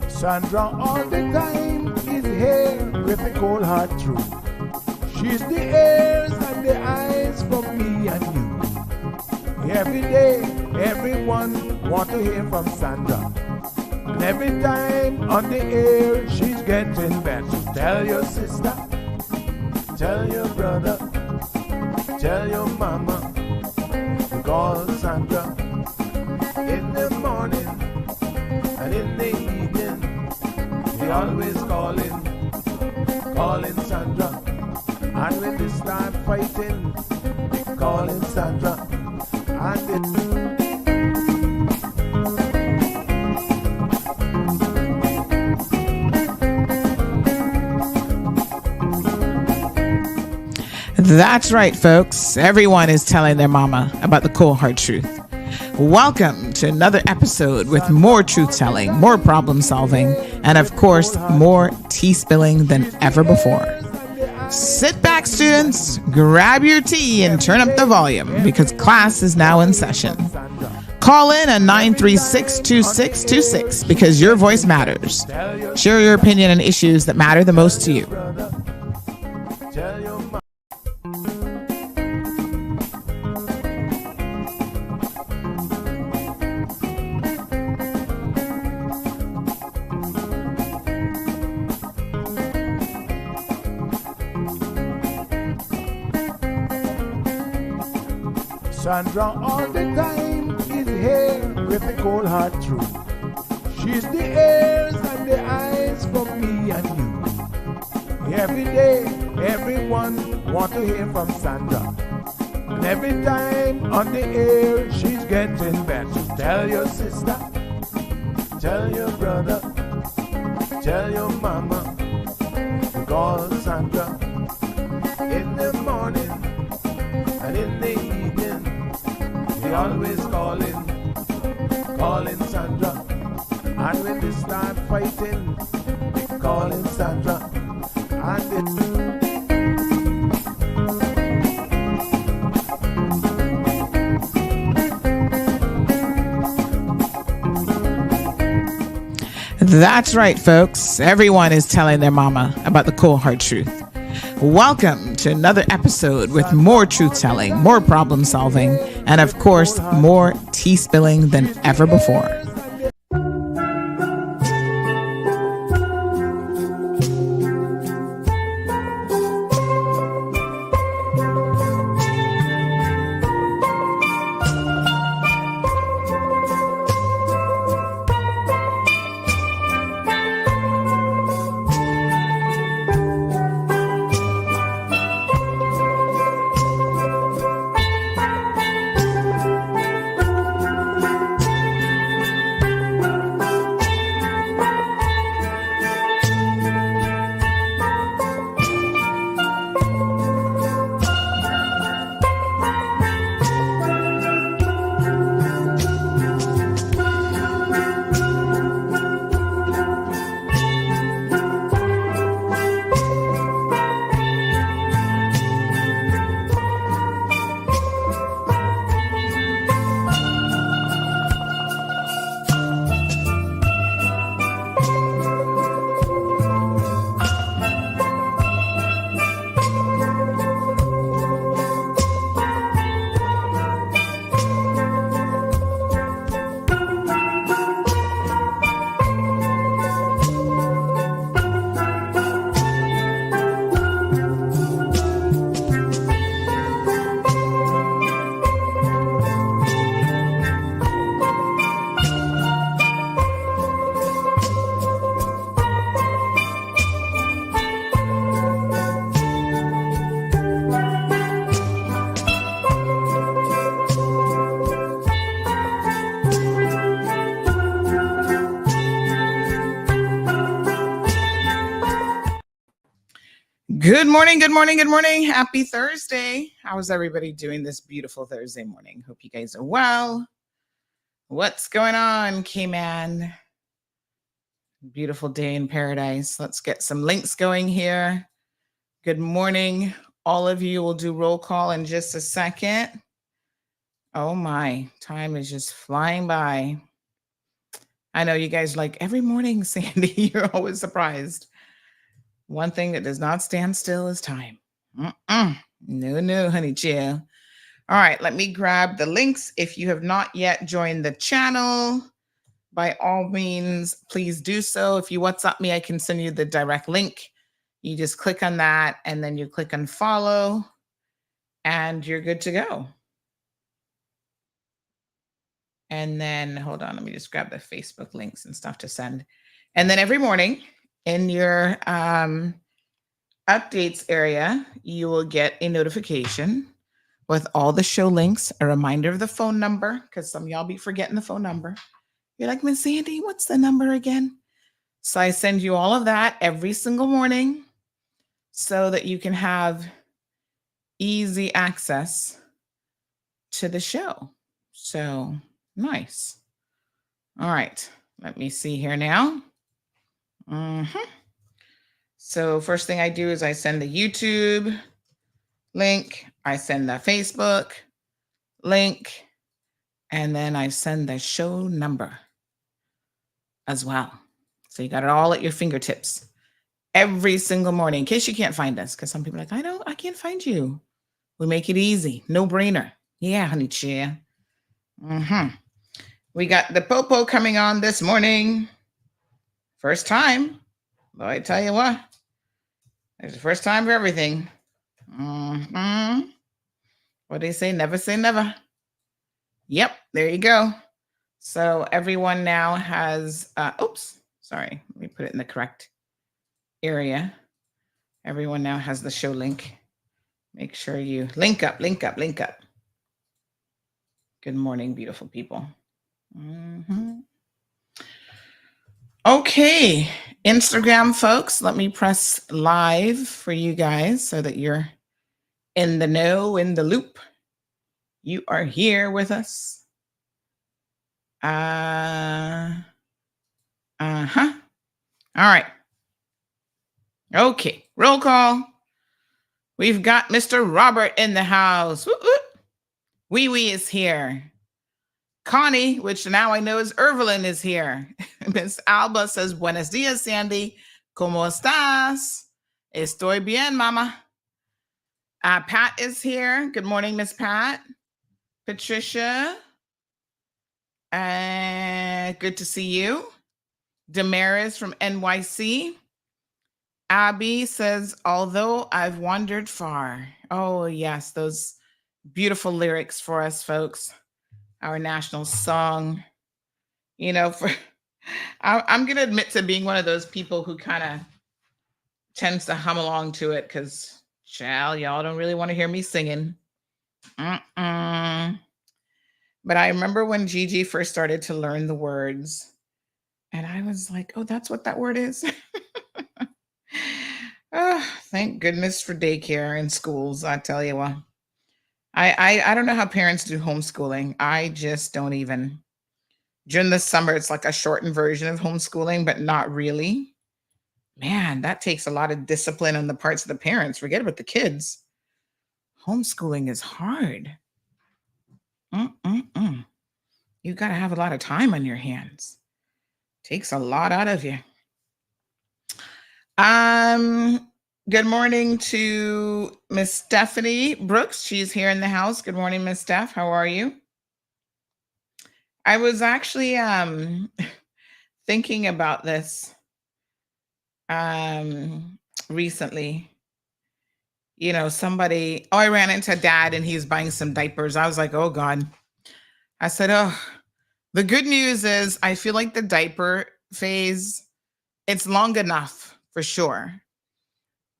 Sandra all the time is here with a cold heart true. She's the ears and the eyes for me and you. Every day, everyone want to hear from Sandra. And every time on the air, she's getting better. Tell your sister, tell your brother, tell your mama. Call Sandra in the morning and in the evening. We always calling Sandra. And when they start fighting, they calling Sandra. That's right, folks. Everyone is telling their mama about the cold hard truth. Welcome to another episode with more truth-telling, more problem-solving, and of course, more tea spilling than ever before. Sit back, students, grab your tea and turn up the volume because class is now in session. Call in at 936-2626 because your voice matters. Share your opinion on issues that matter the most to you. Sandra all the time is here with a cold heart true. She's the ears and the eyes for me and you. Every day, everyone want to hear from Sandra. And every time on the air, she's getting better. Tell your sister, tell your brother, tell your mama. Call Sandra in the morning and in the evening. We always calling Sandra. And when they start fighting, they calling Sandra. That's right, folks. Everyone is telling their mama about the cold hard truth. Welcome to another episode with more truth-telling, more problem-solving, and of course, more tea spilling than ever before. Good morning, good morning, good morning. Happy Thursday. How is everybody doing this beautiful Thursday morning? Hope you guys are well. What's going on, K-Man? Beautiful day in paradise. Let's get some links going here. Good morning. All of you will do roll call in just a second. Oh my, time is just flying by. I know you guys like every morning, Sandy, you're always surprised. One thing that does not stand still is time. No, honey chill. All right, let me grab the links. If you have not yet joined the channel, by all means, please do so. If you WhatsApp me, I can send you the direct link. You just click on that and then you click on follow and you're good to go. And then, hold on, let me just grab the Facebook links and stuff to send. And then every morning in your updates area, you will get a notification with all the show links, a reminder of the phone number, because some of y'all be forgetting the phone number. You're like, Miss Sandy, what's the number again? So I send you all of that every single morning so that you can have easy access to the show. So nice. All right, let me see here now. So first thing I do is I send the YouTube link, I send the Facebook link, and then I send the show number as well. So you got it all at your fingertips every single morning in case you can't find us. Because some people are like, I can't find you. We make it easy. No brainer. Yeah, honey chia. We got the Popo coming on this morning. First time. But I tell you what, it's the first time for everything. What do they say? Never say never. Yep, there you go. So everyone now has, sorry, let me put it in the correct area. Everyone now has the show link. Make sure you link up. Good morning, beautiful people. Okay, Instagram folks, let me press live for you guys so that you're in the know, in the loop. You are here with us. All right. Okay, roll call. We've got Mr. Robert in the house. Wee Wee is here. Connie, which now I know is Irvelin, is here. Miss Alba says, Buenos dias, Sandy. ¿Cómo estás? Estoy bien, mama. Pat is here. Good morning, Miss Pat. Patricia. Good to see you. Damaris from NYC. Abby says, although I've wandered far. Oh, yes, those beautiful lyrics for us, folks. Our national song. You know, I'm going to admit to being one of those people who kind of tends to hum along to it because, child, y'all don't really want to hear me singing. But I remember when Gigi first started to learn the words, and I was like, oh, that's what that word is? Oh, thank goodness for daycare and schools, I tell you what. I don't know how parents do homeschooling. I just don't even. During the summer, it's like a shortened version of homeschooling, but not really. Man, that takes a lot of discipline on the parts of the parents. Forget about the kids. Homeschooling is hard. You got to have a lot of time on your hands. Takes a lot out of you. Good morning to Miss Stephanie Brooks. She's here in the house. Good morning, Miss Steph. How are you? I was actually thinking about this recently. You know, I ran into Dad and he's buying some diapers. I was like, oh God. I said, oh, the good news is I feel like the diaper phase, it's long enough for sure.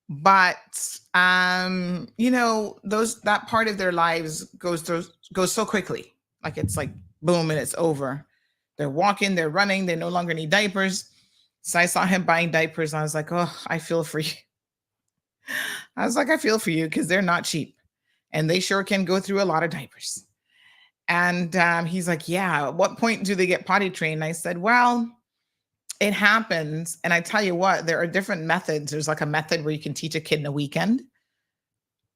But, you know, that part of their lives goes so quickly. Like it's like, boom, and it's over. They're walking, they're running, they no longer need diapers. So I saw him buying diapers and I was like, oh, I feel for you. I was like, I feel for you because they're not cheap and they sure can go through a lot of diapers. And he's like, yeah, at what point do they get potty trained? I said, well, it happens. And I tell you what, there are different methods. There's like a method where you can teach a kid in a weekend.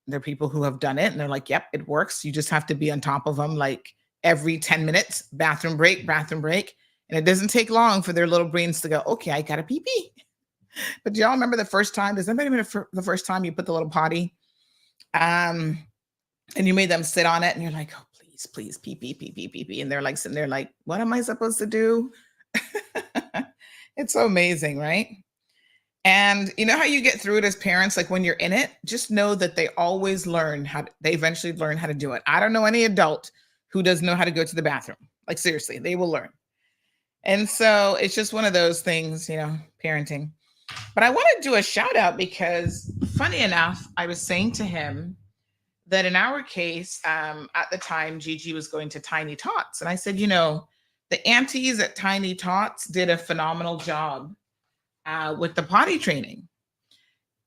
There are people who have done it and they're like, yep, it works. You just have to be on top of them like every 10 minutes, bathroom break, bathroom break. And it doesn't take long for their little brains to go, okay, I got to pee pee. But do y'all remember the first time? Does anybody remember the first time you put the little potty and you made them sit on it and you're like, oh, please, please, pee pee, pee pee, pee pee. And they're like sitting there like, what am I supposed to do? It's so amazing, right? And you know how you get through it as parents? Like when you're in it, just know that they always they eventually learn how to do it. I don't know any adult who doesn't know how to go to the bathroom. Like seriously, they will learn. And so it's just one of those things, parenting. But I want to do a shout out because funny enough, I was saying to him that in our case, at the time, Gigi was going to Tiny Tots. And I said, the aunties at Tiny Tots did a phenomenal job with the potty training.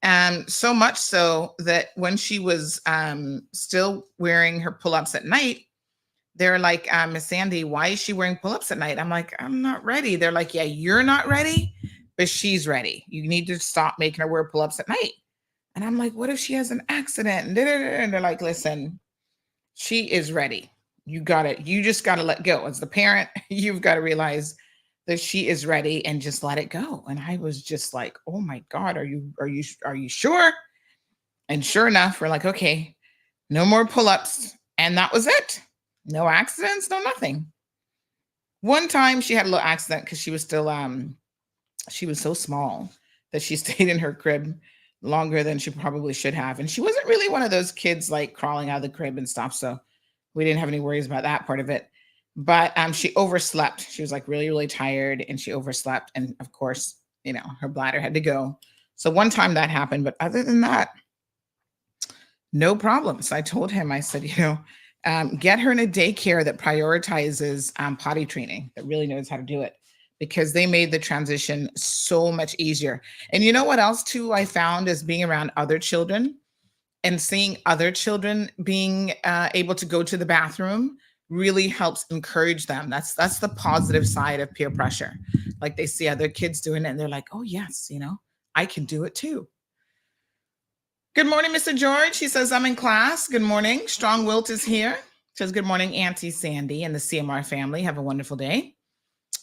And so much so that when she was still wearing her pull-ups at night, they're like, Miss Sandy, why is she wearing pull-ups at night? I'm like, I'm not ready. They're like, yeah, you're not ready, but she's ready. You need to stop making her wear pull-ups at night. And I'm like, what if she has an accident? And they're like, listen, she is ready. You just got to let go. As the parent, you've got to realize that she is ready and just let it go. And I was just like, oh my God, are you sure? And sure enough, we're like, okay, no more pull-ups. And that was it. No accidents, no nothing. One time she had a little accident because she was still, she was so small that she stayed in her crib longer than she probably should have. And she wasn't really one of those kids like crawling out of the crib and stuff. So we didn't have any worries about that part of it. But she overslept. She was like really, really tired and she overslept. And of course, her bladder had to go. So one time that happened. But other than that, no problem. So I told him, I said, get her in a daycare that prioritizes potty training, that really knows how to do it, because they made the transition so much easier. And you know what else too I found is being around other children and seeing other children being able to go to the bathroom really helps encourage them. That's the positive side of peer pressure. Like they see other kids doing it and they're like, oh yes, I can do it too. Good morning, Mr. George. He says, I'm in class. Good morning. Strong Wilt is here. Says, good morning, Auntie Sandy and the CMR family. Have a wonderful day.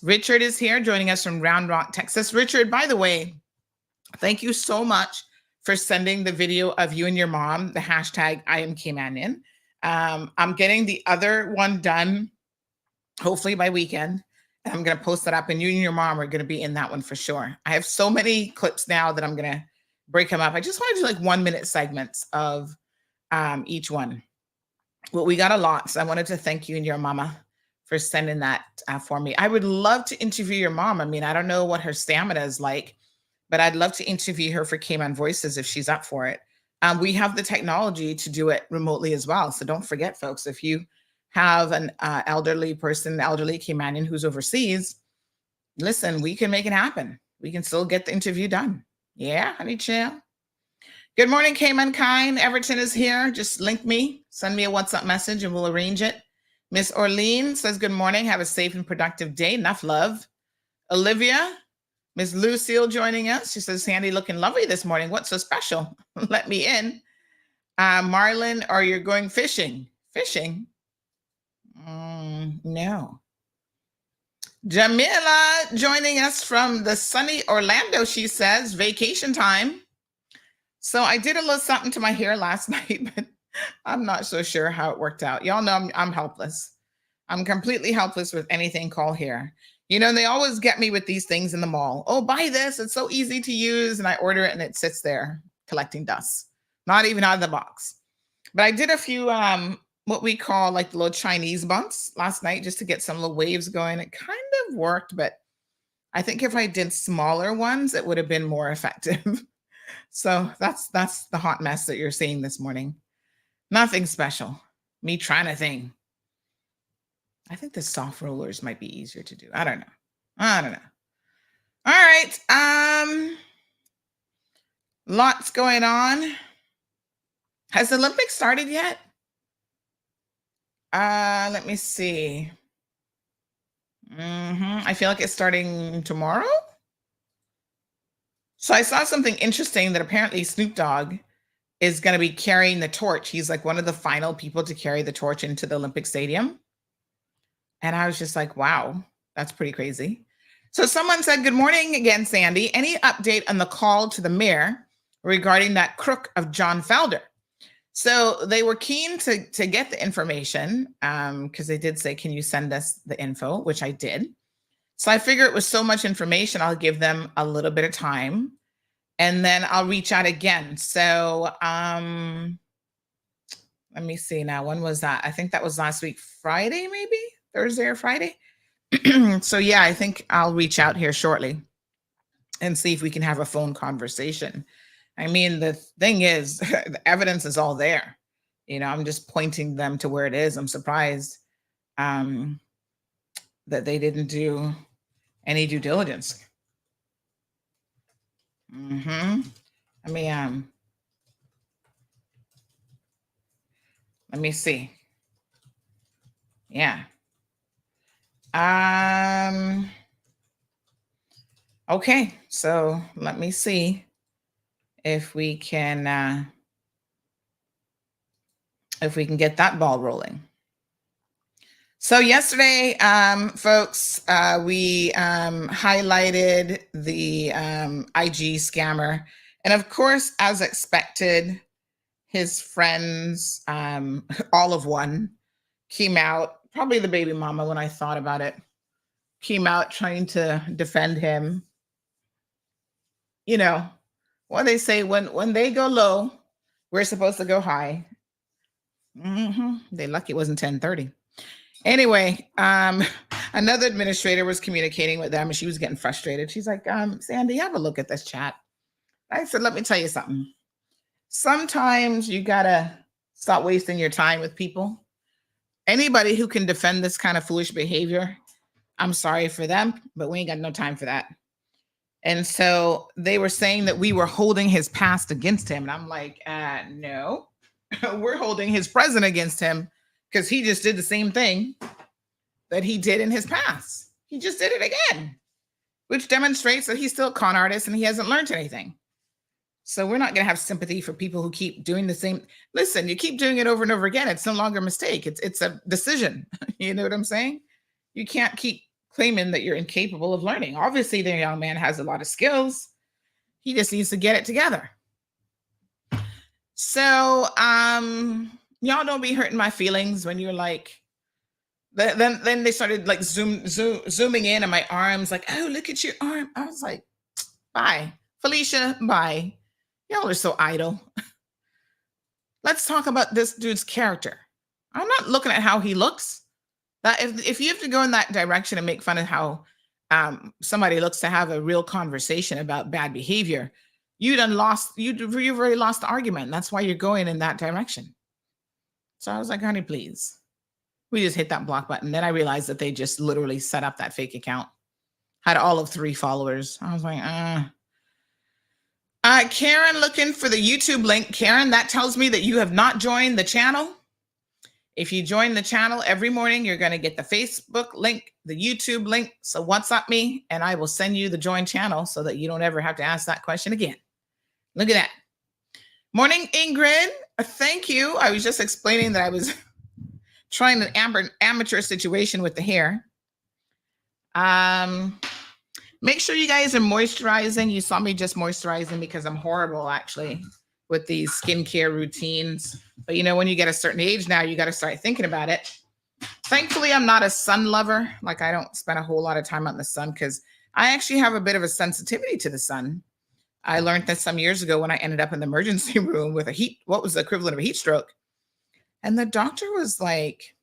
Richard is here joining us from Round Rock, Texas. Richard, by the way, thank you so much for sending the video of you and your mom, the hashtag #IamKManian. I'm getting the other one done, hopefully by weekend. And I'm going to post that up and you and your mom are going to be in that one for sure. I have so many clips now that I'm going to break them up. I just want to do like 1 minute segments of each one. Well, we got a lot. So I wanted to thank you and your mama for sending that for me. I would love to interview your mom. I mean, I don't know what her stamina is like, but I'd love to interview her for Cayman Voices if she's up for it. We have the technology to do it remotely as well. So don't forget, folks, if you have an elderly Caymanian who's overseas, listen, we can make it happen. We can still get the interview done. Yeah, honey chill. Good morning, Cayman Kind. Everton is here. Just link me, send me a WhatsApp message and we'll arrange it. Miss Orlean says, good morning. Have a safe and productive day. Enough love. Olivia, Miss Lucille joining us. She says, Sandy looking lovely this morning. What's so special? Let me in. Marlon, are you going fishing? Fishing? No. Jamila joining us from the sunny Orlando, she says, vacation time. So I did a little something to my hair last night, but I'm not so sure how it worked out. Y'all know I'm helpless. I'm completely helpless with anything called hair. They always get me with these things in the mall. Oh, buy this. It's so easy to use. And I order it and it sits there collecting dust, not even out of the box. But I did a few, what we call like the little Chinese bumps last night just to get some little waves going. It kind of worked, but I think if I did smaller ones, it would have been more effective. So that's the hot mess that you're seeing this morning. Nothing special. Me trying to think. I think the soft rollers might be easier to do. I don't know. All right. Lots going on. Has the Olympics started yet? Let me see. I feel like it's starting tomorrow. So I saw something interesting that apparently Snoop Dogg is going to be carrying the torch. He's like one of the final people to carry the torch into the Olympic Stadium. And I was just like, wow, that's pretty crazy. So someone said, good morning again, Sandy. Any update on the call to the mayor regarding that crook of John Felder? So they were keen to get the information because they did say, can you send us the info, which I did. So I figure it was so much information, I'll give them a little bit of time and then I'll reach out again. So let me see now. When was that? I think that was last week, Friday, maybe Thursday or Friday. So yeah, I think I'll reach out here shortly and see if we can have a phone conversation. I mean, the thing is, the evidence is all there. You know, I'm just pointing them to where it is. I'm surprised that they didn't do any due diligence. Let me see. Yeah. Okay, so let me see if we can get that ball rolling. So yesterday, folks, we highlighted the IG scammer. And of course, as expected, his friends, all of one, came out, probably the baby mama when I thought about it, came out trying to defend him. You know, what they say, when they go low, we're supposed to go high. They lucky it wasn't 10:30. Anyway, another administrator was communicating with them and she was getting frustrated. She's like, Sandy, have a look at this chat. I said, let me tell you something. Sometimes you gotta stop wasting your time with people. Anybody who can defend this kind of foolish behavior, I'm sorry for them, but we ain't got no time for that. And so they were saying that we were holding his past against him. And I'm like, no, we're holding his present against him because he just did the same thing that he did in his past. He just did it again, which demonstrates that he's still a con artist and he hasn't learned anything. So we're not going to have sympathy for people who keep doing the same. Listen, you keep doing it over and over again. It's no longer a mistake. It's a decision. You know what I'm saying? You can't keep claiming that you're incapable of learning. Obviously, the young man has a lot of skills. He just needs to get it together. So y'all don't be hurting my feelings when you're like, then they started like zooming in on my arms, like, oh, look at your arm. I was like, bye. Felicia, bye. Y'all are so idle. Let's talk about this dude's character. I'm not looking at how he looks. That if you have to go in that direction and make fun of how somebody looks to have a real conversation about bad behavior, you've already lost the argument. That's why you're going in that direction. So I was like, honey, please. We just hit that block button. Then I realized that they just literally set up that fake account. Had all of 3 followers. I was like, Karen, looking for the YouTube link. Karen, that tells me that you have not joined the channel. If you join the channel every morning, you're going to get the Facebook link, the YouTube link. So WhatsApp me and I will send you the join channel so that you don't ever have to ask that question again. Look at that. Morning, Ingrid. Thank you. I was just explaining that I was trying an amateur situation with the hair. Make sure you guys are moisturizing. You saw me just moisturizing because I'm horrible actually with these skincare routines. But you know, when you get a certain age now, you got to start thinking about it. Thankfully, I'm not a sun lover. Like I don't spend a whole lot of time out in the sun because I actually have a bit of a sensitivity to the sun. I learned that some years ago when I ended up in the emergency room with what was the equivalent of a heat stroke. And the doctor was like,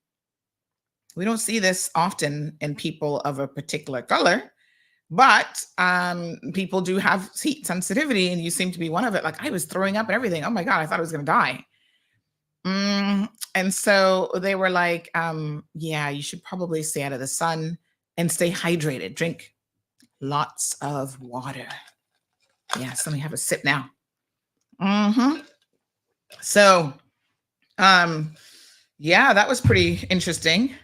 we don't see this often in people of a particular color, but people do have heat sensitivity and you seem to be one of it. Like I was throwing up and everything. Oh my God, I thought I was going to die. And so they were like, yeah, you should probably stay out of the sun and stay hydrated. Drink lots of water. Yes, let me have a sip now. So Yeah, that was pretty interesting.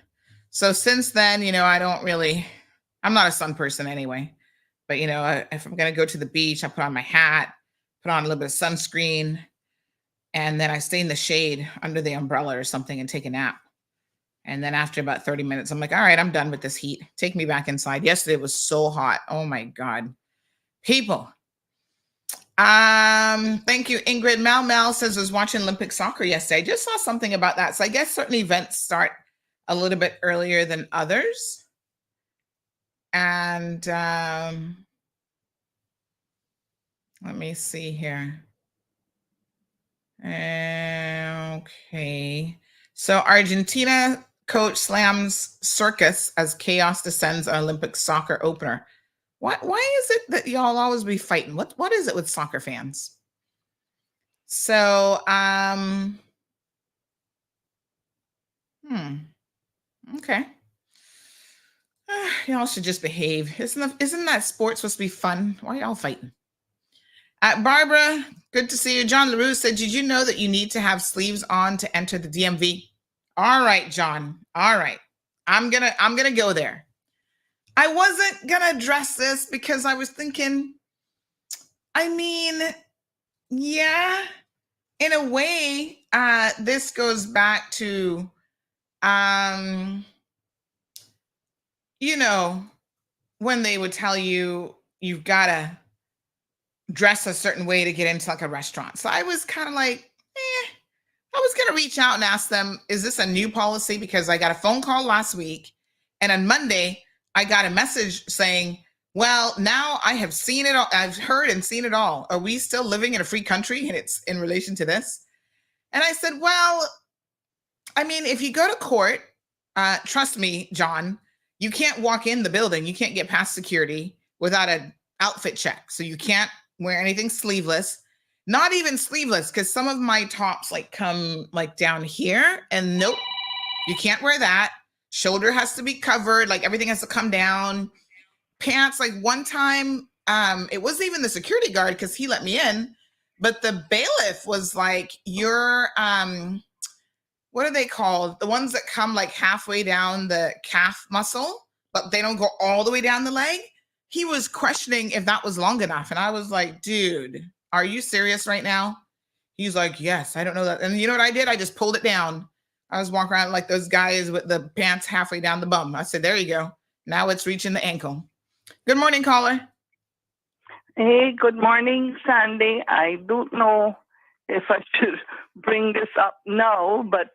So since then, I'm not a sun person anyway. But, if I'm going to go to the beach, I put on my hat, put on a little bit of sunscreen, and then I stay in the shade under the umbrella or something and take a nap. And then after about 30 minutes, I'm like, all right, I'm done with this heat. Take me back inside. Yesterday was so hot. Oh my God. People. Thank you, Ingrid. Mel says was watching Olympic soccer yesterday. I just saw something about that. So I guess certain events start a little bit earlier than others. And let me see here. Okay. So Argentina coach slams circus as chaos descends on Olympic soccer opener. Why is it that y'all always be fighting? What is it with soccer fans? So okay. Y'all should just behave. Isn't that sport supposed to be fun? Why y'all fighting? Barbara, good to see you. John LaRue said, did you know that you need to have sleeves on to enter the DMV? All right, John. All right. I'm gonna go there. I wasn't gonna address this because I was thinking, yeah, in a way, this goes back to when they would tell you you've gotta dress a certain way to get into like a restaurant. So I was kind of like, I was going to reach out and ask them, is this a new policy? Because I got a phone call last week, and on Monday, I got a message saying, well, now I have seen it all. I've heard and seen it all. Are we still living in a free country? And it's in relation to this. And I said, well, if you go to court, trust me, John, you can't walk in the building. You can't get past security without an outfit check. So you can't wear anything sleeveless, not even sleeveless, because some of my tops come down here, and nope, you can't wear that. Shoulder has to be covered, everything has to come down. Pants, one time, it wasn't even the security guard because he let me in, but the bailiff was like, you're what are they called? The ones that come halfway down the calf muscle, but they don't go all the way down the leg. He was questioning if that was long enough. And I was like, dude, are you serious right now? He's like, yes, I don't know that. And you know what I did? I just pulled it down. I was walking around like those guys with the pants halfway down the bum. I said, there you go. Now it's reaching the ankle. Good morning, caller. Hey, good morning, Sandy. I don't know if I should bring this up now, but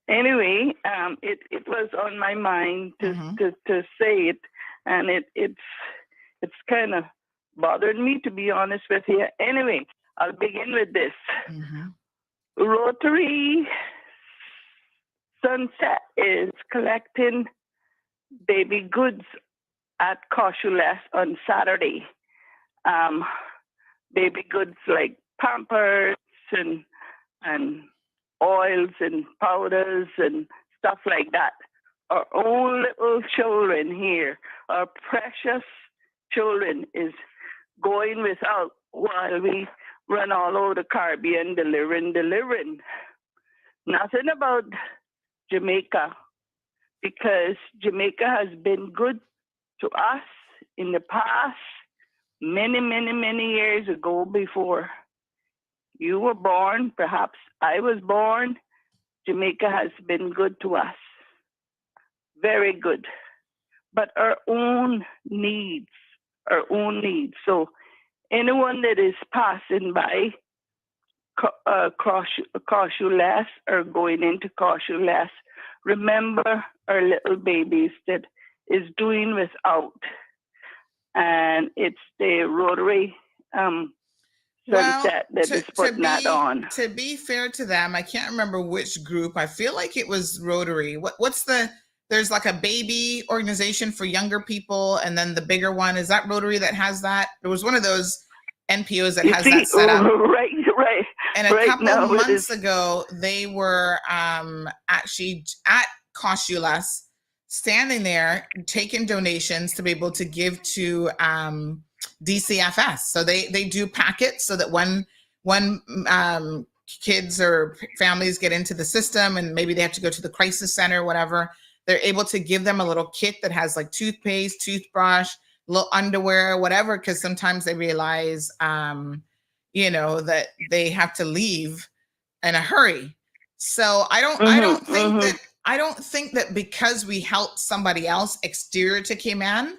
anyway, it was on my mind to say it, and it's kind of bothered me, to be honest with you. Anyway, I'll begin with this. Rotary Sunset is collecting baby goods at Cochules on Saturday. Baby goods like Pampers and oils and powders and stuff like that. Our own little children here, our precious children, is going without while we run all over the Caribbean delivering. Nothing about Jamaica, because Jamaica has been good to us in the past, many years ago, before you were born, perhaps I was born. Jamaica has been good to us. Very good. But our own needs. So anyone that is passing by Cochules or going into Cochules, remember our little babies that is doing without. And it's the Rotary Sunset that is putting that on. To be fair to them, I can't remember which group. I feel like it was Rotary. There's like a baby organization for younger people, and then the bigger one, is that Rotary that has that? There was one of those NPOs that has that set up. Right. And a couple of months ago, they were actually at Cochules, standing there, taking donations to be able to give to DCFS. So they do packets so that when kids or families get into the system and maybe they have to go to the crisis center or whatever, they're able to give them a little kit that has like toothpaste, toothbrush, little underwear, whatever, because sometimes they realize, that they have to leave in a hurry. So I don't think that because we help somebody else exterior to Cayman,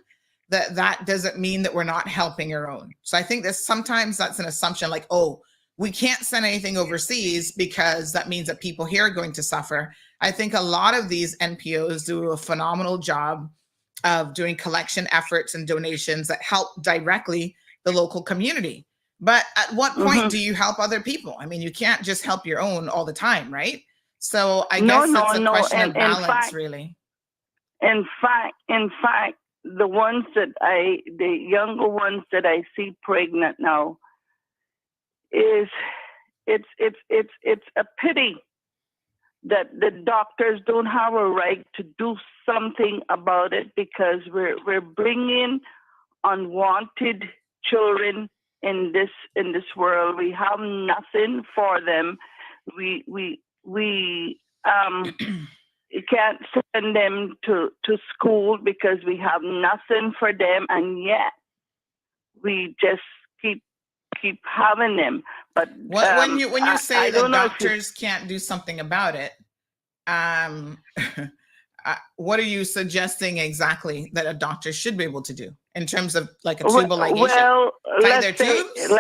that doesn't mean that we're not helping our own. So I think that sometimes that's an assumption like, oh, we can't send anything overseas because that means that people here are going to suffer. I think a lot of these NPOs do a phenomenal job of doing collection efforts and donations that help directly the local community. But at what point do you help other people? I mean, you can't just help your own all the time, right? So I guess it's a question of balance, really. In fact, the younger ones that I see pregnant now, it's a pity that the doctors don't have a right to do something about it, because we're bringing unwanted children in this world. We have nothing for them. We can't send them to school because we have nothing for them, and yet we just keep having them. But when you say the doctors can't do something about it, what are you suggesting exactly that a doctor should be able to do in terms of like a tubal ligation? Well, tie their tubes?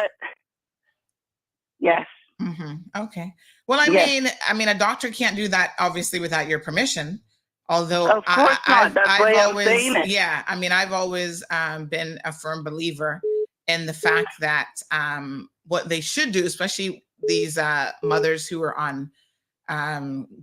Yes. Mm-hmm. Okay. Well, I mean, a doctor can't do that obviously without your permission. Although, of course not. That's why I'm saying it. Yeah. I mean, I've always been a firm believer in the fact that what they should do, especially these mothers who are on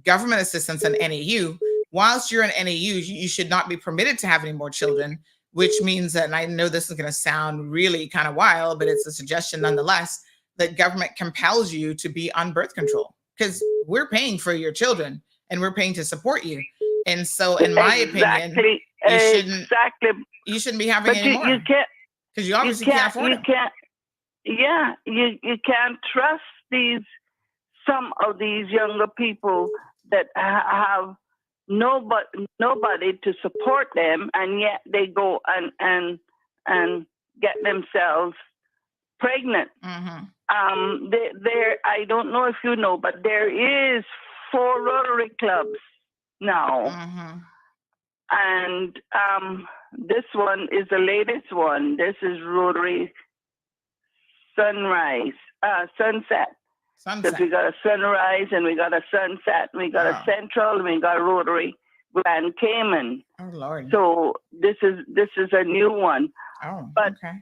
government assistance and NAU, whilst you're in NAU, you should not be permitted to have any more children, which means that, and I know this is going to sound really kind of wild, but it's a suggestion nonetheless, that government compels you to be on birth control, because we're paying for your children and we're paying to support you. And so in my opinion, you shouldn't be having any more. Because you obviously can't afford it. You can't trust some of these younger people that have nobody to support them, and yet they go and get themselves pregnant. Mm-hmm. I don't know if you know, but there is 4 Rotary clubs now. Mm-hmm. And this one is the latest one. This is Rotary Sunset. Because we got a Sunrise and we got a Sunset, and we got a Central, and we got Rotary Grand Cayman. Oh Lord! So this is a new one. Oh, but okay.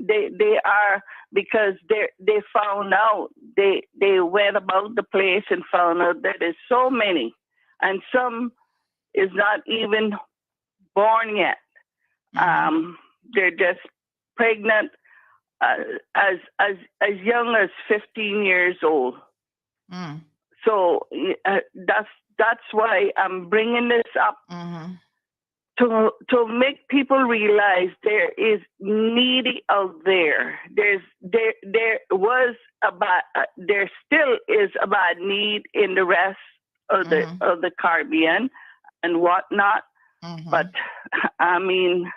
They are, because they found out, they went about the place and found out that there's so many, and some is not even born yet. Mm-hmm. They're just pregnant as young as 15 years old. Mm. So that's why I'm bringing this up. Mm-hmm. To make people realize there is needy out there. There still is a bad need in the rest of the Caribbean and whatnot. Mm-hmm. But I mean,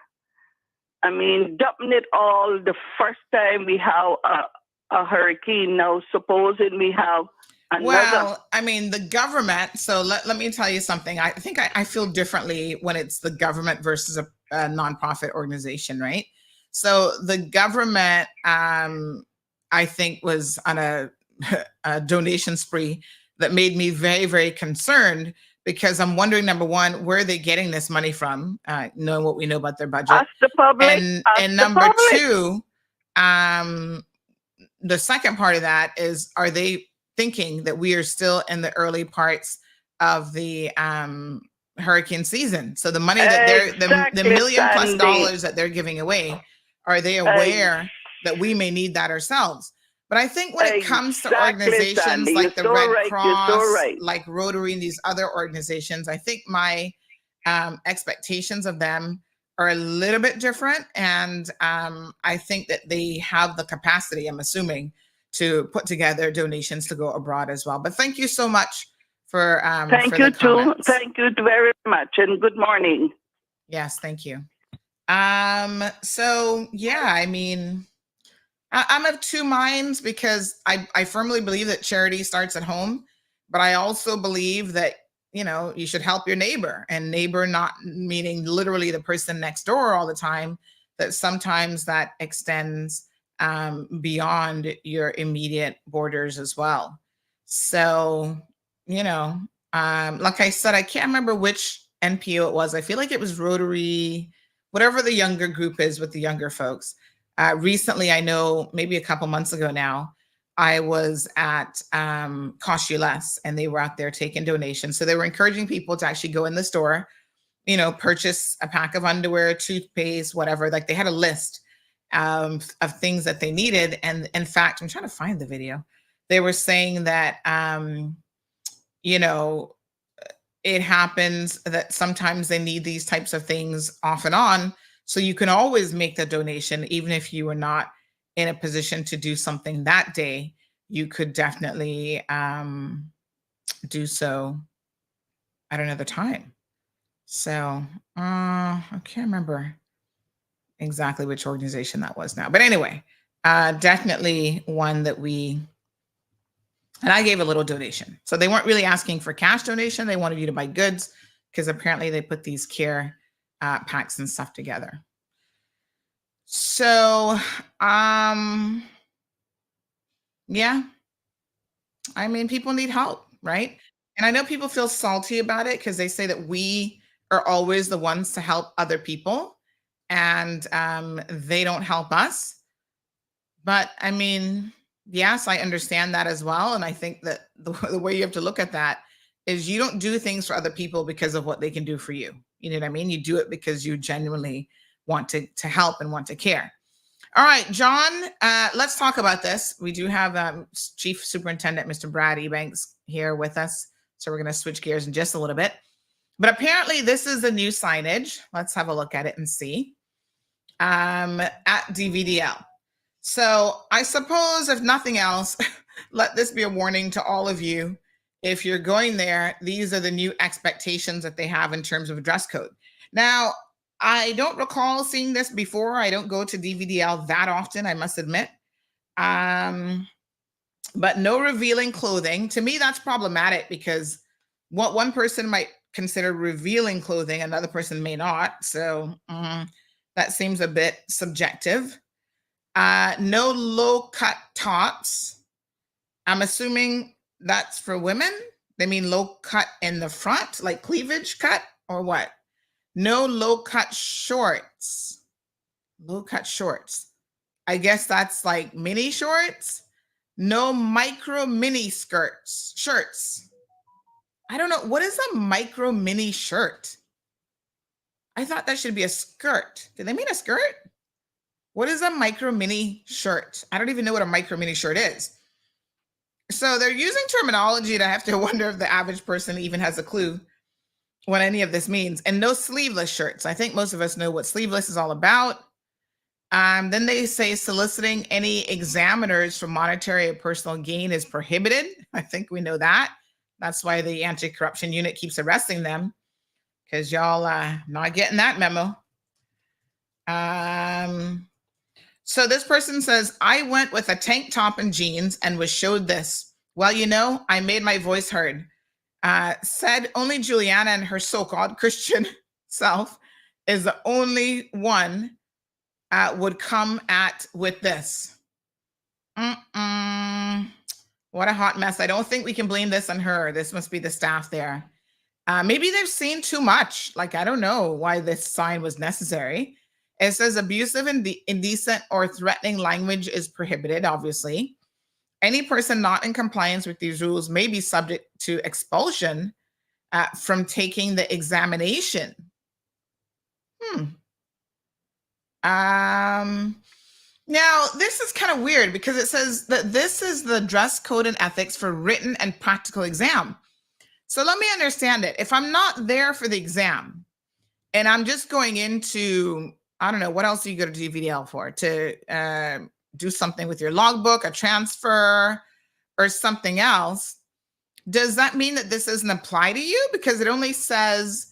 dumping it all the first time we have a hurricane. Now, supposing we have another. Well, I mean, the government. So let me tell you something. I think I feel differently when it's the government versus a nonprofit organization, right? So the government, I think, was on a donation spree that made me very, very concerned, because I'm wondering, number one, where are they getting this money from? Knowing what we know about their budget. Ask the public. And number two, the second part of that is, are they thinking that we are still in the early parts of the hurricane season? So the money that the $1 million+ dollars that they're giving away, are they aware that we may need that ourselves? But I think when it comes to organizations like the Red Cross, like Rotary and these other organizations, I think my expectations of them are a little bit different. And I think that they have the capacity, I'm assuming, to put together donations to go abroad as well. But thank you so much for thank for you the comments. Thank you very much, and good morning. Yes, thank you. So yeah, I mean, I'm of two minds because I firmly believe that charity starts at home, but I also believe that, you know, you should help your neighbor, and neighbor not meaning literally the person next door all the time, that sometimes that extends beyond your immediate borders as well. So, you know, like I said, I can't remember which NPO it was. I feel like it was Rotary, whatever the younger group is with the younger folks. Recently, I know maybe a couple months ago now, I was at Cost You Less, and they were out there taking donations. So they were encouraging people to actually go in the store, you know, purchase a pack of underwear, toothpaste, whatever. Like they had a list of things that they needed. And in fact, I'm trying to find the video. They were saying that, you know, it happens that sometimes they need these types of things off and on. So you can always make the donation, even if you were not in a position to do something that day. You could definitely do so at another time. So I can't remember exactly which organization that was now. But anyway, definitely one that and I gave a little donation. So they weren't really asking for cash donation. They wanted you to buy goods because apparently they put these care packs and stuff together. So, yeah, I mean, people need help, right? And I know people feel salty about it because they say that we are always the ones to help other people, and they don't help us. But I mean, yes, I understand that as well. And I think that the way you have to look at that is you don't do things for other people because of what they can do for you. You know what I mean? You do it because you genuinely want to help and want to care. All right, John, let's talk about this. We do have Chief Superintendent, Mr. Brad Ebanks, here with us. So we're going to switch gears in just a little bit. But apparently this is the new signage. Let's have a look at it and see. At DVDL. So I suppose, if nothing else, let this be a warning to all of you. If you're going there, these are the new expectations that they have in terms of dress code. Now, I don't recall seeing this before. I don't go to DVDL that often, I must admit. But no revealing clothing. To me, that's problematic because what one person might consider revealing clothing, another person may not. So that seems a bit subjective. No low-cut tops. I'm assuming that's for women. They mean low cut in the front, like cleavage cut, or what? No low-cut shorts. Low-cut shorts. I guess that's like mini shorts. No micro mini shirts. I don't know. What is a micro mini shirt? I thought that should be a skirt. Did they mean a skirt? What is a micro mini shirt? I don't even know what a micro mini shirt is. So they're using terminology that I have to wonder if the average person even has a clue what any of this means. And no sleeveless shirts. I think most of us know what sleeveless is all about. Then they say soliciting any examiners for monetary or personal gain is prohibited. I think we know that. That's why the anti-corruption unit keeps arresting them, because y'all not getting that memo. So this person says, I went with a tank top and jeans and was showed this. Well, you know, I made my voice heard. Said only Juliana and her so-called Christian self is the only one would come at with this. What a hot mess. I don't think we can blame this on her. This must be the staff there. Maybe they've seen too much. Like, I don't know why this sign was necessary. It says abusive, indecent, or threatening language is prohibited, obviously. Any person not in compliance with these rules may be subject to expulsion from taking the examination. Now, this is kind of weird because it says that this is the dress code and ethics for written and practical exam. So let me understand it. If I'm not there for the exam and I'm just going into, I don't know, what else do you go to DVDL for? To do something with your logbook, a transfer, or something else, does that mean that this doesn't apply to you? Because it only says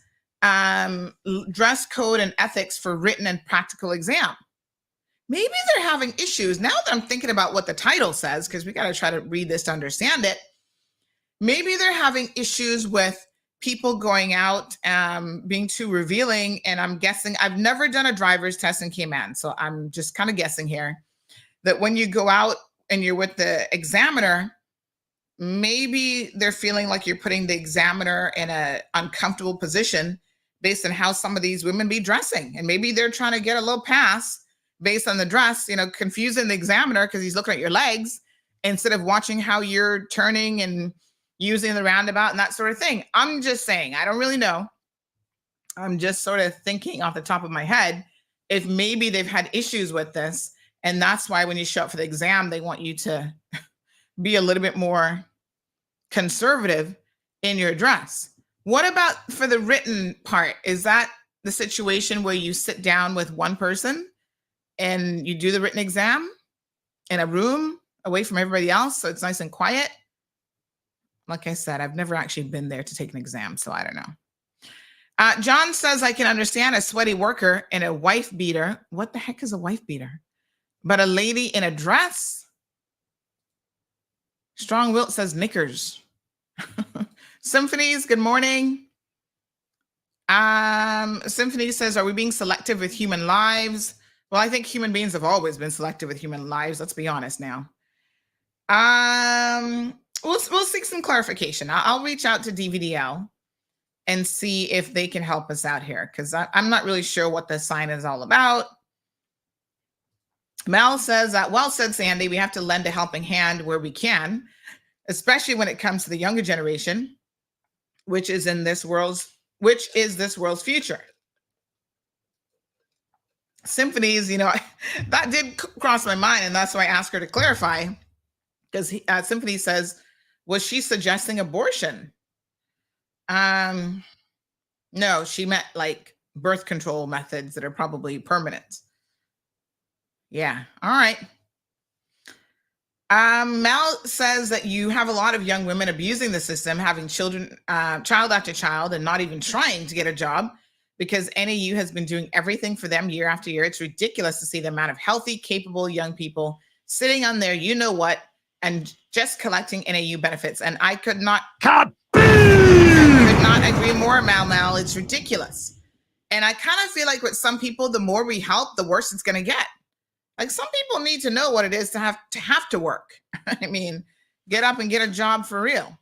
dress code and ethics for written and practical exam. Maybe they're having issues. Now that I'm thinking about what the title says, because we got to try to read this to understand it, maybe they're having issues with people going out, being too revealing. And I'm guessing, I've never done a driver's test in Cayman, so I'm just kind of guessing here, that when you go out and you're with the examiner, maybe they're feeling like you're putting the examiner in an uncomfortable position based on how some of these women be dressing. And maybe they're trying to get a little pass based on the dress, confusing the examiner because he's looking at your legs instead of watching how you're turning and using the roundabout and that sort of thing. I'm just saying, I don't really know. I'm just sort of thinking off the top of my head if maybe they've had issues with this. And that's why when you show up for the exam, they want you to be a little bit more conservative in your dress. What about for the written part? Is that the situation where you sit down with one person and you do the written exam in a room away from everybody else, so it's nice and quiet? Like I said, I've never actually been there to take an exam, so I don't know. John says, I can understand a sweaty worker in a wife beater. What the heck is a wife beater? But a lady in a dress? Strong Wilt says knickers. Symphonies, good morning. Symphony says, are we being selective with human lives? Well, I think human beings have always been selective with human lives. Let's be honest now. We'll seek some clarification. I'll reach out to DVDL and see if they can help us out here, because I'm not really sure what the sign is all about. Mel says, well said, Sandy. We have to lend a helping hand where we can, especially when it comes to the younger generation, which is this world's future. Symphonies, that did cross my mind, and that's why I asked her to clarify, because Symphony says, was she suggesting abortion? No, she meant like birth control methods that are probably permanent. Yeah, all right. Mel says that you have a lot of young women abusing the system, having children, child after child, and not even trying to get a job because NAU has been doing everything for them year after year. It's ridiculous to see the amount of healthy, capable young people sitting on there, and just collecting NAU benefits. And I could not agree more, Mal. It's ridiculous. And I kind of feel like with some people, the more we help, the worse it's going to get. Like, some people need to know what it is to have to work. I mean, get up and get a job for real.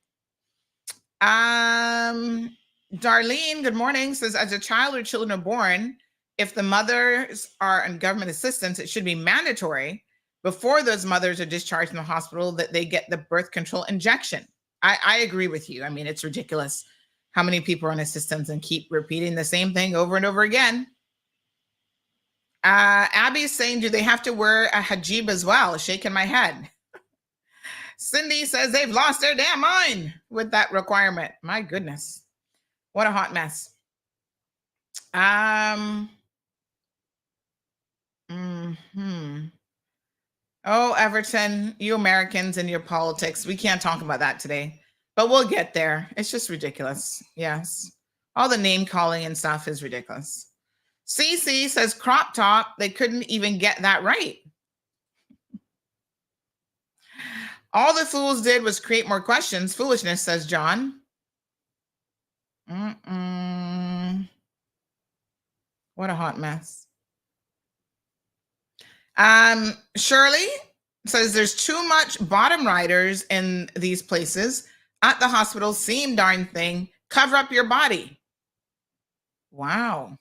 Darlene, good morning, says, as a child or children are born, if the mothers are on government assistance, it should be mandatory before those mothers are discharged from the hospital that they get the birth control injection. I agree with you. I mean, it's ridiculous how many people are on assistance and keep repeating the same thing over and over again. Abby is saying, do they have to wear a hijab as well? Shaking my head. Cindy says they've lost their damn mind with that requirement. My goodness. What a hot mess. Oh, Everton, you Americans and your politics. We can't talk about that today, but we'll get there. It's just ridiculous. Yes. All the name calling and stuff is ridiculous. CC says crop top. They couldn't even get that right. All the fools did was create more questions. Foolishness, says John. What a hot mess. Shirley says there's too much bottom riders in these places. At the hospital, same darn thing. Cover up your body. Wow.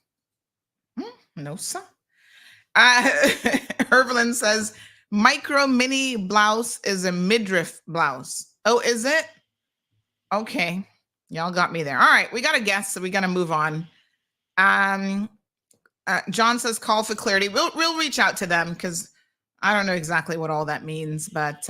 No, sir. Hervelin says micro mini blouse is a midriff blouse. Oh, is it? Okay. Y'all got me there. All right. We got a guess, so we got to move on. John says call for clarity. We'll reach out to them because I don't know exactly what all that means. But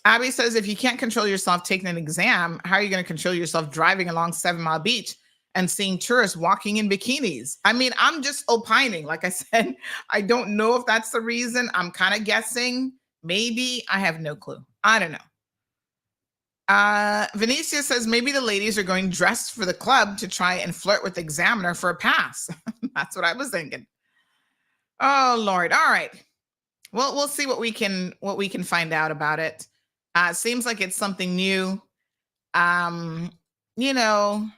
Abby says if you can't control yourself taking an exam, how are you going to control yourself driving along 7 Mile Beach and seeing tourists walking in bikinis. I mean, I'm just opining. Like I said, I don't know if that's the reason. I'm kind of guessing. Maybe. I have no clue. I don't know. Venetia says maybe the ladies are going dressed for the club to try and flirt with the examiner for a pass. That's what I was thinking. Oh Lord. All right. Well, we'll see what we can find out about it. Seems like it's something new. You know,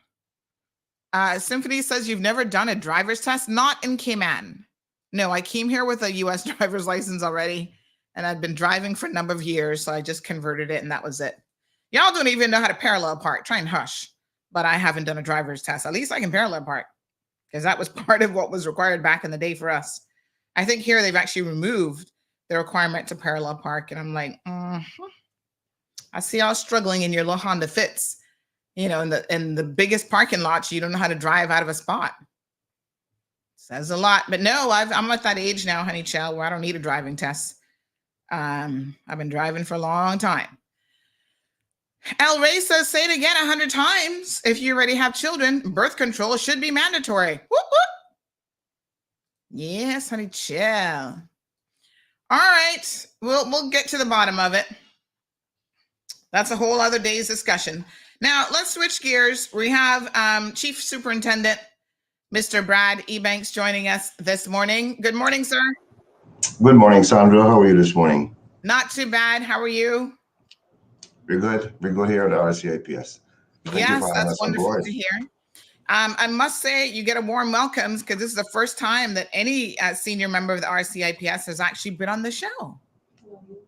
Symphony says you've never done a driver's test. Not in Cayman. No, I came here with a U.S. driver's license already, and I've been driving for a number of years, so I just converted it, and that was it. Y'all don't even know how to parallel park. Try and hush. But I haven't done a driver's test. At least I can parallel park, because that was part of what was required back in the day for us. I think here they've actually removed the requirement to parallel park, and I'm like, I see y'all struggling in your little Honda Fits. You know, in the biggest parking lots, you don't know how to drive out of a spot. Says a lot. But no, I'm at that age now, honey child, where I don't need a driving test. I've been driving for a long time. El Rey says, say it again 100 times. If you already have children, birth control should be mandatory. Whoop, whoop. Yes, honey child. All right, we'll get to the bottom of it. That's a whole other day's discussion. Now, let's switch gears. We have Chief Superintendent, Mr. Brad Ebanks, joining us this morning. Good morning, sir. Good morning, Sandra. How are you this morning? Not too bad. How are you? We're good. We're good here at the RCIPS. Yes, that's wonderful to hear. I must say you get a warm welcome, because this is the first time that any senior member of the RCIPS has actually been on the show.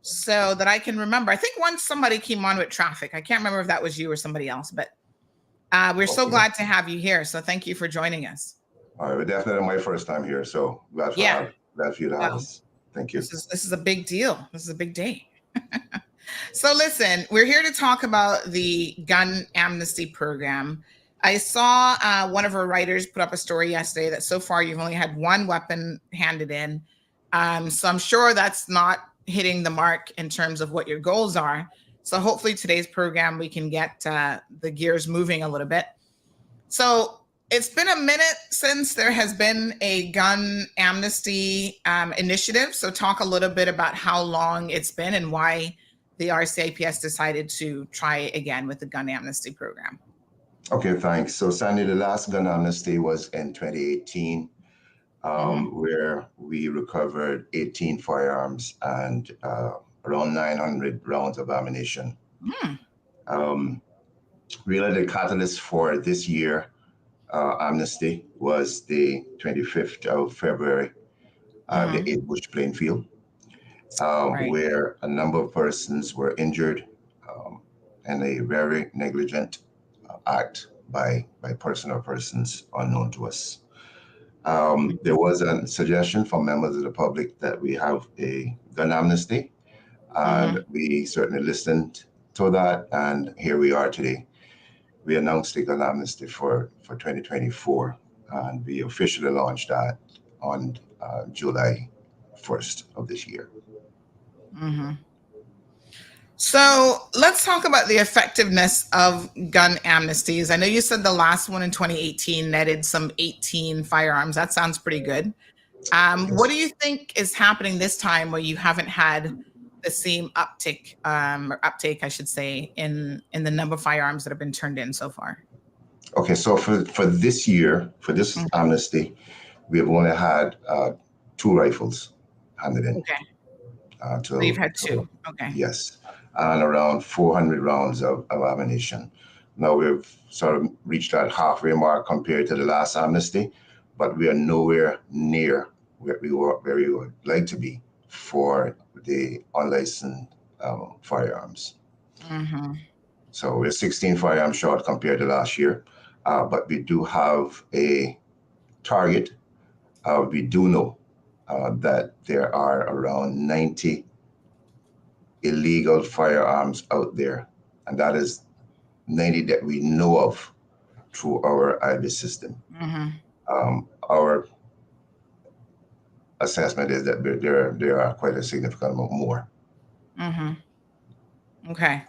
So that I can remember. I think once somebody came on with traffic. I can't remember if that was you or somebody else, but we're so glad to have you here. So thank you for joining us. All right, definitely my first time here. So glad for you to have us. Thank you. This is a big deal. This is a big day. So listen, we're here to talk about the gun amnesty program. I saw one of our writers put up a story yesterday that so far you've only had one weapon handed in. So I'm sure that's not hitting the mark in terms of what your goals are. So hopefully today's program, we can get the gears moving a little bit. So it's been a minute since there has been a gun amnesty initiative. So talk a little bit about how long it's been and why the RCIPS decided to try again with the gun amnesty program. Okay, thanks. So Sandy, the last gun amnesty was in 2018, where we recovered 18 firearms and around 900 rounds of ammunition. Really, the catalyst for this year amnesty was the 25th of February, the 8 Bush Plainfield, where a number of persons were injured in a very negligent act by person or persons unknown to us. There was a suggestion from members of the public that we have a gun amnesty, and we certainly listened to that, and here we are today. We announced the gun amnesty for 2024, and we officially launched that on July 1st of this year. So let's talk about the effectiveness of gun amnesties. I know you said the last one in 2018 netted some 18 firearms. That sounds pretty good. What do you think is happening this time where you haven't had the same uptake, I should say, in the number of firearms that have been turned in so far? Okay, so for this year, for this amnesty, we have only had 2 rifles handed in. Okay. So you've had 2. Okay. Yes, and around 400 rounds of ammunition. Now we've sort of reached that halfway mark compared to the last amnesty, but we are nowhere near where we would like to be for the unlicensed firearms. So we're 16 firearms short compared to last year, but we do have a target. We do know that there are around 90 illegal firearms out there, and that is 90 that we know of through our IB system. Our assessment is that there are quite a significant amount more. Okay.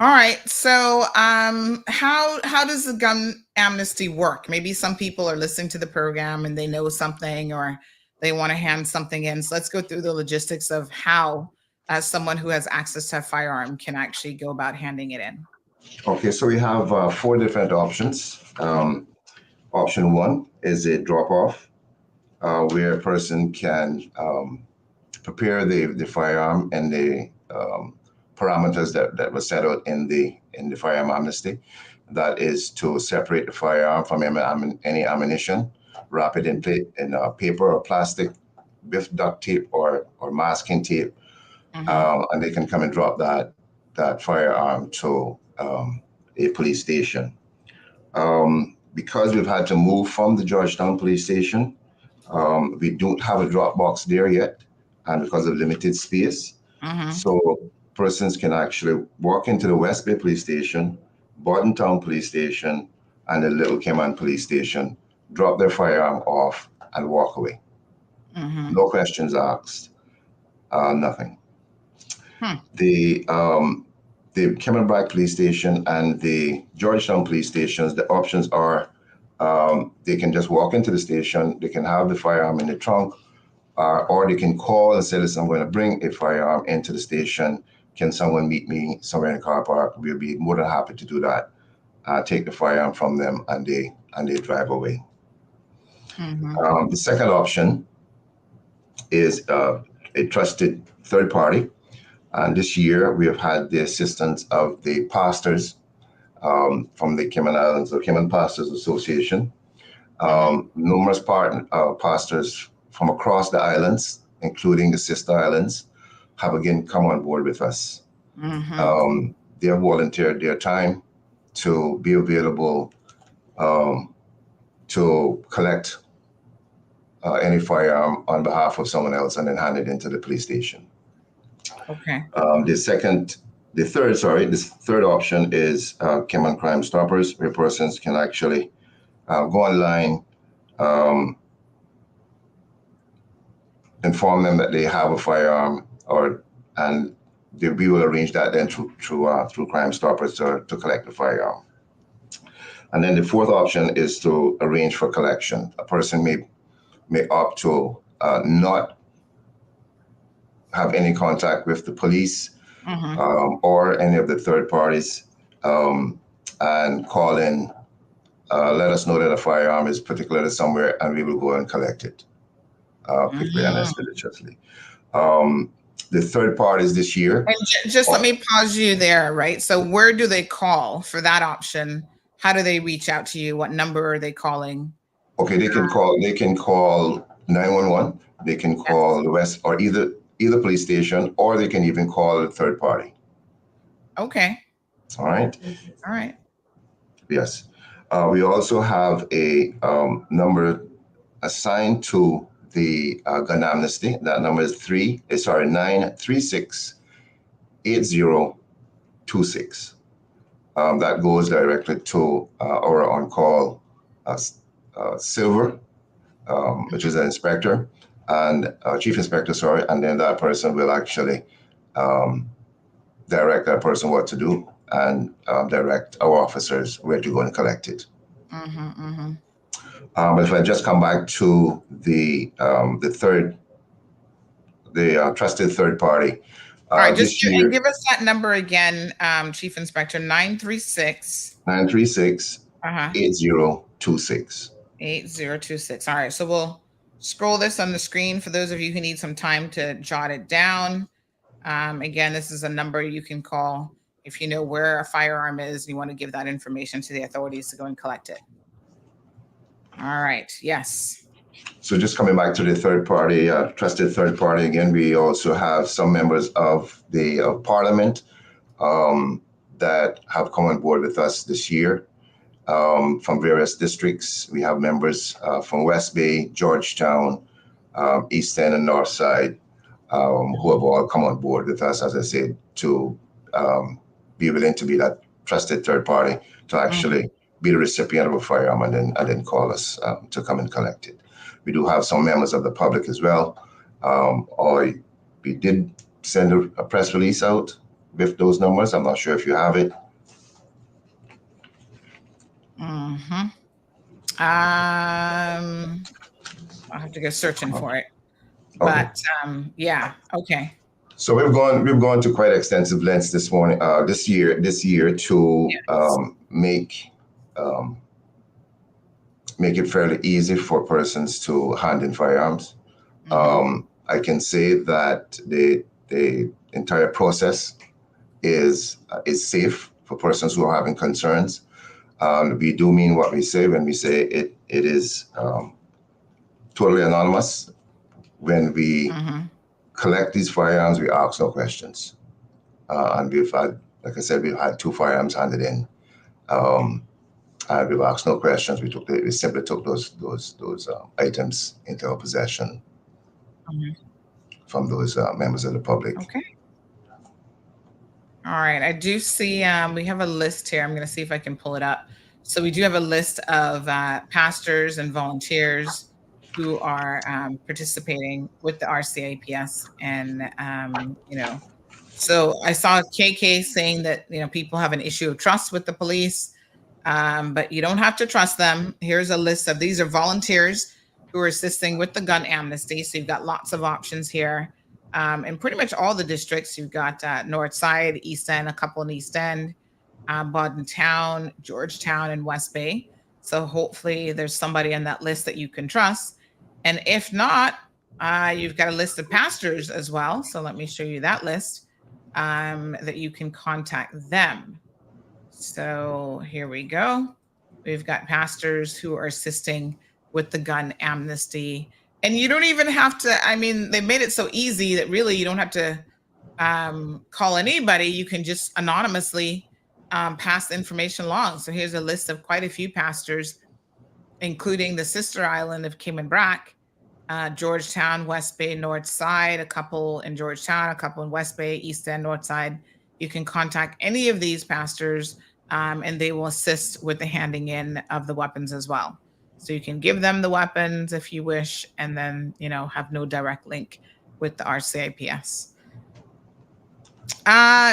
All right. So how does the gun amnesty work? Maybe some people are listening to the program and they know something or they want to hand something in. So let's go through the logistics of how someone who has access to a firearm can actually go about handing it in. Okay, so we have 4 different options. Option 1 is a drop-off, where a person can prepare the firearm and the parameters that were set out in the firearm amnesty. That is to separate the firearm from any ammunition, wrap it in paper or plastic with duct tape or masking tape, and they can come and drop that firearm to a police station. Because we've had to move from the Georgetown police station, we don't have a drop box there yet, and because of limited space, so persons can actually walk into the West Bay police station, Bordentown police station, and the Little Cayman police station, drop their firearm off and walk away. No questions asked, nothing. The Cayman Brac police station and the Georgetown police stations, the options are they can just walk into the station, they can have the firearm in the trunk, or they can call and say, listen, I'm going to bring a firearm into the station. Can someone meet me somewhere in the car park? We'll be more than happy to do that. Take the firearm from them and they drive away. The second option is a trusted third party. And this year we have had the assistance of the pastors from the Cayman Islands, the Cayman Pastors Association. Numerous pastors from across the islands, including the sister islands, have again come on board with us. They have volunteered their time to be available to collect any firearm on behalf of someone else and then hand it into the police station. Okay. The third option is Cayman Crime Stoppers, where persons can actually go online, inform them that they have a firearm, and we will arrange that then through Crime Stoppers to collect the firearm. And then the fourth option is to arrange for collection. A person may opt to not have any contact with the police or any of the third parties, and call in, let us know that a firearm is particularly somewhere, and we will go and collect it quickly and expeditiously. The third part is this year. And just let me pause you there, right? So where do they call for that option? How do they reach out to you? What number are they calling? Okay, they can call 911. They can call the West or either police station, or they can even call the third party. Okay. All right. All right. Yes. We also have a number assigned to the gun amnesty. That number is 936-8026. That goes directly to our on-call Silver, which is an inspector and chief inspector, sorry, and then that person will actually direct that person what to do and direct our officers where to go and collect it. But if I just come back to the trusted third party. All right, just give us that number again, Chief Inspector. 936-8026. 8026. All right, so we'll scroll this on the screen for those of you who need some time to jot it down. Again, this is a number you can call if you know where a firearm is and you want to give that information to the authorities to go and collect it. All right, yes. So just coming back to the third party, trusted third party, again, we also have some members of the Parliament that have come on board with us this year from various districts. We have members from West Bay, Georgetown, East End and North Side, who have all come on board with us, as I said, to be willing to be that trusted third party to actually be the recipient of a firearm and then call us to come and collect it. We do have some members of the public as well. We did send a press release out with those numbers. I'm not sure if you have it. Mm-hmm. I'll have to go searching for it. Okay. But yeah, okay. So we've gone to quite extensive lengths this morning, this year to Yes. make it fairly easy for persons to hand in firearms. Mm-hmm. I can say that the entire process is safe for persons who are having concerns. We do mean what we say when we say it is totally anonymous. When we collect these firearms, we ask no questions. And we've had, like I said, we've had 2 firearms handed in. And we've asked no questions. We simply took those items into our possession from those members of the public. Okay. All right. I do see we have a list here. I'm going to see if I can pull it up. So we do have a list of pastors and volunteers who are participating with the RCIPS. And, so I saw KK saying that, people have an issue of trust with the police, but you don't have to trust them. Here's a list of these are volunteers who are assisting with the gun amnesty. So you've got lots of options here. In pretty much all the districts, you've got North Side, East End, a couple in East End, Bodden Town, Georgetown, and West Bay. So hopefully there's somebody on that list that you can trust. And if not, you've got a list of pastors as well. So let me show you that list that you can contact them. So here we go. We've got pastors who are assisting with the gun amnesty. And you don't even have to, they made it so easy that really you don't have to call anybody. You can just anonymously pass the information along. So here's a list of quite a few pastors, including the sister island of Cayman Brac, Georgetown, West Bay, North Side, a couple in Georgetown, a couple in West Bay, East End, North Side. You can contact any of these pastors and they will assist with the handing in of the weapons as well. So you can give them the weapons if you wish, and then, have no direct link with the RCIPS.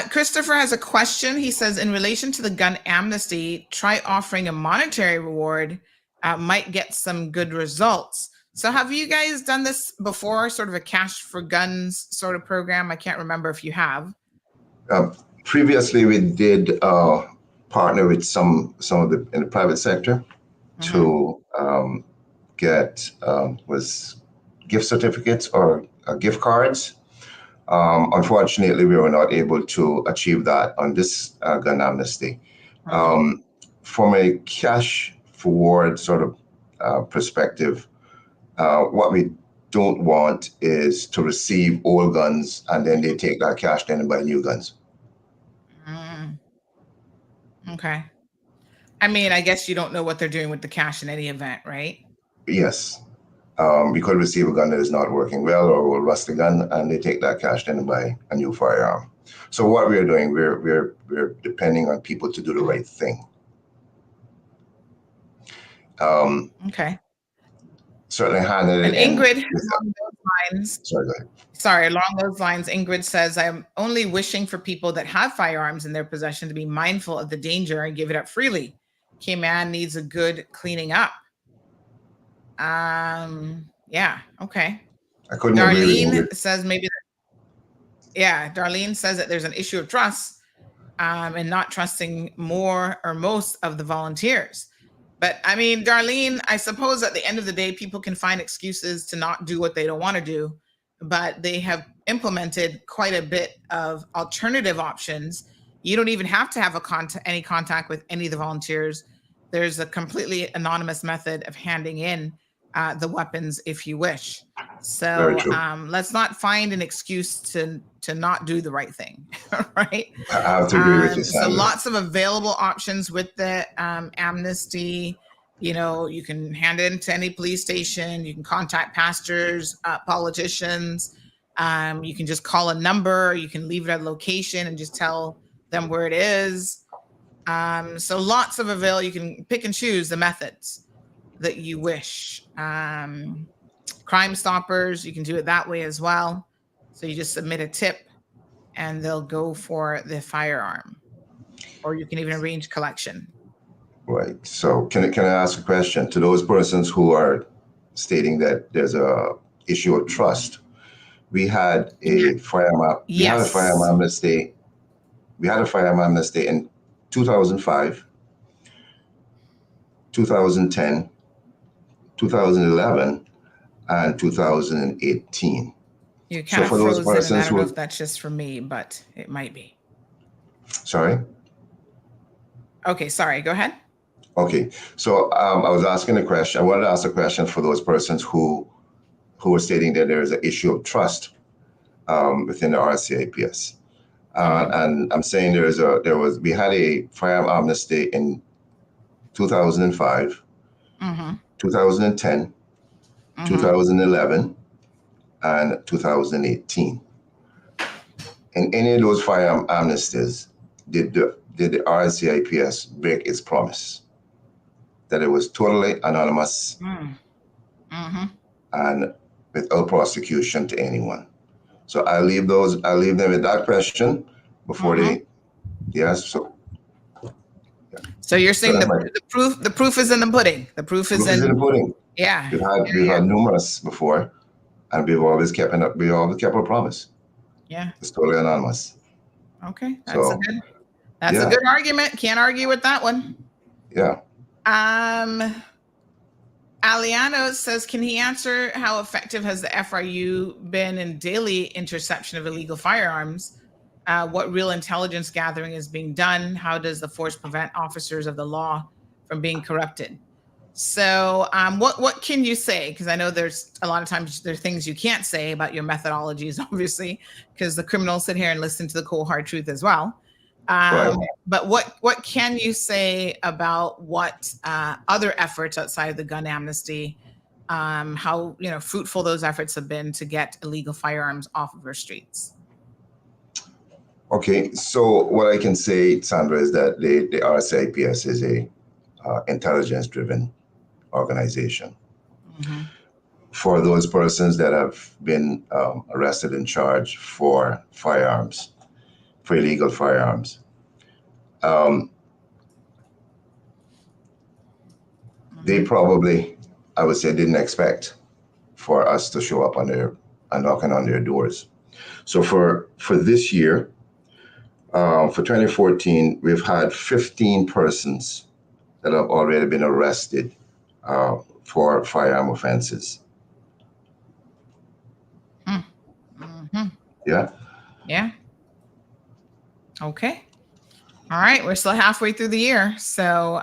Christopher has a question. He says, in relation to the gun amnesty, try offering a monetary reward, might get some good results. So have you guys done this before, sort of a cash for guns sort of program? I can't remember if you have. Previously, we did partner with some of the in the private sector to get was gift certificates or gift cards. Unfortunately, we were not able to achieve that on this gun amnesty. From a cash forward sort of perspective, what we don't want is to receive old guns and then they take that cash then and buy new guns. Okay. I guess you don't know what they're doing with the cash in any event, right? Yes. We could receive a gun that is not working well or will rust the gun and they take that cash then and buy a new firearm. So what we're doing, we're depending on people to do the right thing. Okay. Certainly handed it in. Ingrid, along those lines, along those lines, Ingrid says, I'm only wishing for people that have firearms in their possession to be mindful of the danger and give it up freely. Cayman needs a good cleaning up. Yeah, okay. I couldn't agree with Darlene says Darlene says that there's an issue of trust and not trusting more or most of the volunteers. But Darlene, I suppose at the end of the day, people can find excuses to not do what they don't want to do, but they have implemented quite a bit of alternative options. You don't even have to have any contact with any of the volunteers. There's a completely anonymous method of handing in the weapons if you wish. So let's not find an excuse to not do the right thing, right? I have to agree with you, Sandra. So lots of available options with the amnesty. You can hand it into any police station. You can contact pastors, politicians. You can just call a number. You can leave it at a location and just tell them where it is. So lots of avail. You can pick and choose the methods that you wish. Crime Stoppers, you can do it that way as well. So you just submit a tip and they'll go for the firearm, or you can even arrange collection. Right. So can I ask a question to those persons who are stating that there's a issue of trust? We had a firearm. We had a firearm amnesty. We had a firearm amnesty in 2005, 2010, 2011, and 2018. You kind of frozen, and I don't know if that's just for me, but it might be. Sorry? Okay, sorry. Go ahead. Okay. So I was asking a question. I wanted to ask a question for those persons who are stating that there is an issue of trust within the RCIPS. And I'm saying we had a firearm amnesty in 2005, 2010, 2011, and 2018. In any of those firearm amnesties, did the RCIPS break its promise that it was totally anonymous and without prosecution to anyone? So I leave them with that question before they. Yes. So you're saying the proof is in the pudding. The proof is in the pudding. Yeah. We've had numerous before, and we've always kept our promise. Yeah. It's totally anonymous. Okay. That's a good argument. Can't argue with that one. Yeah. Aliano says, can he answer how effective has the FRU been in daily interception of illegal firearms? What real intelligence gathering is being done? How does the force prevent officers of the law from being corrupted? So what can you say? Because I know there's a lot of times there are things you can't say about your methodologies, obviously, because the criminals sit here and listen to the cold hard truth as well. But what can you say about what other efforts outside of the gun amnesty, how fruitful those efforts have been to get illegal firearms off of our streets? Okay, so what I can say, Sandra, is that the RCIPS is a intelligence-driven organization. For those persons that have been arrested and charged for firearms, for illegal firearms, they probably, I would say, didn't expect for us to show up and knocking on their doors. So for this year, for 2014, we've had 15 persons that have already been arrested for firearm offenses. Yeah. Yeah. Okay. All right. We're still halfway through the year. So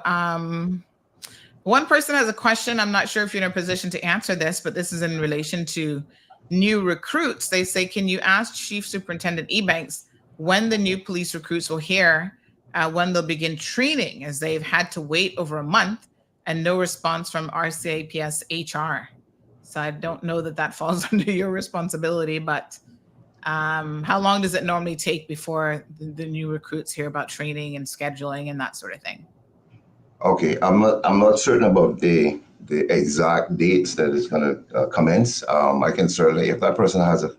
one person has a question. I'm not sure if you're in a position to answer this, but this is in relation to new recruits. They say, can you ask Chief Superintendent Ebanks when the new police recruits will hear when they'll begin training, as they've had to wait over a month and no response from RCIPS HR. So I don't know that falls under your responsibility, but how long does it normally take before the new recruits hear about training and scheduling and that sort of thing? Okay, I'm not certain about the exact dates that it's going to commence. I can certainly, if that person has a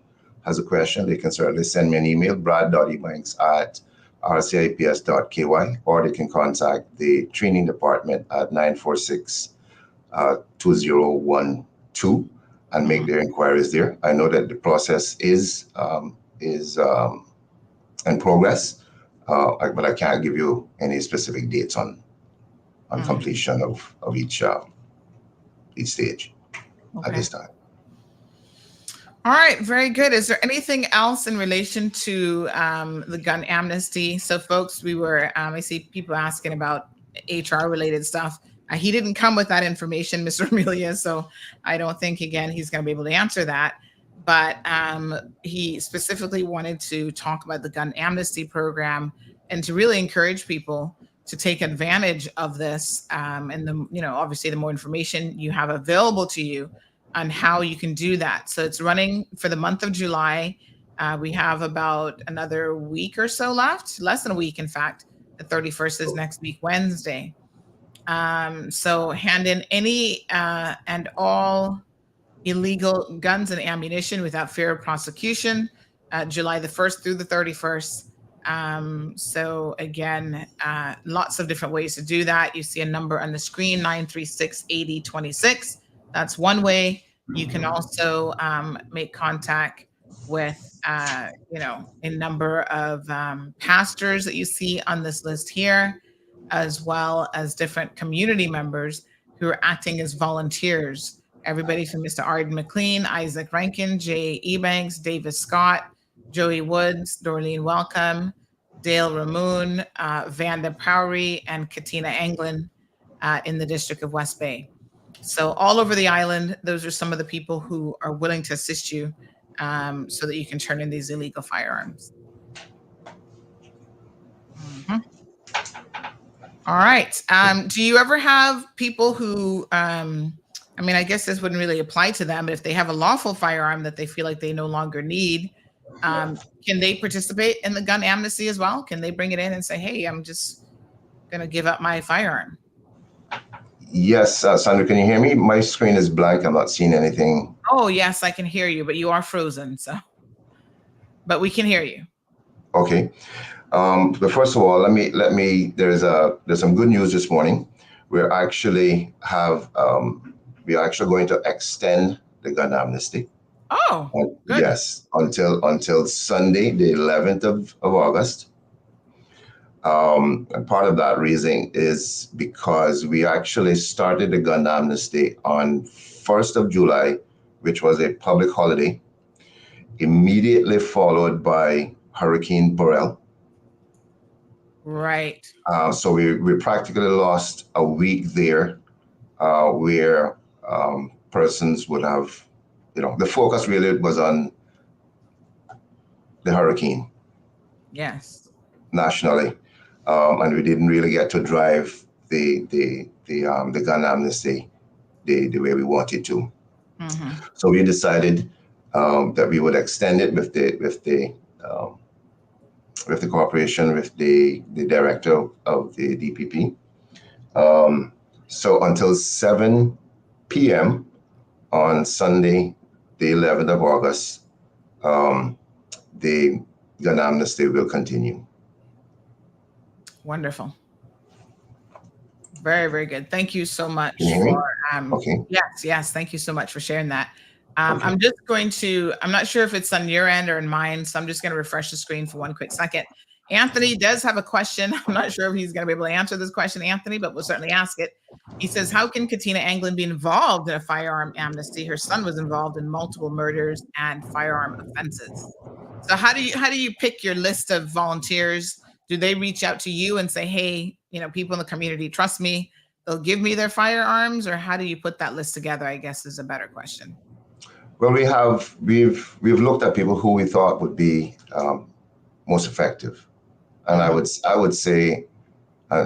question, they can certainly send me an email, brad.ebanks@rcips.ky, or they can contact the training department at 946-2012 and make their inquiries there. I know that the process is in progress, but I can't give you any specific dates on completion of each stage at this time. All right, very good. Is there anything else in relation to the gun amnesty? So, folks, I see people asking about HR related stuff. He didn't come with that information, Mr. Amelia, so I don't think, again, he's going to be able to answer that. But he specifically wanted to talk about the gun amnesty program and to really encourage people to take advantage of this. And obviously, the more information you have available to you on how you can do that. So it's running for the month of July. We have about another week or so left, less than a week, in fact. The 31st is next week, Wednesday. So hand in any and all illegal guns and ammunition without fear of prosecution. July the 1st through the 31st. So again, lots of different ways to do that. You see a number on the screen, 936-8026. That's one way. You can also make contact with, a number of pastors that you see on this list here, as well as different community members who are acting as volunteers. Everybody from Mr. Arden McLean, Isaac Rankin, Jay Ebanks, Davis Scott, Joey Woods, Dorleen Welcome, Dale Ramoon, Vanda Powery, and Katina Anglin in the District of West Bay. So all over the island, those are some of the people who are willing to assist you so that you can turn in these illegal firearms. Mm-hmm. All right. Do you ever have people who, I guess this wouldn't really apply to them, but if they have a lawful firearm that they feel like they no longer need, can they participate in the gun amnesty as well? Can they bring it in and say, hey, I'm just going to give up my firearm? Yes, Sandra, can you hear me? My screen is blank. I'm not seeing anything. Oh, yes, I can hear you, but you are frozen. But we can hear you. Okay. But first of all, let me. There's some good news this morning. We're actually going to extend the gun amnesty. Oh, good. Yes, until Sunday, the 11th of August. And part of that reason is because we actually started the gun amnesty on 1st of July, which was a public holiday, immediately followed by Hurricane Beryl. Right. So we practically lost a week there where persons would have, the focus really was on the hurricane. Yes. Nationally. And we didn't really get to drive the gun amnesty the way we wanted to. Mm-hmm. So we decided that we would extend it with the cooperation with the director of the DPP. So until 7 p.m. on Sunday, the 11th of August, the gun amnesty will continue. Wonderful. Very, very good. Thank you so much for, okay. Yes. Thank you so much for sharing that. Okay. I'm not sure if it's on your end or in mine, so I'm just going to refresh the screen for one quick second. Anthony does have a question. I'm not sure if he's going to be able to answer this question, Anthony, but we'll certainly ask it. He says, how can Katina Anglin be involved in a firearm amnesty? Her son was involved in multiple murders and firearm offenses. So how do you pick your list of volunteers? Do they reach out to you and say, hey, people in the community trust me, they'll give me their firearms? Or how do you put that list together, I guess, is a better question. Well, we've looked at people who we thought would be most effective. And mm-hmm. I would say,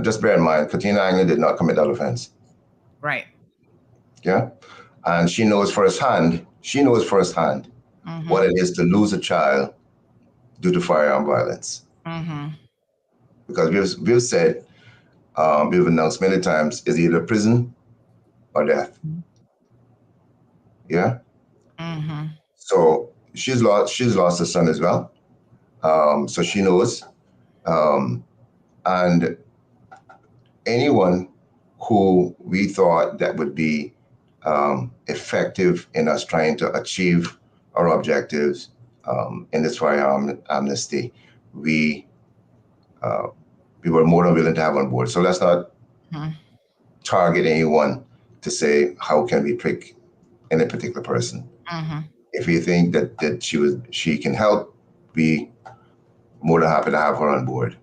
just bear in mind, Katina Anglin did not commit that offense. Right. Yeah. And she knows firsthand mm-hmm. what it is to lose a child due to firearm violence. Mm-hmm. Because we've said, we've announced many times, is either prison or death. Yeah. Mm-hmm. So she's lost a son as well. So she knows. And anyone who we thought that would be effective in us trying to achieve our objectives in this firearm amnesty, we were more than willing to have on board. So let's not target anyone to say, how can we pick any particular person? Mm-hmm. If you think that she can help, we more than happy to have her on board.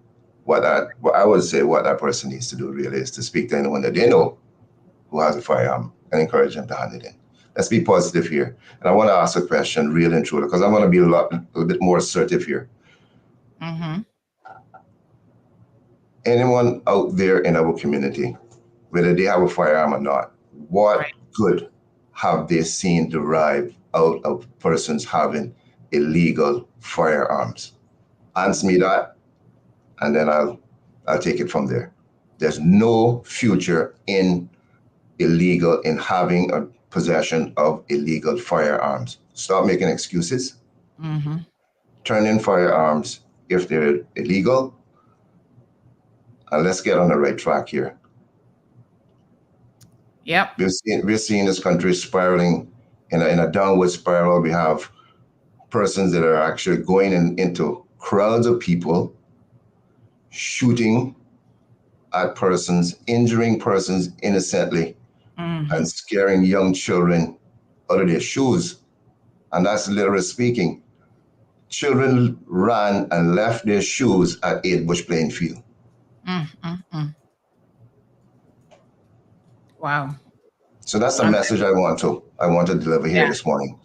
What I would say what that person needs to do really is to speak to anyone that they know who has a firearm and encourage them to hand it in. Let's be positive here. And I want to ask a question really and truly, because I want to be a little bit more assertive here. Mm-hmm. Anyone out there in our community, whether they have a firearm or not, what good have they seen derive out of persons having illegal firearms? Answer me that, and then I'll take it from there. There's no future in having a possession of illegal firearms. Stop making excuses. Mm-hmm. turn in firearms if they're illegal. And let's get on the right track here. Yep. We're seeing this country spiraling in a downward spiral. We have persons that are actually going into crowds of people, shooting at persons, injuring persons innocently, and scaring young children out of their shoes. And that's literally speaking. Children ran and left their shoes at 8 Bush playing field. Wow. So that's the message I want to deliver here this morning.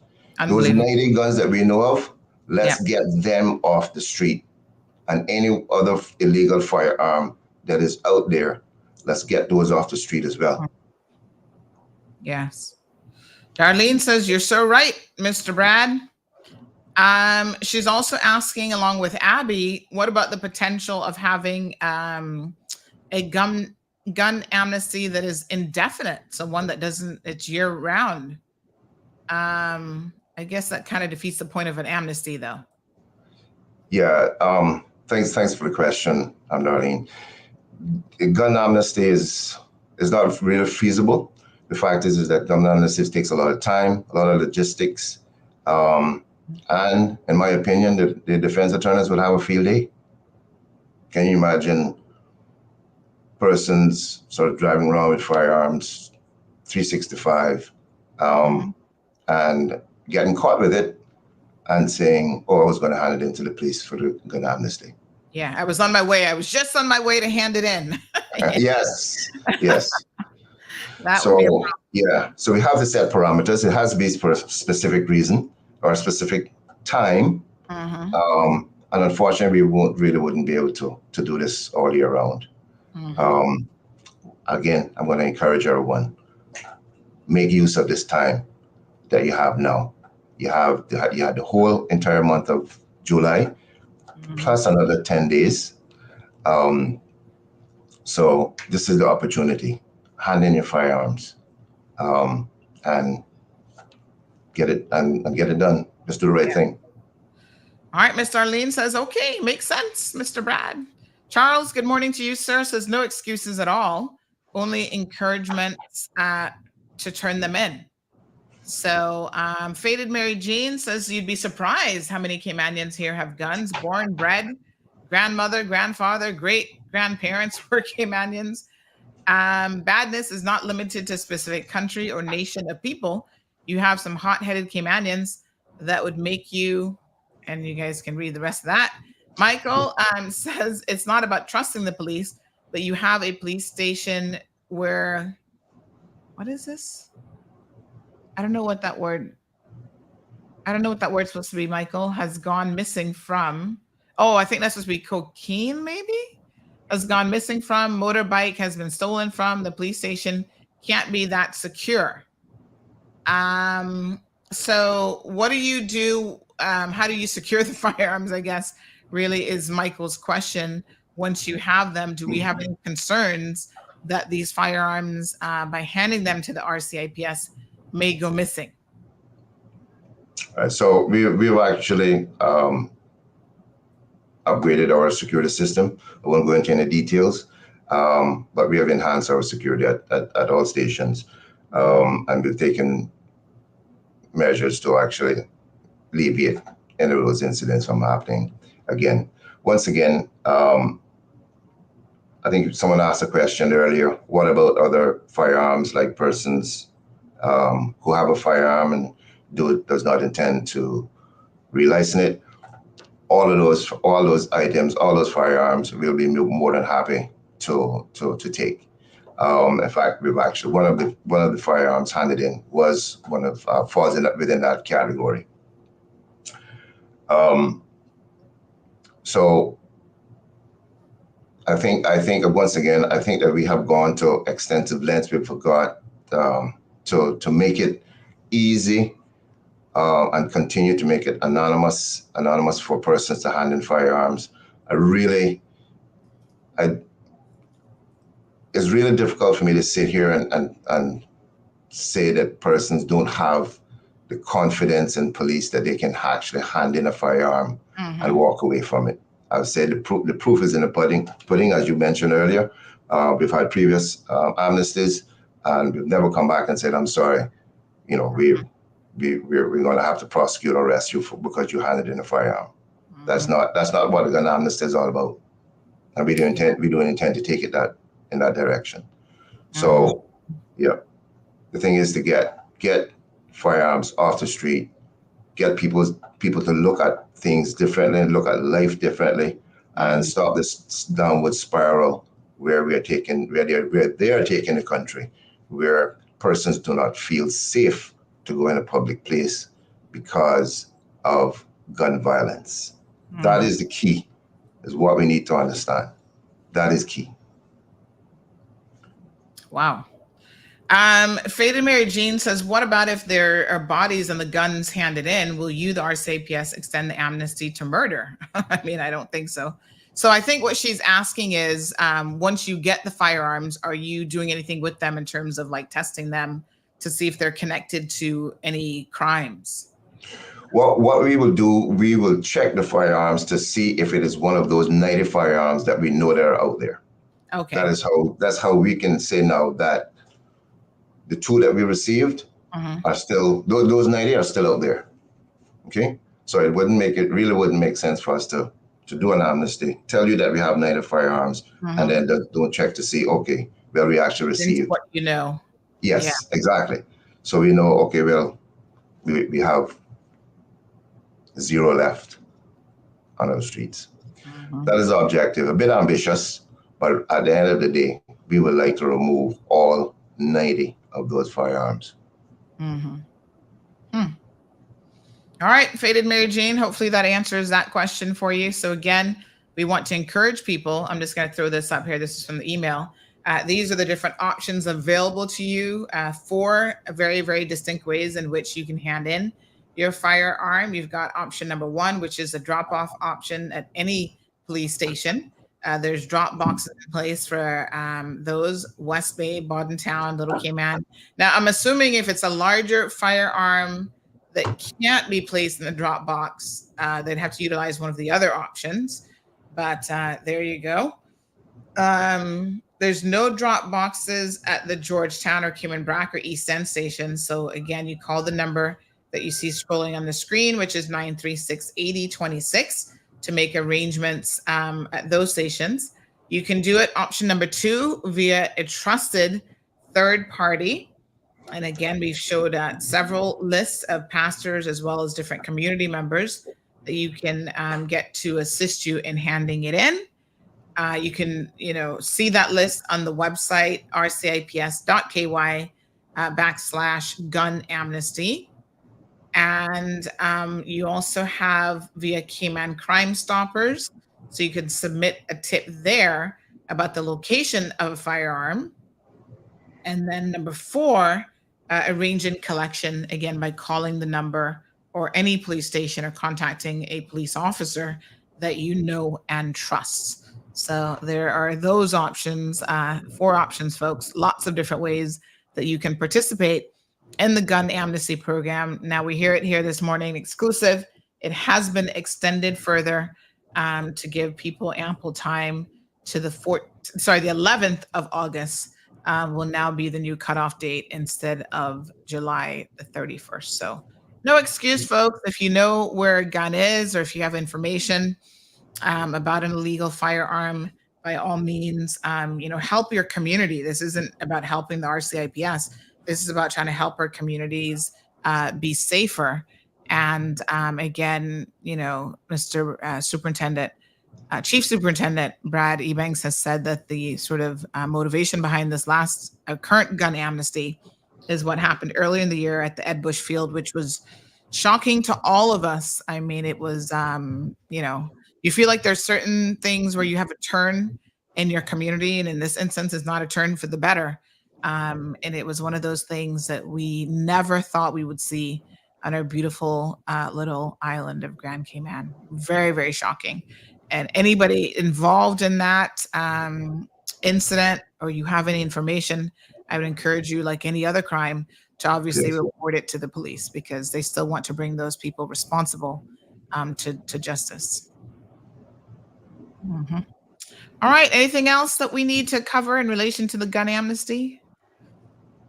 Those 90 guns that we know of, let's get them off the street. And any other illegal firearm that is out there, let's get those off the street as well. Yes. Darlene says, you're so right, Mr. Brad. She's also asking, along with Abby, what about the potential of having a gun amnesty that is indefinite? So one that it's year round. I guess that kind of defeats the point of an amnesty, though. Yeah. Thanks for the question, Darlene. A gun amnesty is not really feasible. The fact is that gun amnesty takes a lot of time, a lot of logistics. And in my opinion, the defense attorneys would have a field day. Can you imagine persons sort of driving around with firearms, 365, and getting caught with it and saying, oh, I was going to hand it into the police for the gun amnesty. Yeah, I was on my way. I was just on my way to hand it in. Yes. Would be a problem. Yeah. So we have to set parameters. It has to be for a specific reason or a specific time. And unfortunately, we wouldn't be able to do this all year round. Again, I'm going to encourage everyone, make use of this time that you have now. You had the whole entire month of July, plus another 10 days. So this is the opportunity. Hand in your firearms, and get it done. Just do the right thing. All right, Miss Darlene says, okay, makes sense, Mr. Brad. Charles, good morning to you, sir. Says no excuses at all, only encouragements to turn them in. So Faded Mary Jean says you'd be surprised how many Caymanians here have guns, born, bred, grandmother, grandfather, great-grandparents were Caymanians. Badness is not limited to a specific country or nation of people. You have some hot-headed Caymanians that would make you, and you guys can read the rest of that. Michael says it's not about trusting the police, but you have a police station where, what is this? I don't know what that word's supposed to be, Michael, has gone missing from. Oh, I think that's supposed to be cocaine, maybe? Has gone missing from, motorbike has been stolen from, the police station can't be that secure. So what do you do? How do you secure the firearms, I guess, really is Michael's question. Once you have them, do we have any concerns that these firearms, by handing them to the RCIPS, may go missing? So we've actually upgraded our security system. I won't go into any details, but we have enhanced our security at all stations, and we've taken measures to actually alleviate any of those incidents from happening again. Once again, I think someone asked a question earlier, what about other firearms, like persons who have a firearm and does not intend to relicense it? All those items, all those firearms, we'll be more than happy to take. In fact, we've actually one of the firearms handed in was one of falls within that category. So I think once again, I think that we have gone to extensive lengths. We forgot to make it easy and continue to make it anonymous for persons to hand in firearms. It's really difficult for me to sit here and say that persons don't have the confidence in police that they can actually hand in a firearm and walk away from it. I would say the proof is in the pudding, as you mentioned earlier. We've had previous amnesties, and we've never come back and said, "I'm sorry, we're going to have to prosecute or arrest you because you handed in a firearm." That's not what a gun amnesty is all about, and we don't intend to take it in that direction. So, yeah, the thing is to get firearms off the street, get people to look at things differently, look at life differently, and stop this downward spiral where they are taking the country, where persons do not feel safe to go in a public place because of gun violence. That is the key, is what we need to understand. That is key. Wow. Faded Mary Jean says, what about if there are bodies and the guns handed in? Will you, the RCIPS, extend the amnesty to murder? I mean, I don't think so. So I think what she's asking is, once you get the firearms, are you doing anything with them in terms of like testing them to see if they're connected to any crimes? Well, what we will do, we will check the firearms to see if it is one of those 90 firearms that we know that are out there. Okay. That's how we can say now that the two that we received are still, those 90 are still out there. Okay. So it really wouldn't make sense for us to do an amnesty, tell you that we have 90 firearms, and then don't check to see, okay, well, we actually received. What you know. Yes, exactly. So we know, okay, well, we have 0 left on our streets. That is our objective. A bit ambitious, but at the end of the day, we would like to remove all 90 of those firearms. All right, Faded Mary Jane, hopefully that answers that question for you. So again, we want to encourage people. I'm just going to throw this up here. This is from the email. These are the different options available to you, 4 very, very distinct ways in which you can hand in your firearm. You've got option number 1, which is a drop-off option at any police station. There's drop boxes in place for those, West Bay, Bordentown, Little Cayman. Now, I'm assuming if it's a larger firearm that can't be placed in the drop box, they'd have to utilize one of the other options. But there you go. There's no drop boxes at the Georgetown or Cayman Brac or East End station. So again, you call the number that you see scrolling on the screen, which is 936-8026, to make arrangements at those stations. You can do it, option number 2, via a trusted third party. And again, we've showed several lists of pastors as well as different community members that you can get to assist you in handing it in. You can, see that list on the website, rcips.ky/gun amnesty. And you also have via Cayman Crime Stoppers. So you can submit a tip there about the location of a firearm. And then number 4, arranging collection, again, by calling the number or any police station or contacting a police officer that you know and trust. So there are those options, 4 options, folks, lots of different ways that you can participate in the gun amnesty program. Now we hear it here this morning, exclusive. It has been extended further to give people ample time to the 11th of August will now be the new cutoff date instead of July the 31st. So no excuse, folks. If you know where a gun is, or if you have information about an illegal firearm, by all means, help your community. This isn't about helping the RCIPS. This is about trying to help our communities be safer. And again, Mr. Superintendent, Chief Superintendent Brad Ebanks has said that the sort of motivation behind this current gun amnesty is what happened earlier in the year at the Ed Bush Field, which was shocking to all of us. I mean, it was, you feel like there's certain things where you have a turn in your community, and in this instance, it's not a turn for the better. And it was one of those things that we never thought we would see on our beautiful little island of Grand Cayman. Very, very shocking. And anybody involved in that incident, or you have any information, I would encourage you, like any other crime, to obviously report it to the police, because they still want to bring those people responsible to justice. Mm-hmm. All right. Anything else that we need to cover in relation to the gun amnesty?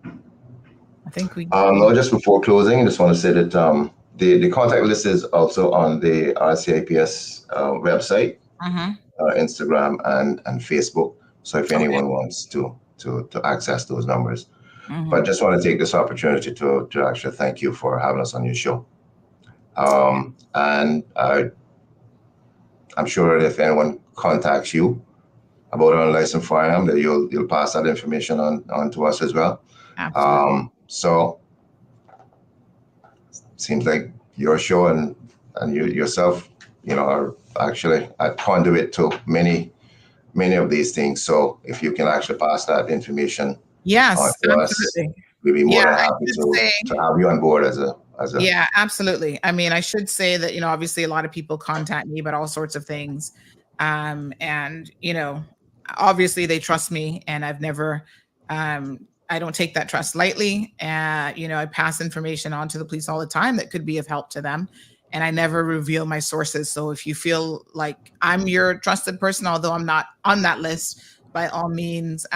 I think we. No, just before closing, I just want to say that the contact list is also on the RCIPS website, Instagram, and Facebook. So if anyone wants to access those numbers, but I just want to take this opportunity to actually thank you for having us on your show. And I'm sure that if anyone contacts you about an unlicensed firearm, that you'll pass that information on to us as well. Absolutely. So seems like your show and you yourself, are actually a conduit to many of these things. So if you can actually pass that information on to absolutely. us, we'd be more than happy to have you on board as a. Yeah, absolutely. I mean, I should say that, obviously a lot of people contact me about all sorts of things. And, obviously they trust me, and I've never, I don't take that trust lightly. I pass information on to the police all the time that could be of help to them, and I never reveal my sources. So if you feel like I'm your trusted person, although I'm not on that list, by all means,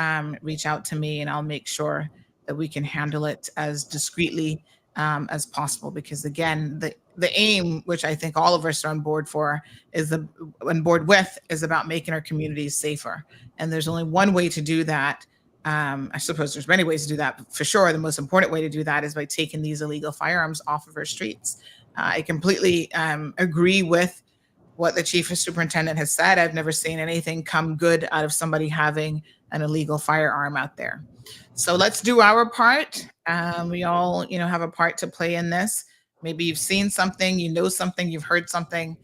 reach out to me, and I'll make sure that we can handle it as discreetly as possible. Because again, the aim, which I think all of us are on board with, is about making our communities safer. And there's only one way to do that. I suppose there's many ways to do that, but for sure, the most important way to do that is by taking these illegal firearms off of our streets. I completely agree with what the chief of superintendent has said. I've never seen anything come good out of somebody having an illegal firearm out there. So let's do our part. We all, have a part to play in this. Maybe you've seen something, something, you've heard something.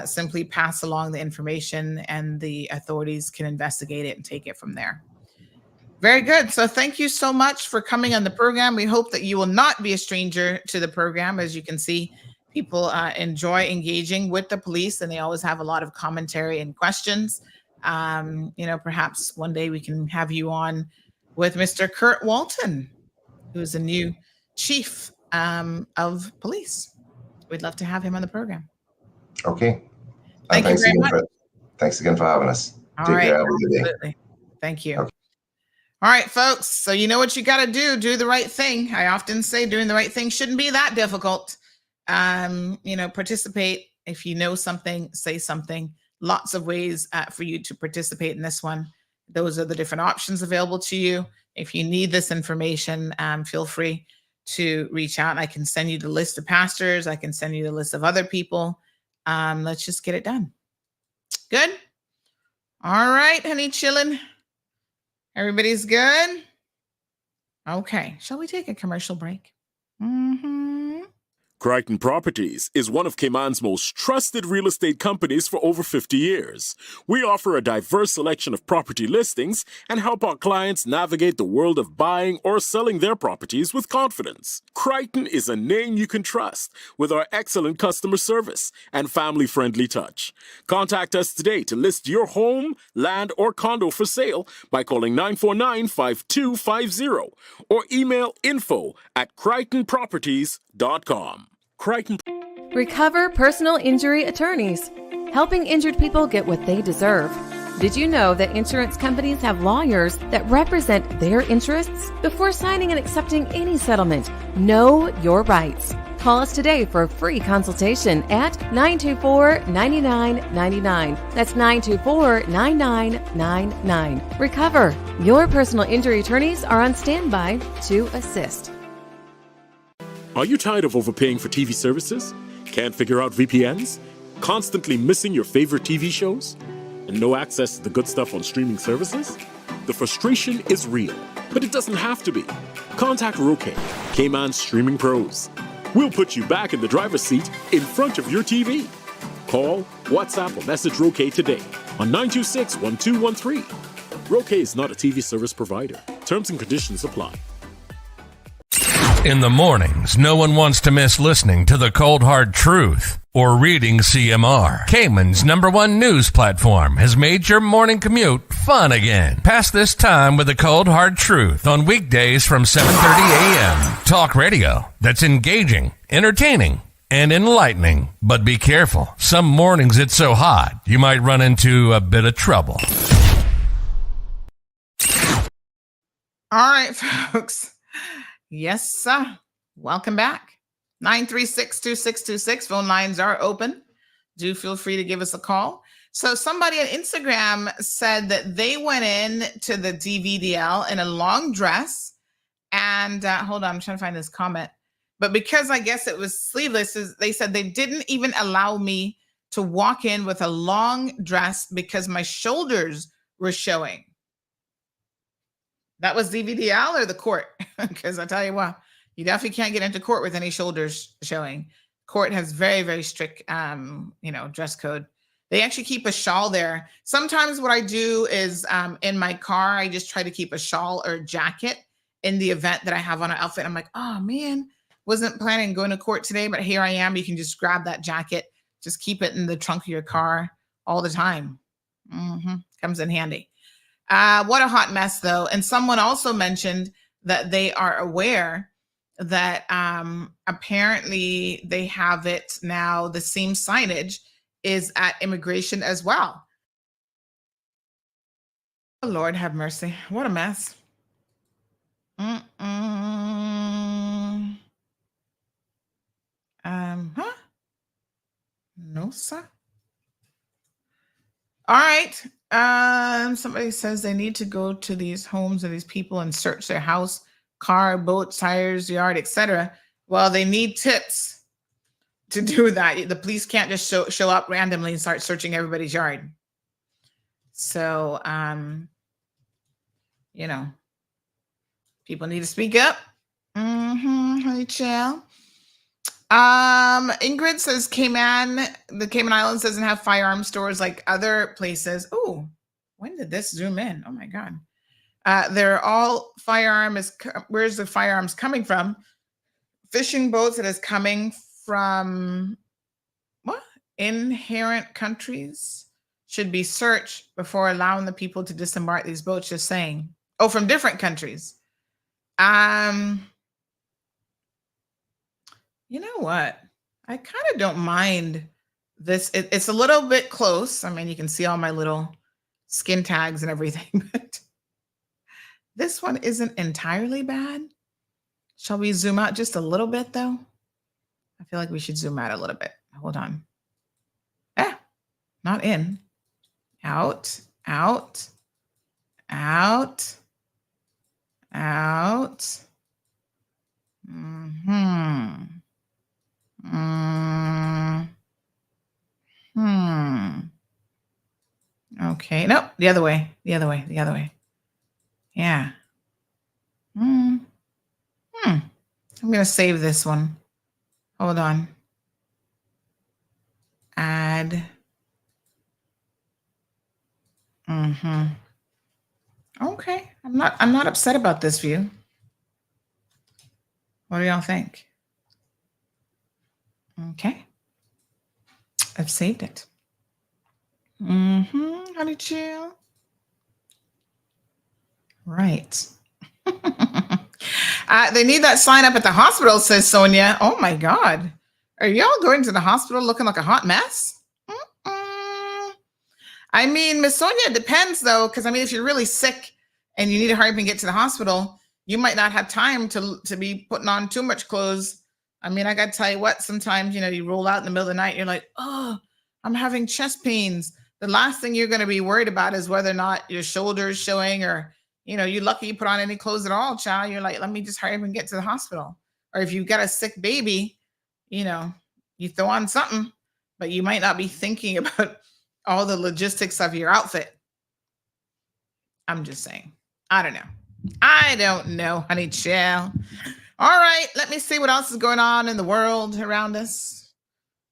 Simply pass along the information, and the authorities can investigate it and take it from there. Very good. So thank you so much for coming on the program. We hope that you will not be a stranger to the program. As you can see, people enjoy engaging with the police, and they always have a lot of commentary and questions. Perhaps one day we can have you on with Mr. Kurt Walton, who is a new chief of police. We'd love to have him on the program. Okay. Thank you very much. Thanks again for having us. All Take right. care. Have a good day. Absolutely. Thank you. Okay. All right, folks. So you know what you got to do the right thing. I often say doing the right thing shouldn't be that difficult. Participate. If you know something, say something. Lots of ways for you to participate in this one. Those are the different options available to you. If you need this information, feel free to reach out. I can send you the list of pastors. I can send you the list of other people. Let's just get it done. Good. All right, honey, chillin'. Everybody's good? Okay. Shall we take a commercial break? Crichton Properties is one of Cayman's most trusted real estate companies for over 50 years. We offer a diverse selection of property listings and help our clients navigate the world of buying or selling their properties with confidence. Crichton is a name you can trust with our excellent customer service and family-friendly touch. Contact us today to list your home, land, or condo for sale by calling 949-5250 or email info@crichtonproperties.com. Crichton. Recover Personal Injury Attorneys, helping injured people get what they deserve. Did you know that insurance companies have lawyers that represent their interests? Before signing and accepting any settlement, know your rights. Call us today for a free consultation at 924-9999. That's 924-9999. Recover. Your personal injury attorneys are on standby to assist. Are you tired of overpaying for TV services? Can't figure out VPNs? Constantly missing your favorite TV shows? And no access to the good stuff on streaming services? The frustration is real, but it doesn't have to be. Contact Roque, Cayman's streaming pros. We'll put you back in the driver's seat in front of your TV. Call, WhatsApp, or message Roque today on 926-1213. Roque is not a TV service provider. Terms and conditions apply. In the mornings, no one wants to miss listening to the Cold Hard Truth or reading CMR. Cayman's #1 news platform has made your morning commute fun again. Pass this time with the Cold Hard Truth on weekdays from 7:30 a.m. Talk radio that's engaging, entertaining, and enlightening. But be careful. Some mornings it's so hot, you might run into a bit of trouble. All right, folks. Yes, sir. Welcome back. 936-2626. Phone lines are open. Do feel free to give us a call. So somebody on Instagram said that they went in to the DVDL in a long dress. And hold on, I'm trying to find this comment. But because I guess it was sleeveless, they said they didn't even allow me to walk in with a long dress because my shoulders were showing. That was DVDL or the court? Because I tell you what, you definitely can't get into court with any shoulders showing. Court has very, very strict, dress code. They actually keep a shawl there. Sometimes what I do is in my car, I just try to keep a shawl or a jacket in the event that I have on an outfit. I'm like, oh man, wasn't planning on going to court today, but here I am. You can just grab that jacket, just keep it in the trunk of your car all the time. Comes in handy. What a hot mess, though. And someone also mentioned that they are aware that apparently they have it now. The same signage is at immigration as well. Oh, Lord have mercy. What a mess. No, sir. All right. Somebody says they need to go to these homes of these people and search their house, car, boat, tires, yard, etc. Well, they need tips to do that. The police can't just show up randomly and start searching everybody's yard. So, people need to speak up. Honey chill. Ingrid says the Cayman Islands doesn't have firearm stores like other places. Oh, when did this zoom in? Oh my God. They're all where's the firearms coming from? Fishing boats that is coming from what? Inherent countries should be searched before allowing the people to disembark these boats, just saying. Oh, from different countries. You know what? I kind of don't mind this. It's a little bit close. I mean, you can see all my little skin tags and everything, but this one isn't entirely bad. Shall we zoom out just a little bit, though? I feel like we should zoom out a little bit. Hold on. Not in. Out, out, out, out. Okay. Nope. The other way. Yeah. I'm going to save this one. Hold on. Add. Okay. I'm not upset about this view. What do y'all think? Okay. I've saved it. Honey chill. Right. They need that sign up at the hospital, says Sonia. Oh my God. Are y'all going to the hospital looking like a hot mess? I mean, Miss Sonia, it depends though, because I mean, if you're really sick and you need to hurry up and get to the hospital, you might not have time to be putting on too much clothes. I mean, I got to tell you what, sometimes, you roll out in the middle of the night, you're like, oh, I'm having chest pains. The last thing you're going to be worried about is whether or not your shoulder's showing or, you're lucky you put on any clothes at all, child. You're like, let me just hurry up and get to the hospital. Or if you've got a sick baby, you throw on something, but you might not be thinking about all the logistics of your outfit. I'm just saying. I don't know, honey chill. All right, let me see what else is going on in the world around us.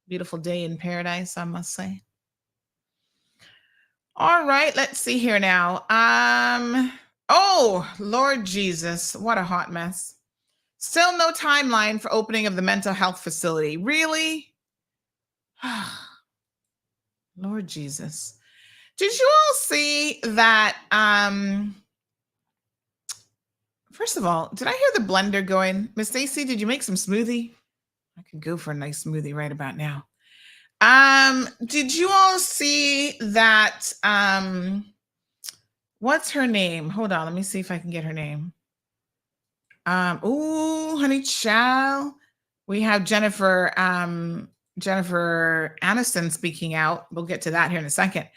Beautiful day in paradise, I must say. All right, let's see here now. Oh, Lord Jesus, what a hot mess. Still no timeline for opening of the mental health facility. Really? Lord Jesus. Did you all see that? First of all, did I hear the blender going? Miss Stacy, did you make some smoothie? I could go for a nice smoothie right about now. Did you all see that? What's her name? Hold on, let me see if I can get her name. Honey child. We have Jennifer Aniston speaking out. We'll get to that here in a second.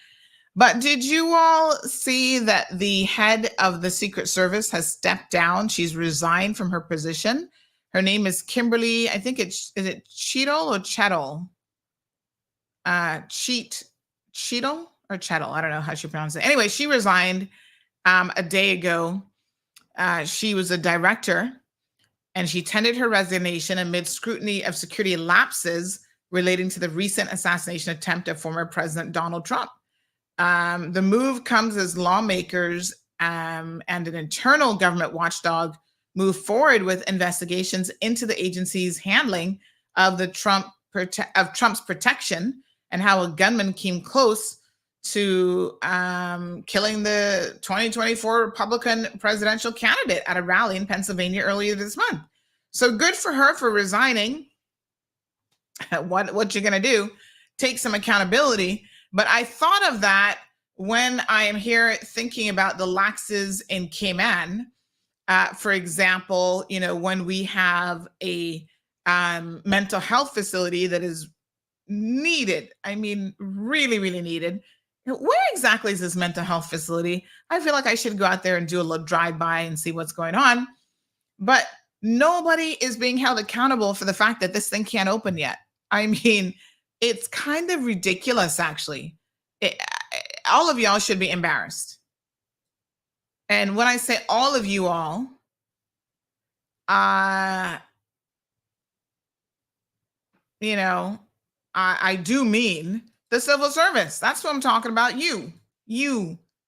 But did you all see that the head of the Secret Service has stepped down? She's resigned from her position. Her name is Kimberly. I think is it Cheadle or Chettle? Cheadle or Chettle? I don't know how she pronounced it. Anyway, she resigned a day ago. She was a director, and she tendered her resignation amid scrutiny of security lapses relating to the recent assassination attempt of former President Donald Trump. The move comes as lawmakers and an internal government watchdog move forward with investigations into the agency's handling of Trump's protection and how a gunman came close to killing the 2024 Republican presidential candidate at a rally in Pennsylvania earlier this month. So good for her for resigning. What you're going to do, take some accountability. But I thought of that when I am here thinking about the laxes in Cayman. For example, when we have a mental health facility that is needed, I mean, really, really needed. Where exactly is this mental health facility? I feel like I should go out there and do a little drive-by and see what's going on. But nobody is being held accountable for the fact that this thing can't open yet. I mean, it's kind of ridiculous, actually. All of y'all should be embarrassed. And when I say all of you all, I do mean the civil service. That's what I'm talking about. You,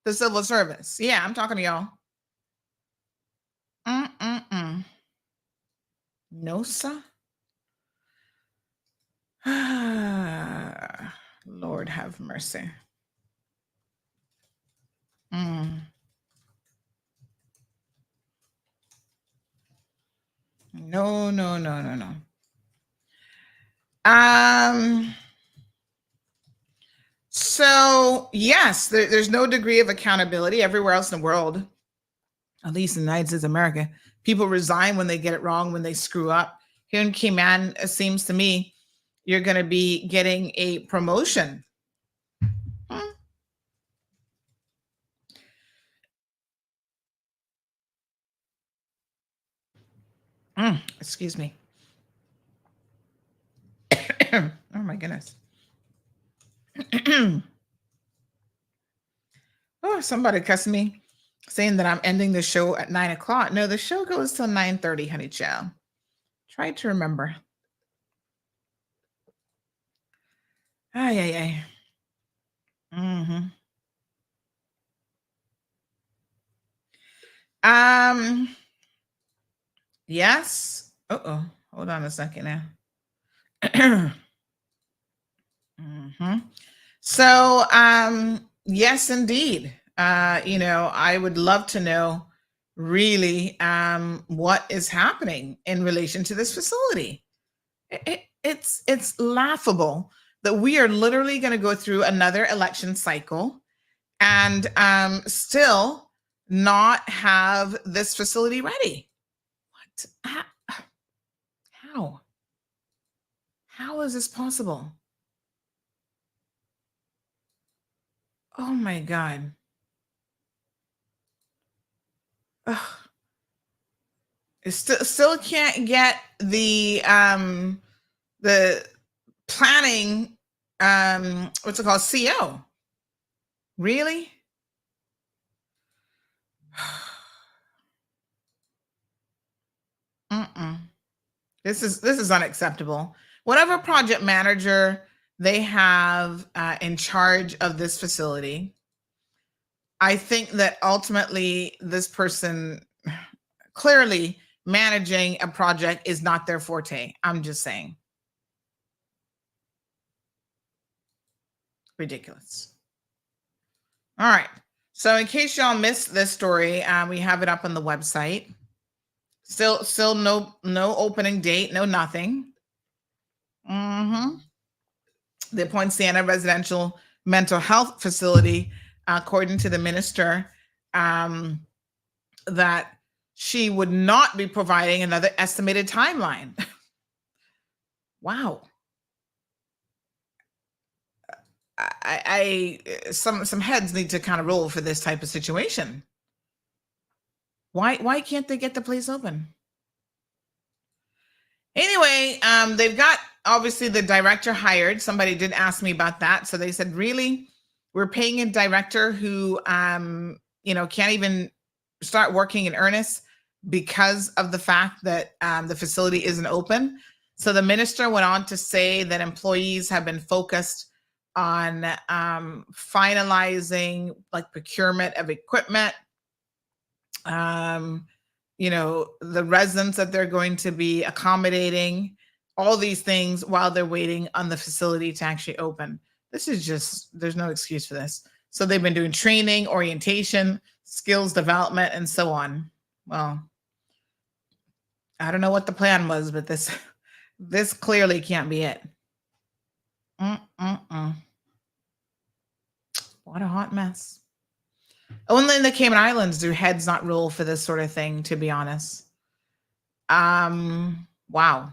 the civil service. Yeah, I'm talking to y'all. No, sir. Lord have mercy. No. So yes, there's no degree of accountability everywhere else in the world, at least in the United States of America. People resign when they get it wrong, when they screw up. Here in Cayman, it seems to me, you're going to be getting a promotion. Excuse me. Oh my goodness. Oh, somebody cussed me saying that I'm ending the show at 9 o'clock. No, the show goes till 9:30, honey child. Try to remember. Ay. Yes. Hold on a second now. So, yes, indeed. I would love to know really what is happening in relation to this facility. It's laughable that we are literally going to go through another election cycle and still not have this facility ready. What? How is this possible? Oh my God. Ugh. It still can't get the planning, what's it called, CO. Really? This is unacceptable. Whatever project manager they have in charge of this facility, I think that ultimately this person clearly managing a project is not their forte. I'm just saying. Ridiculous. All right. So in case y'all missed this story, we have it up on the website. Still no opening date, no nothing. Mm-hmm. The Point Siena Residential Mental Health Facility, according to the minister, that she would not be providing another estimated timeline. Wow. Some heads need to kind of roll for this type of situation. Why can't they get the place open? Anyway, they've got obviously the director hired. Somebody did ask me about that. So they said, really, we're paying a director who can't even start working in earnest because of the fact that the facility isn't open. So the minister went on to say that employees have been focused on finalizing like procurement of equipment, the residents that they're going to be accommodating, all these things while they're waiting on the facility to actually open. This is just, there's no excuse for this. So they've been doing training, orientation, skills development, and so on. Well, I don't know what the plan was, but this clearly can't be it. What a hot mess. Only in the Cayman Islands do heads not rule for this sort of thing, to be honest. Wow.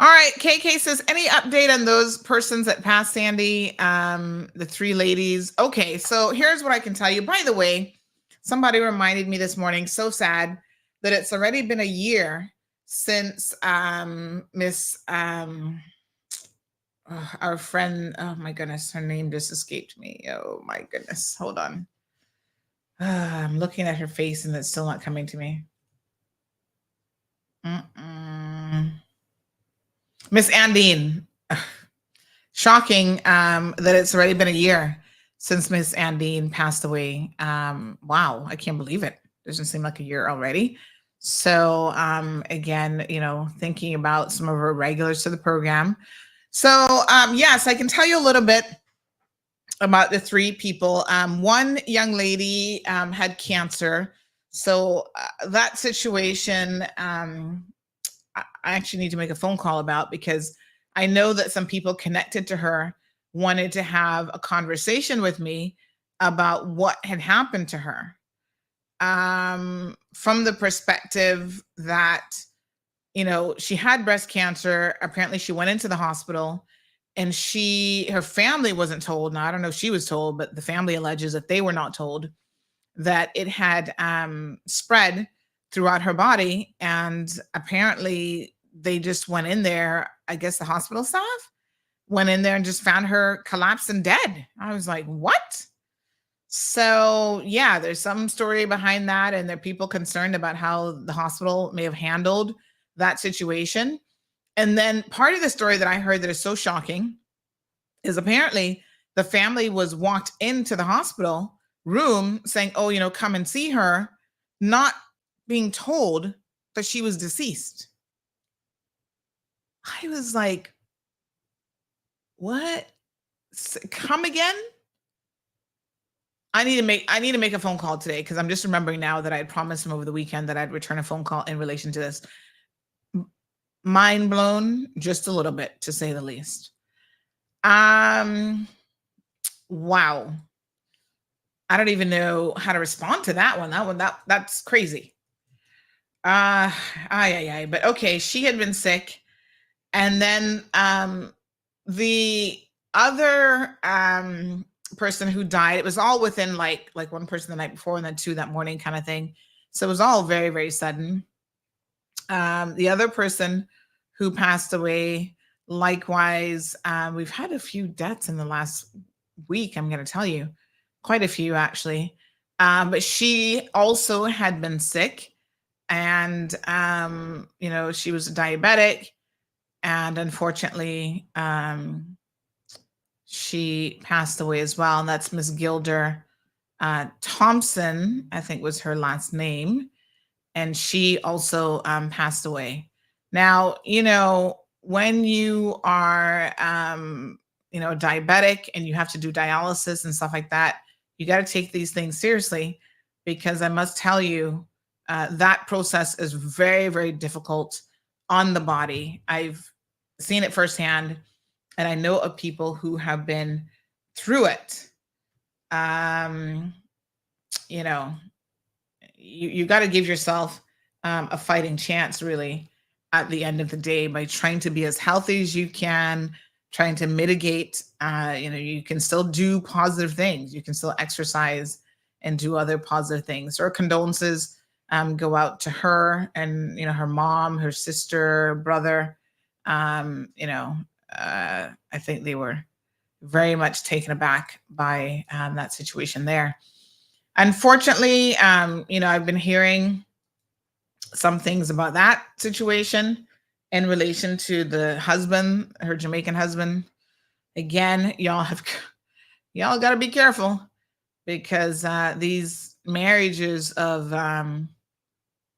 All right, KK says, any update on those persons that passed Sandy, the three ladies? Okay, so here's what I can tell you. By the way, somebody reminded me this morning, so sad, that it's already been a year since our friend, oh my goodness, her name just escaped me. Oh my goodness, hold on. I'm looking at her face and it's still not coming to me. Miss Andine. Shocking that it's already been a year since Miss Andine passed away. Wow, I can't believe it. Doesn't seem like a year already. So again, thinking about some of our regulars to the program. So yes, I can tell you a little bit about the three people. One young lady had cancer. So that situation, I actually need to make a phone call about, because I know that some people connected to her wanted to have a conversation with me about what had happened to her. From the perspective that, she had breast cancer. Apparently she went into the hospital and her family wasn't told. Now, I don't know if she was told, but the family alleges that they were not told that it had spread throughout her body. And apparently they just went in there. I guess the hospital staff went in there and just found her collapsed and dead. I was like, what? So yeah, there's some story behind that. And there are people concerned about how the hospital may have handled that situation. And then part of the story that I heard that is so shocking is apparently the family was walked into the hospital room saying, oh, come and see her, not being told that she was deceased. I was like, what? Come again? I need to make a phone call today, because I'm just remembering now that I had promised him over the weekend that I'd return a phone call in relation to this. Mind blown, just a little bit, to say the least. Wow. I don't even know how to respond to that one. That's crazy. But okay, she had been sick. And then the other person who died, it was all within like one person the night before and then two that morning kind of thing. So it was all very, very sudden. The other person who passed away, likewise, we've had a few deaths in the last week, I'm going to tell you. Quite a few, actually. But she also had been sick. And, she was diabetic. And unfortunately, she passed away as well. And that's Miss Gilder Thompson, I think was her last name. And she also passed away. Now, when you are, diabetic and you have to do dialysis and stuff like that, you got to take these things seriously, because I must tell you, that process is very, very difficult on the body. I've seen it firsthand, and I know of people who have been through it. You know, you got to give yourself a fighting chance, really, at the end of the day, by trying to be as healthy as you can, trying to mitigate. You can still do positive things. You can still exercise and do other positive things. Or condolences go out to her and, her mom, her sister, brother. I think they were very much taken aback by that situation there. Unfortunately, I've been hearing some things about that situation in relation to the husband, her Jamaican husband. Again, y'all got to be careful, because these marriages of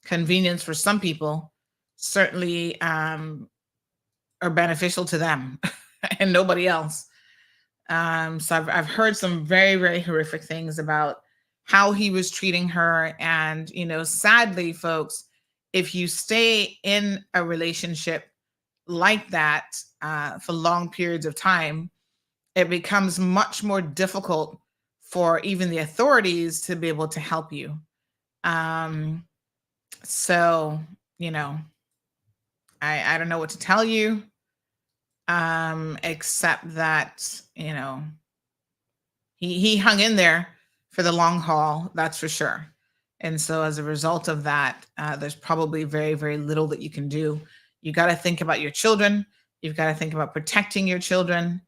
convenience for some people certainly are beneficial to them and nobody else. So I've heard some very, very horrific things about how he was treating her. And, sadly, folks, if you stay in a relationship like that for long periods of time, it becomes much more difficult for even the authorities to be able to help you. So, I don't know what to tell you, except that, he hung in there for the long haul, that's for sure. And so as a result of that, there's probably very, very little that you can do. You got to think about your children. You've got to think about protecting your children,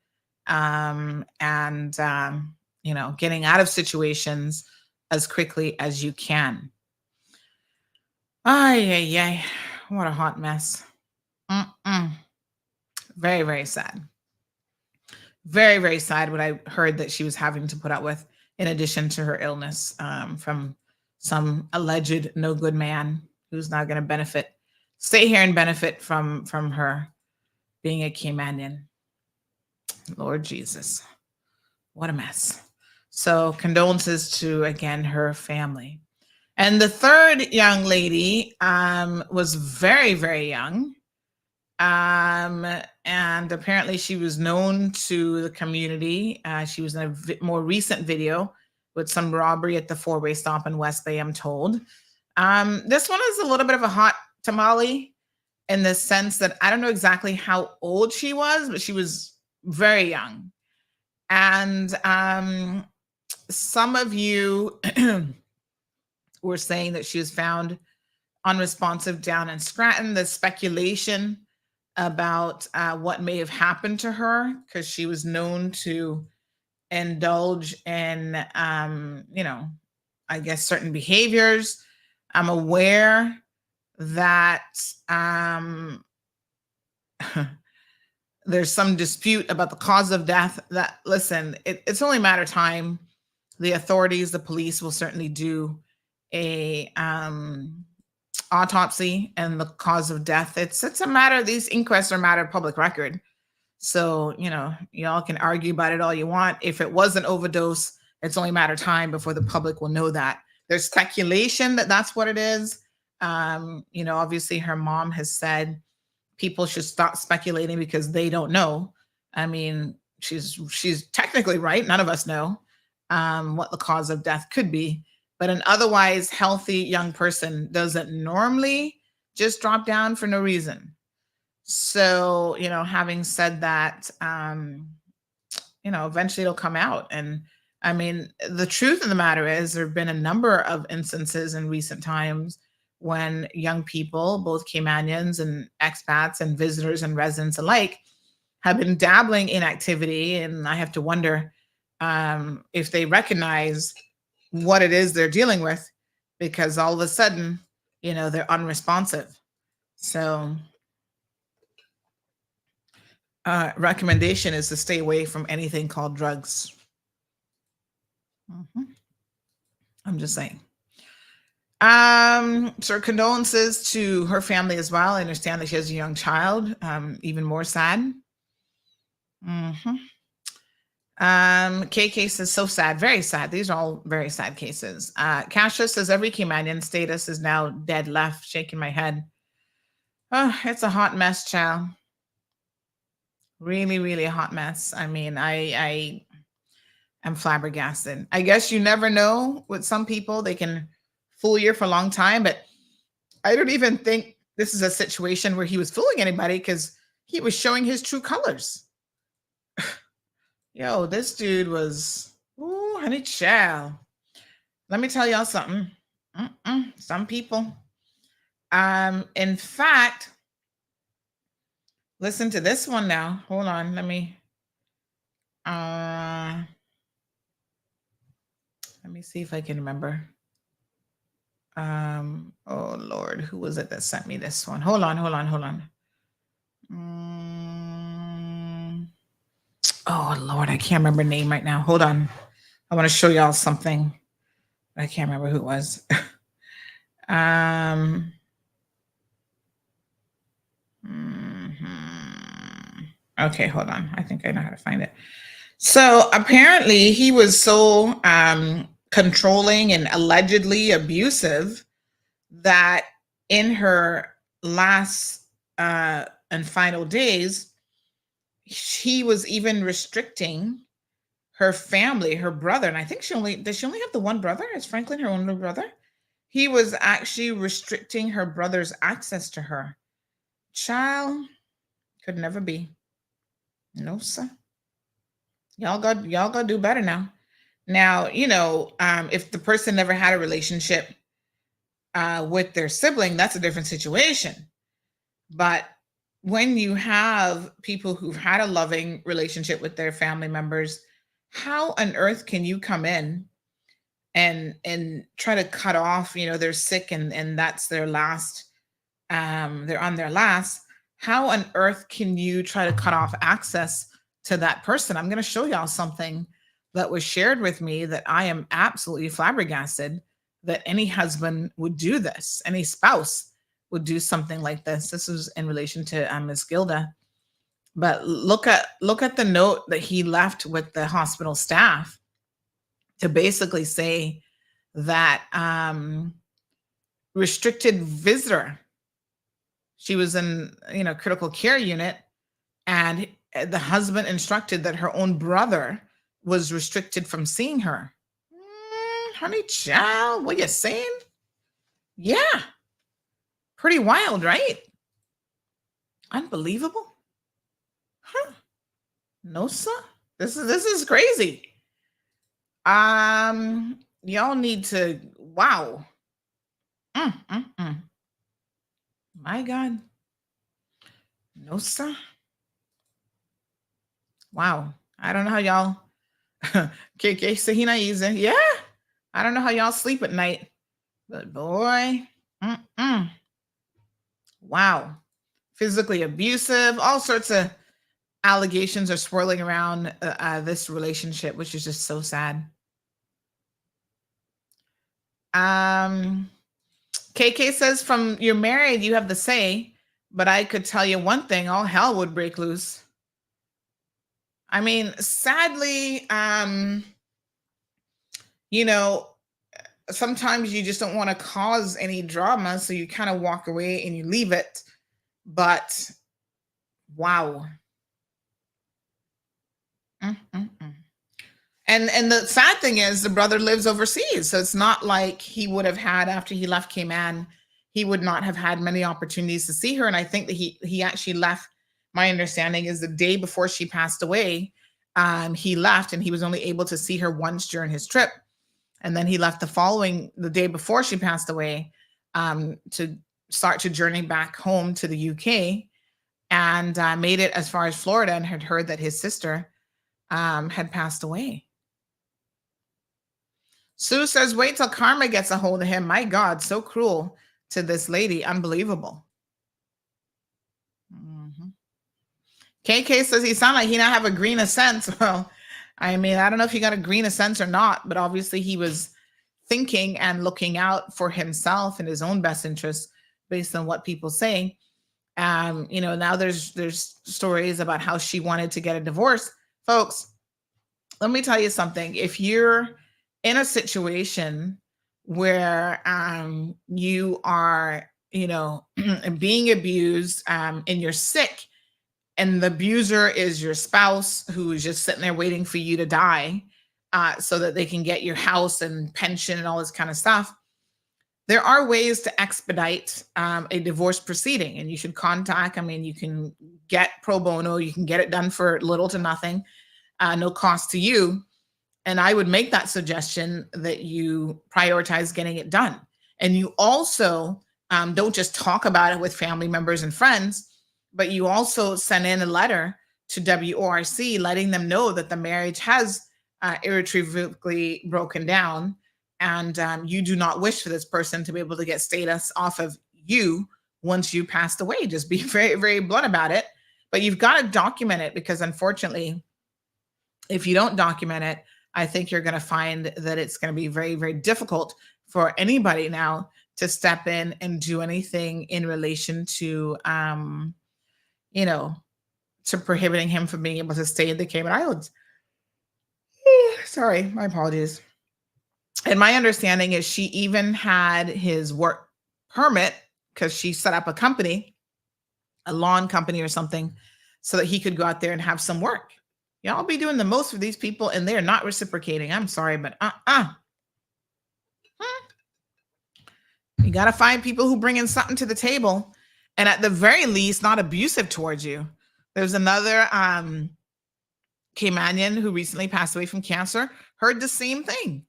and getting out of situations as quickly as you can. Ay, what a hot mess. Very, very sad. Very, very sad what I heard that she was having to put up with, in addition to her illness, from some alleged no good man who's not going to stay here and benefit from her being a Caymanian. Lord Jesus, what a mess. So condolences to, again, her family. And the third young lady was very, very young. And apparently she was known to the community. She was in a more recent video with some robbery at the four-way stop in West Bay, I'm told. This one is a little bit of a hot tamale, in the sense that I don't know exactly how old she was, but she was very young. And some of you were saying that she was found unresponsive down in Scranton. There's speculation about what may have happened to her, because she was known to indulge in, I guess, certain behaviors. I'm aware that there's some dispute about the cause of death. That, listen, it's only a matter of time. The authorities, the police, will certainly do a autopsy and the cause of death. It's a matter, these inquests are a matter of public record. So, y'all can argue about it all you want. If it was an overdose, it's only a matter of time before the public will know that. There's speculation that that's what it is. Obviously her mom has said people should stop speculating because they don't know. I mean, she's technically right. None of us know what the cause of death could be. But an otherwise healthy young person doesn't normally just drop down for no reason. So, having said that, eventually it'll come out. And I mean, the truth of the matter is there have been a number of instances in recent times when young people, both Caymanians and expats and visitors and residents alike, have been dabbling in activity. And I have to wonder if they recognize what it is they're dealing with, because all of a sudden, they're unresponsive. So recommendation is to stay away from anything called drugs. I'm just saying. So condolences to her family as well. I understand that she has a young child, even more sad. KK says, so sad, very sad. These are all very sad cases. Kasha says, every Caymanian status is now dead left, shaking my head. Oh, it's a hot mess, child. Really, really a hot mess. I mean, I am flabbergasted. I guess you never know with some people. They can fool you for a long time, but I don't even think this is a situation where he was fooling anybody because he was showing his true colors. Yo, this dude was, ooh, honey child. Let me tell y'all something. Some people. In fact, listen to this one now. Hold on, let me see if I can remember. Oh Lord, who was it that sent me this one? Hold on. Oh Lord, I can't remember name right now. Hold on. I want to show y'all something. I can't remember who it was. Okay, hold on. I think I know how to find it. So apparently he was so controlling and allegedly abusive that in her last and final days, he was even restricting her family, her brother. And I think does she only have the one brother? Is Franklin her only brother? He was actually restricting her brother's access to her. Child, could never be. No, sir. Y'all got to do better now. Now, if the person never had a relationship with their sibling, that's a different situation. But when you have people who've had a loving relationship with their family members, how on earth can you come in and try to cut off, they're sick and that's their last, they're on their last. How on earth can you try to cut off access to that person? I'm going to show y'all something that was shared with me that I am absolutely flabbergasted that any husband would do this, any spouse would do something like this. This is in relation to Ms. Gilda. But look at the note that he left with the hospital staff to basically say that restricted visitor. She was in critical care unit, and the husband instructed that her own brother was restricted from seeing her. Honey child, what you saying? Yeah. Pretty wild, right? Unbelievable. Huh. No, sir. This is crazy. Y'all need to, wow. My God. No, sir. Wow. I don't know how y'all KK Sahina easy. Yeah. I don't know how y'all sleep at night. But boy. Wow. Physically abusive, all sorts of allegations are swirling around this relationship, which is just so sad. KK says, from you're married, you have the say, but I could tell you one thing, all hell would break loose. I mean, sadly, sometimes you just don't want to cause any drama, so you kind of walk away and you leave it. But wow. And the sad thing is the brother lives overseas. So it's not like he would have had, after he left Cayman, he would not have had many opportunities to see her. And I think that he actually left, my understanding is the day before she passed away, he left and he was only able to see her once during his trip. And then he left the day before she passed away, to start to journey back home to the UK, and made it as far as Florida and had heard that his sister had passed away. Sue says, wait till karma gets a hold of him. My God, so cruel to this lady. Unbelievable. KK says he sounded like he not have a grain of sense. Well, I mean, I don't know if he got a grain of sense or not, but obviously he was thinking and looking out for himself and his own best interests based on what people say. Now there's stories about how she wanted to get a divorce. Folks, let me tell you something. If you're in a situation where you are being abused, and you're sick, and the abuser is your spouse who is just sitting there waiting for you to die, so that they can get your house and pension and all this kind of stuff. There are ways to expedite a divorce proceeding, and you should contact. You can get pro bono. You can get it done for little to nothing, no cost to you. And I would make that suggestion that you prioritize getting it done. And you also don't just talk about it with family members and friends, but you also send in a letter to WORC letting them know that the marriage has irretrievably broken down, and you do not wish for this person to be able to get status off of you once you passed away. Just be very, very blunt about it. But you've got to document it, because unfortunately, if you don't document it, I think you're going to find that it's going to be very, very difficult for anybody now to step in and do anything in relation to, to prohibiting him from being able to stay in the Cayman Islands. Sorry, my apologies. And my understanding is she even had his work permit, because she set up a company, a lawn company or something, so that he could go out there and have some work. Y'all be doing the most for these people, and they're not reciprocating. I'm sorry, but you got to find people who bring in something to the table, and at the very least, not abusive towards you. There's another Caymanian who recently passed away from cancer, heard the same thing.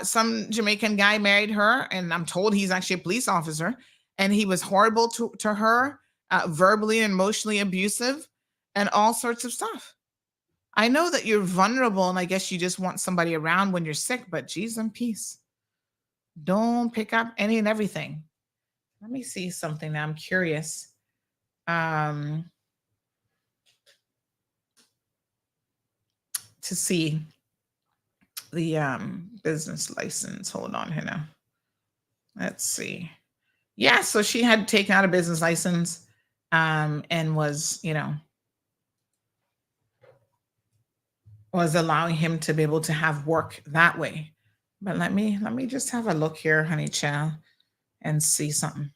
Some Jamaican guy married her, and I'm told he's actually a police officer, and he was horrible to her, verbally and emotionally abusive, and all sorts of stuff. I know that you're vulnerable, and I guess you just want somebody around when you're sick, but geez and peace. Don't pick up any and everything. Let me see something now. I'm curious. To see the business license. Hold on here now. Let's see. Yeah, so she had taken out a business license, and was, was allowing him to be able to have work that way. But let me just have a look here, honey child, and see something.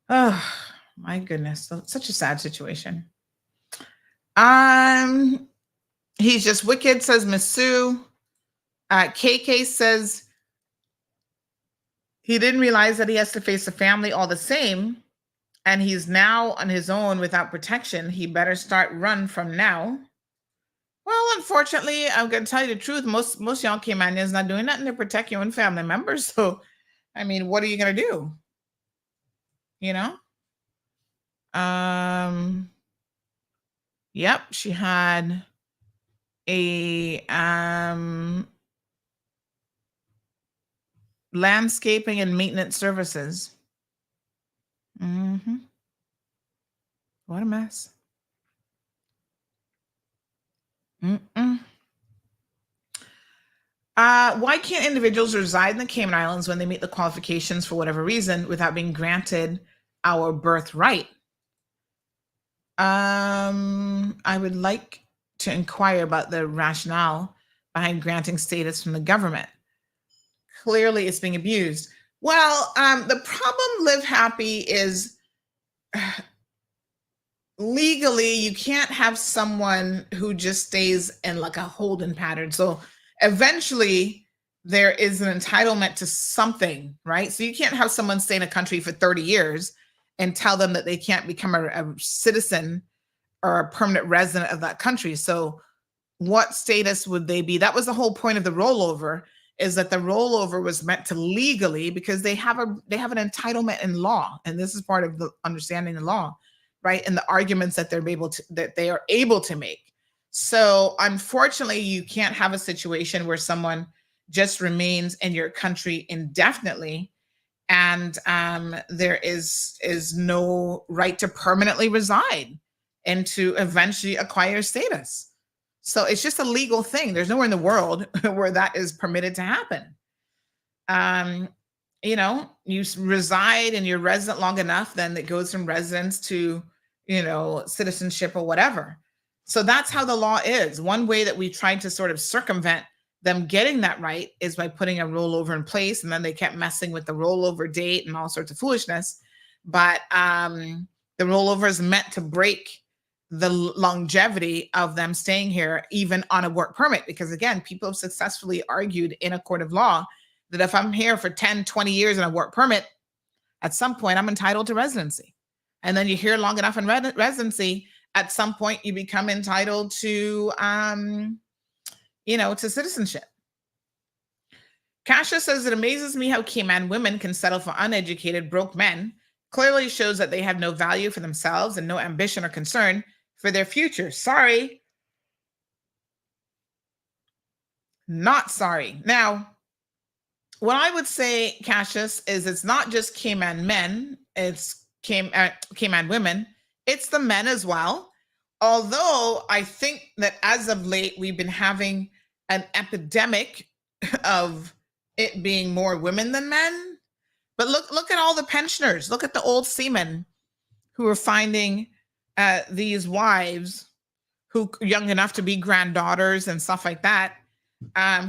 Oh my goodness, such a sad situation. He's just wicked, says Miss Sue. KK says he didn't realize that he has to face a family all the same, and he's now on his own without protection. He better start run from now. Well, unfortunately, I'm going to tell you the truth. Most young Caymanians not doing nothing to protect your own family members. So, what are you going to do? Yep, she had a landscaping and maintenance services. What a mess. Why can't individuals reside in the Cayman Islands when they meet the qualifications for whatever reason without being granted our birthright? I would like to inquire about the rationale behind granting status from the government. Clearly, it's being abused. Well, the problem, Live Happy, is legally you can't have someone who just stays in like a holding pattern. So eventually there is an entitlement to something, right? So you can't have someone stay in a country for 30 years and tell them that they can't become a citizen or a permanent resident of that country. So what status would they be? That was the whole point of the rollover, is that the rollover was meant to legally, because they have an entitlement in law. And this is part of the understanding the law, right? And the arguments that they are able to make. So unfortunately, you can't have a situation where someone just remains in your country indefinitely, and there is no right to permanently reside and to eventually acquire status. So it's just a legal thing. There's nowhere in the world where that is permitted to happen. You reside and you're resident long enough, then it goes from residence to, citizenship or whatever. So that's how the law is. One way that we tried to sort of circumvent them getting that right is by putting a rollover in place, and then they kept messing with the rollover date and all sorts of foolishness. But the rollover is meant to break the longevity of them staying here, even on a work permit. Because again, people have successfully argued in a court of law that if I'm here for 10, 20 years in a work permit, at some point I'm entitled to residency. And then you're here long enough in residency, at some point you become entitled to, to citizenship. Kasha says, it amazes me how Cayman women can settle for uneducated, broke men. Clearly shows that they have no value for themselves and no ambition or concern for their future. Sorry. Not sorry. Now, what I would say, Cassius, is it's not just Cayman men, it's Cayman women, it's the men as well. Although I think that as of late, we've been having an epidemic of it being more women than men. But look at all the pensioners. Look at the old seamen who are finding these wives who are young enough to be granddaughters and stuff like that,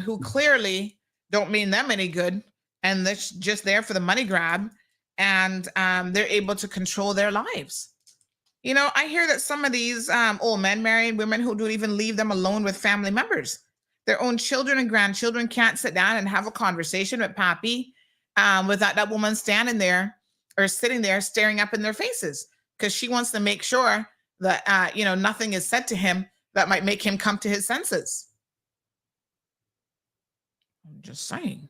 who clearly don't mean them any good, and they're just there for the money grab, and they're able to control their lives. You know, I hear that some of these old men marrying women who don't even leave them alone with family members. Their own children and grandchildren can't sit down and have a conversation with Pappy without that woman standing there or sitting there staring up in their faces, because she wants to make sure that, nothing is said to him that might make him come to his senses. I'm just saying.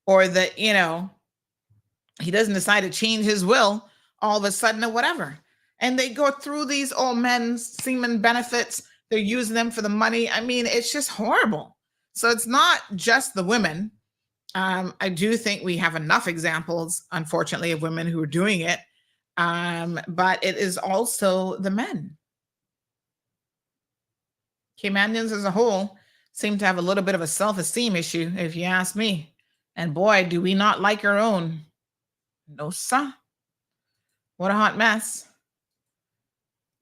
Or that, he doesn't decide to change his will all of a sudden or whatever. And they go through these old men's semen benefits. They're using them for the money. I mean, it's just horrible. So it's not just the women. I do think we have enough examples, unfortunately, of women who are doing it. But it is also the men. Caymanians as a whole seem to have a little bit of a self-esteem issue, if you ask me. And boy, do we not like our own. No, sir. What a hot mess.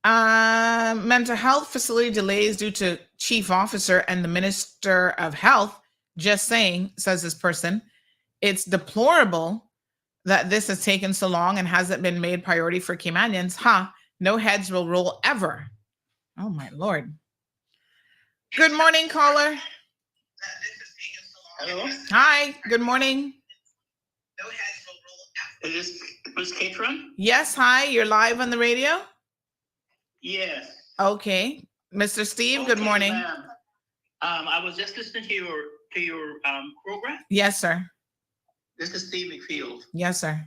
Mental health facility delays due to chief officer and the minister of health. Just saying, says this person, it's deplorable that this has taken so long and hasn't been made priority for Caymanians. No heads will roll ever. Oh my Lord. Good morning, caller. Hello. Hi, good morning. Is this Miss Catron? Yes, hi, you're live on the radio? Yes. Okay. Mr. Steve, good morning. Ma'am. I was just listening to your program. Yes, sir. This is Steve McField. Yes, sir.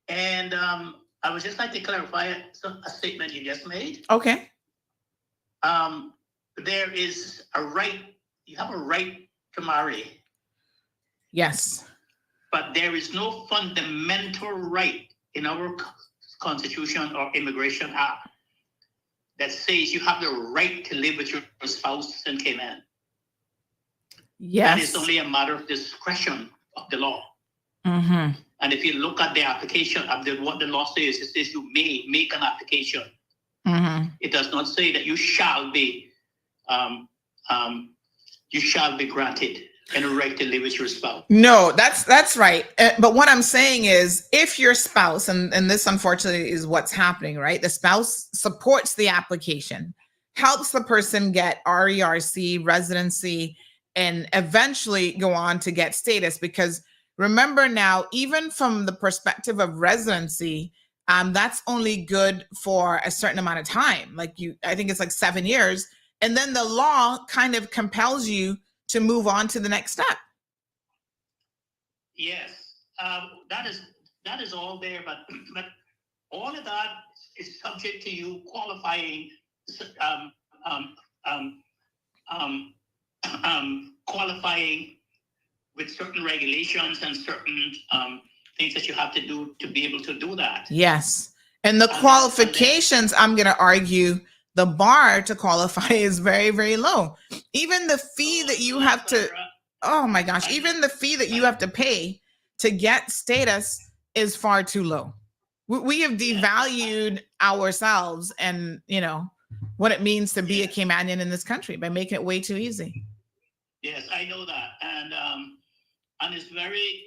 And I would just like to clarify a statement you just made. Okay. There is a right, you have a right to marry. Yes. But there is no fundamental right in our Constitution or Immigration Act that says you have the right to live with your spouse in Cayman. Yes. That is only a matter of discretion of the law. Mm-hmm. And if you look at the application of what the law says, it says you may make an application. Mm-hmm. It does not say that you shall be granted any right to live with your spouse. No, that's right. But what I'm saying is, if your spouse, and this unfortunately is what's happening, right? The spouse supports the application, helps the person get RERC, residency, and eventually go on to get status. Because remember now, even from the perspective of residency, that's only good for a certain amount of time. I think it's like 7 years. And then the law kind of compels you to move on to the next step. Yes, that is all there, but all of that is subject to you qualifying, qualifying with certain regulations and certain things that you have to do to be able to do that. Yes, and the qualifications, I'm going to argue, the bar to qualify is very, very low. Even the fee that you have to, oh my gosh, even the fee that you have to pay to get status is far too low. We have devalued ourselves and, what it means to be a Caymanian in this country by making it way too easy. Yes, I know that, and it's very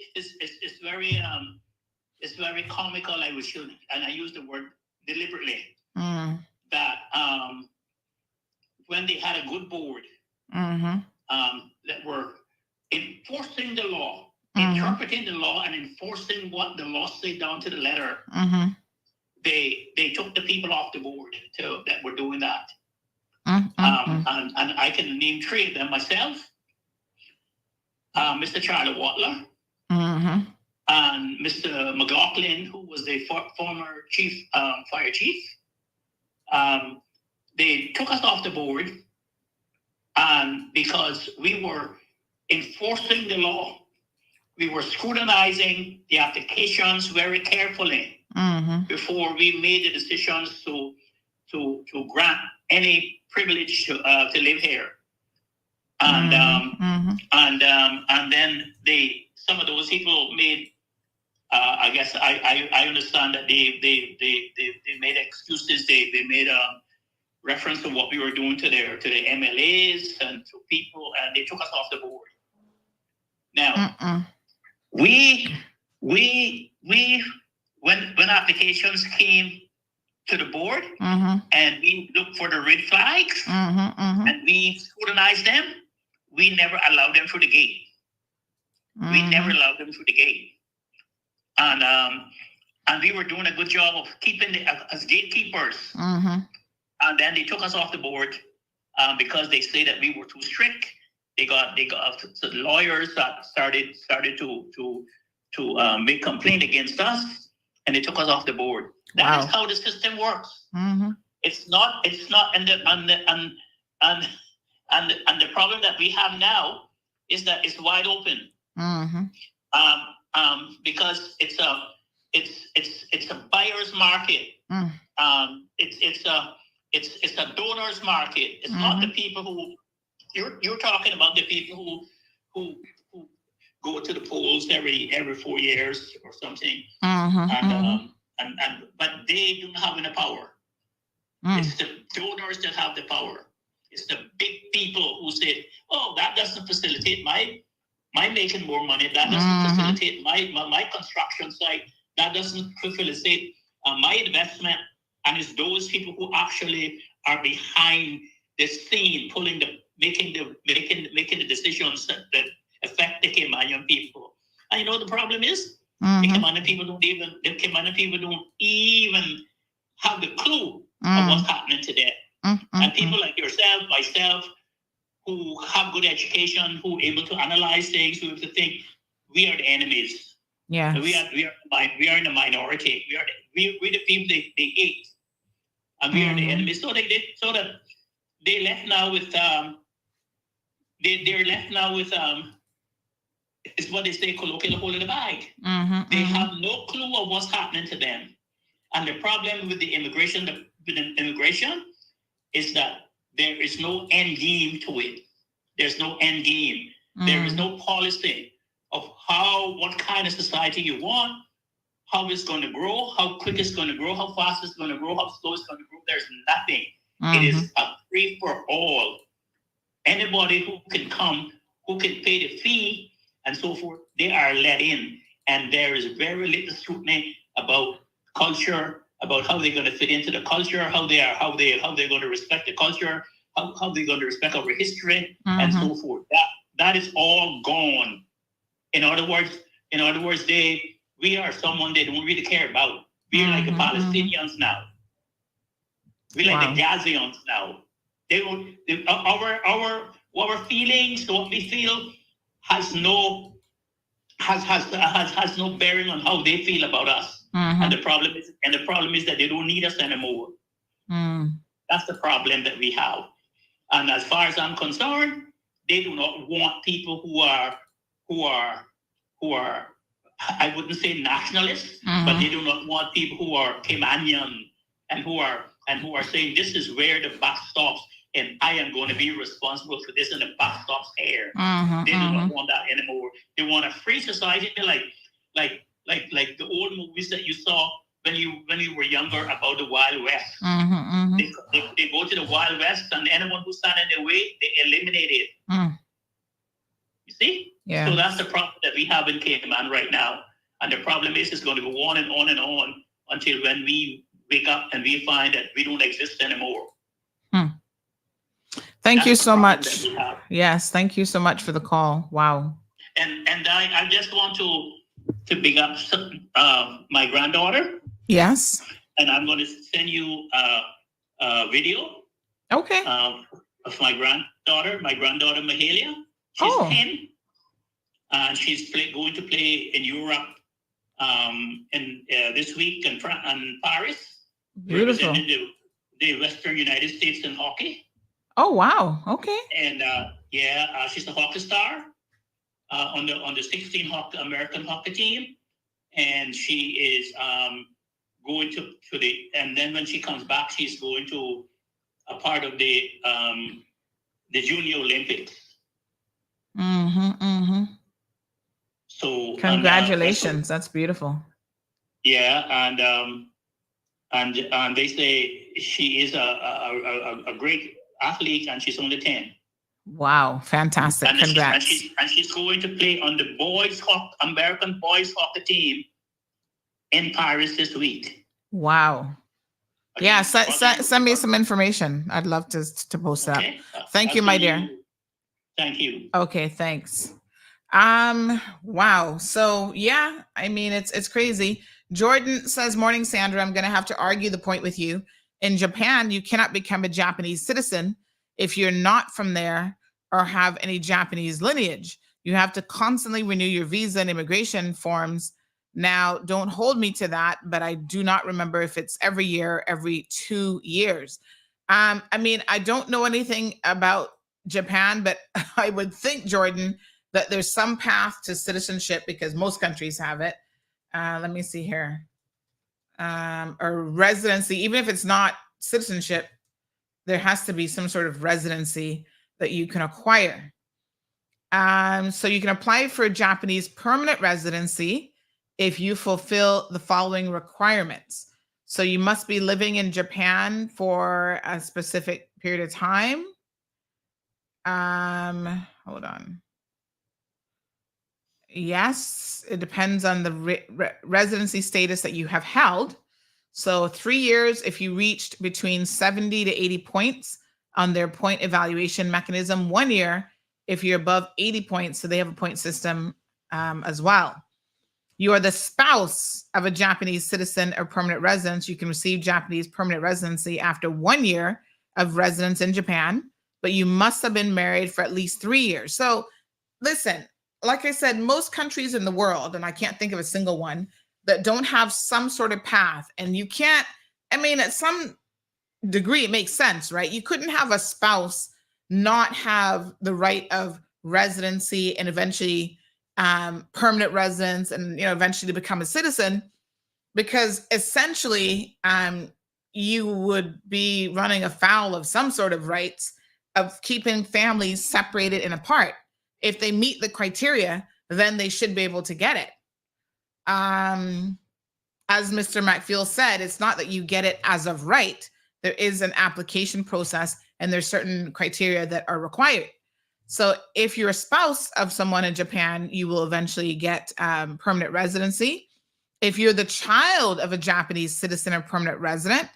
comical. I use the word deliberately. That when they had a good board that were enforcing the law, interpreting the law, and enforcing what the law said down to the letter, they took the people off the board that were doing that. And I can name three of them myself. Mr. Charlie Watler, and Mr. McLaughlin, who was the former fire chief. They took us off the board, and because we were enforcing the law, we were scrutinizing the applications very carefully before we made the decisions to grant any privilege to live here. And then some of those people made. I guess I understand that they made excuses. They made a reference to what we were doing to the MLAs and to people, and they took us off the board. Now we when applications came to the board and we looked for the red flags and we scrutinized them, we never allowed them through the gate. We never allowed them through the gate. And we were doing a good job of keeping as gatekeepers. And then they took us off the board because they say that we were too strict. They got the lawyers that started to make complaint against us, and they took us off the board. That is how the system works. It's not, and the problem that we have now is that it's wide open. Because it's a buyer's market. It's a donor's market. It's not the people who you're talking about, the people who go to the polls every 4 years or something. But they don't have any power. It's the donors that have the power. It's the big people who say, "Oh, that doesn't facilitate my making more money. That doesn't facilitate my construction site. That doesn't facilitate my investment." And it's those people who actually are behind the scene, making the decisions that affect the Caymanian people. And you know the problem is the Caymanian people don't even have the clue of what's happening to them. And people like yourself, myself, who have good education, who are able to analyze things, who are able to think, we are the enemies. Yeah, we are in the minority. We're the people they hate, and we are the enemies. So they're left now with is what they say, colloquial hole in the bag. They have no clue of what's happening to them. And the problem with the immigration is that there is no end game to it. There's no end game. There is no policy of what kind of society you want, how it's going to grow, how quick it's going to grow, how fast it's going to grow, how slow it's going to grow. There's nothing. It is a free for all. Anybody who can come, who can pay the fee and so forth, they are let in. And there is very little scrutiny about culture, about how they're going to fit into the culture, how they're going to respect the culture, how they're going to respect our history, and so forth. That is all gone. In other words, we are someone they don't really care about. We are like the Palestinians now. We like the Gazians now. Our feelings, what we feel, has no bearing on how they feel about us. And the problem is that they don't need us anymore. That's the problem that we have. And as far as I'm concerned, they do not want people who are I wouldn't say nationalists, but they do not want people who are Caymanian and who are saying this is where the buck stops and I am going to be responsible for this and the buck stops here. They do not want that anymore. They want a free society like the old movies that you saw when you were younger about the Wild West. They go to the Wild West and anyone who stands in their way, they eliminate it. See? Yeah. So that's the problem that we have in Cayman right now. And the problem is it's going to go on and on and on until when we wake up and we find that we don't exist anymore. Thank you so much. Yes, thank you so much for the call. Wow. And I just want to big up my granddaughter. Yes. And I'm going to send you a video. Okay. Of my granddaughter Mahalia. She's 10. And she's going to play in Europe in this week in Paris. Beautiful. Representing the Western United States in hockey. Oh, wow. Okay. And she's a hockey star on the 16 American hockey team. And she is going to and then when she comes back, she's going to a part of the Junior Olympics. So congratulations. That's beautiful. Yeah, and they say she is a great athlete, and she's only 10. Wow, fantastic! And congrats. She's going to play on the American boys hockey team in Paris this week. Wow. Yeah, send me some information. I'd love to post that. Thank you, my dear. Thank you. Okay, thanks. Wow. So yeah, I mean, it's crazy. Jordan says, "Morning, Sandra. I'm going to have to argue the point with you. In Japan, you cannot become a Japanese citizen if you're not from there or have any Japanese lineage. You have to constantly renew your visa and immigration forms. Now, don't hold me to that, but I do not remember if it's every year, every 2 years. I mean, I don't know anything about Japan, but I would think, Jordan, that there's some path to citizenship because most countries have it. Let me see here. Or residency, even if it's not citizenship, there has to be some sort of residency that you can acquire. So you can apply for a Japanese permanent residency if you fulfill the following requirements. So you must be living in Japan for a specific period of time. Hold on. Yes, it depends on the residency status that you have held. So 3 years if you reached between 70 to 80 points on their point evaluation mechanism. 1 year if you're above 80 points. So they have a point system as well. You are the spouse of a Japanese citizen or permanent resident. You can receive Japanese permanent residency after 1 year of residence in Japan, but you must have been married for at least 3 years. So listen, like I said, most countries in the world, and I can't think of a single one, that don't have some sort of path. And you can't, I mean, at some degree, it makes sense, right? You couldn't have a spouse not have the right of residency and eventually permanent residence and, you know, eventually to become a citizen, because essentially you would be running afoul of some sort of rights of keeping families separated and apart. If they meet the criteria, then they should be able to get it. As Mr. McFeel said, it's not that you get it as of right. There is an application process and there's certain criteria that are required. So if you're a spouse of someone in Japan, you will eventually get permanent residency. If you're the child of a Japanese citizen or permanent resident,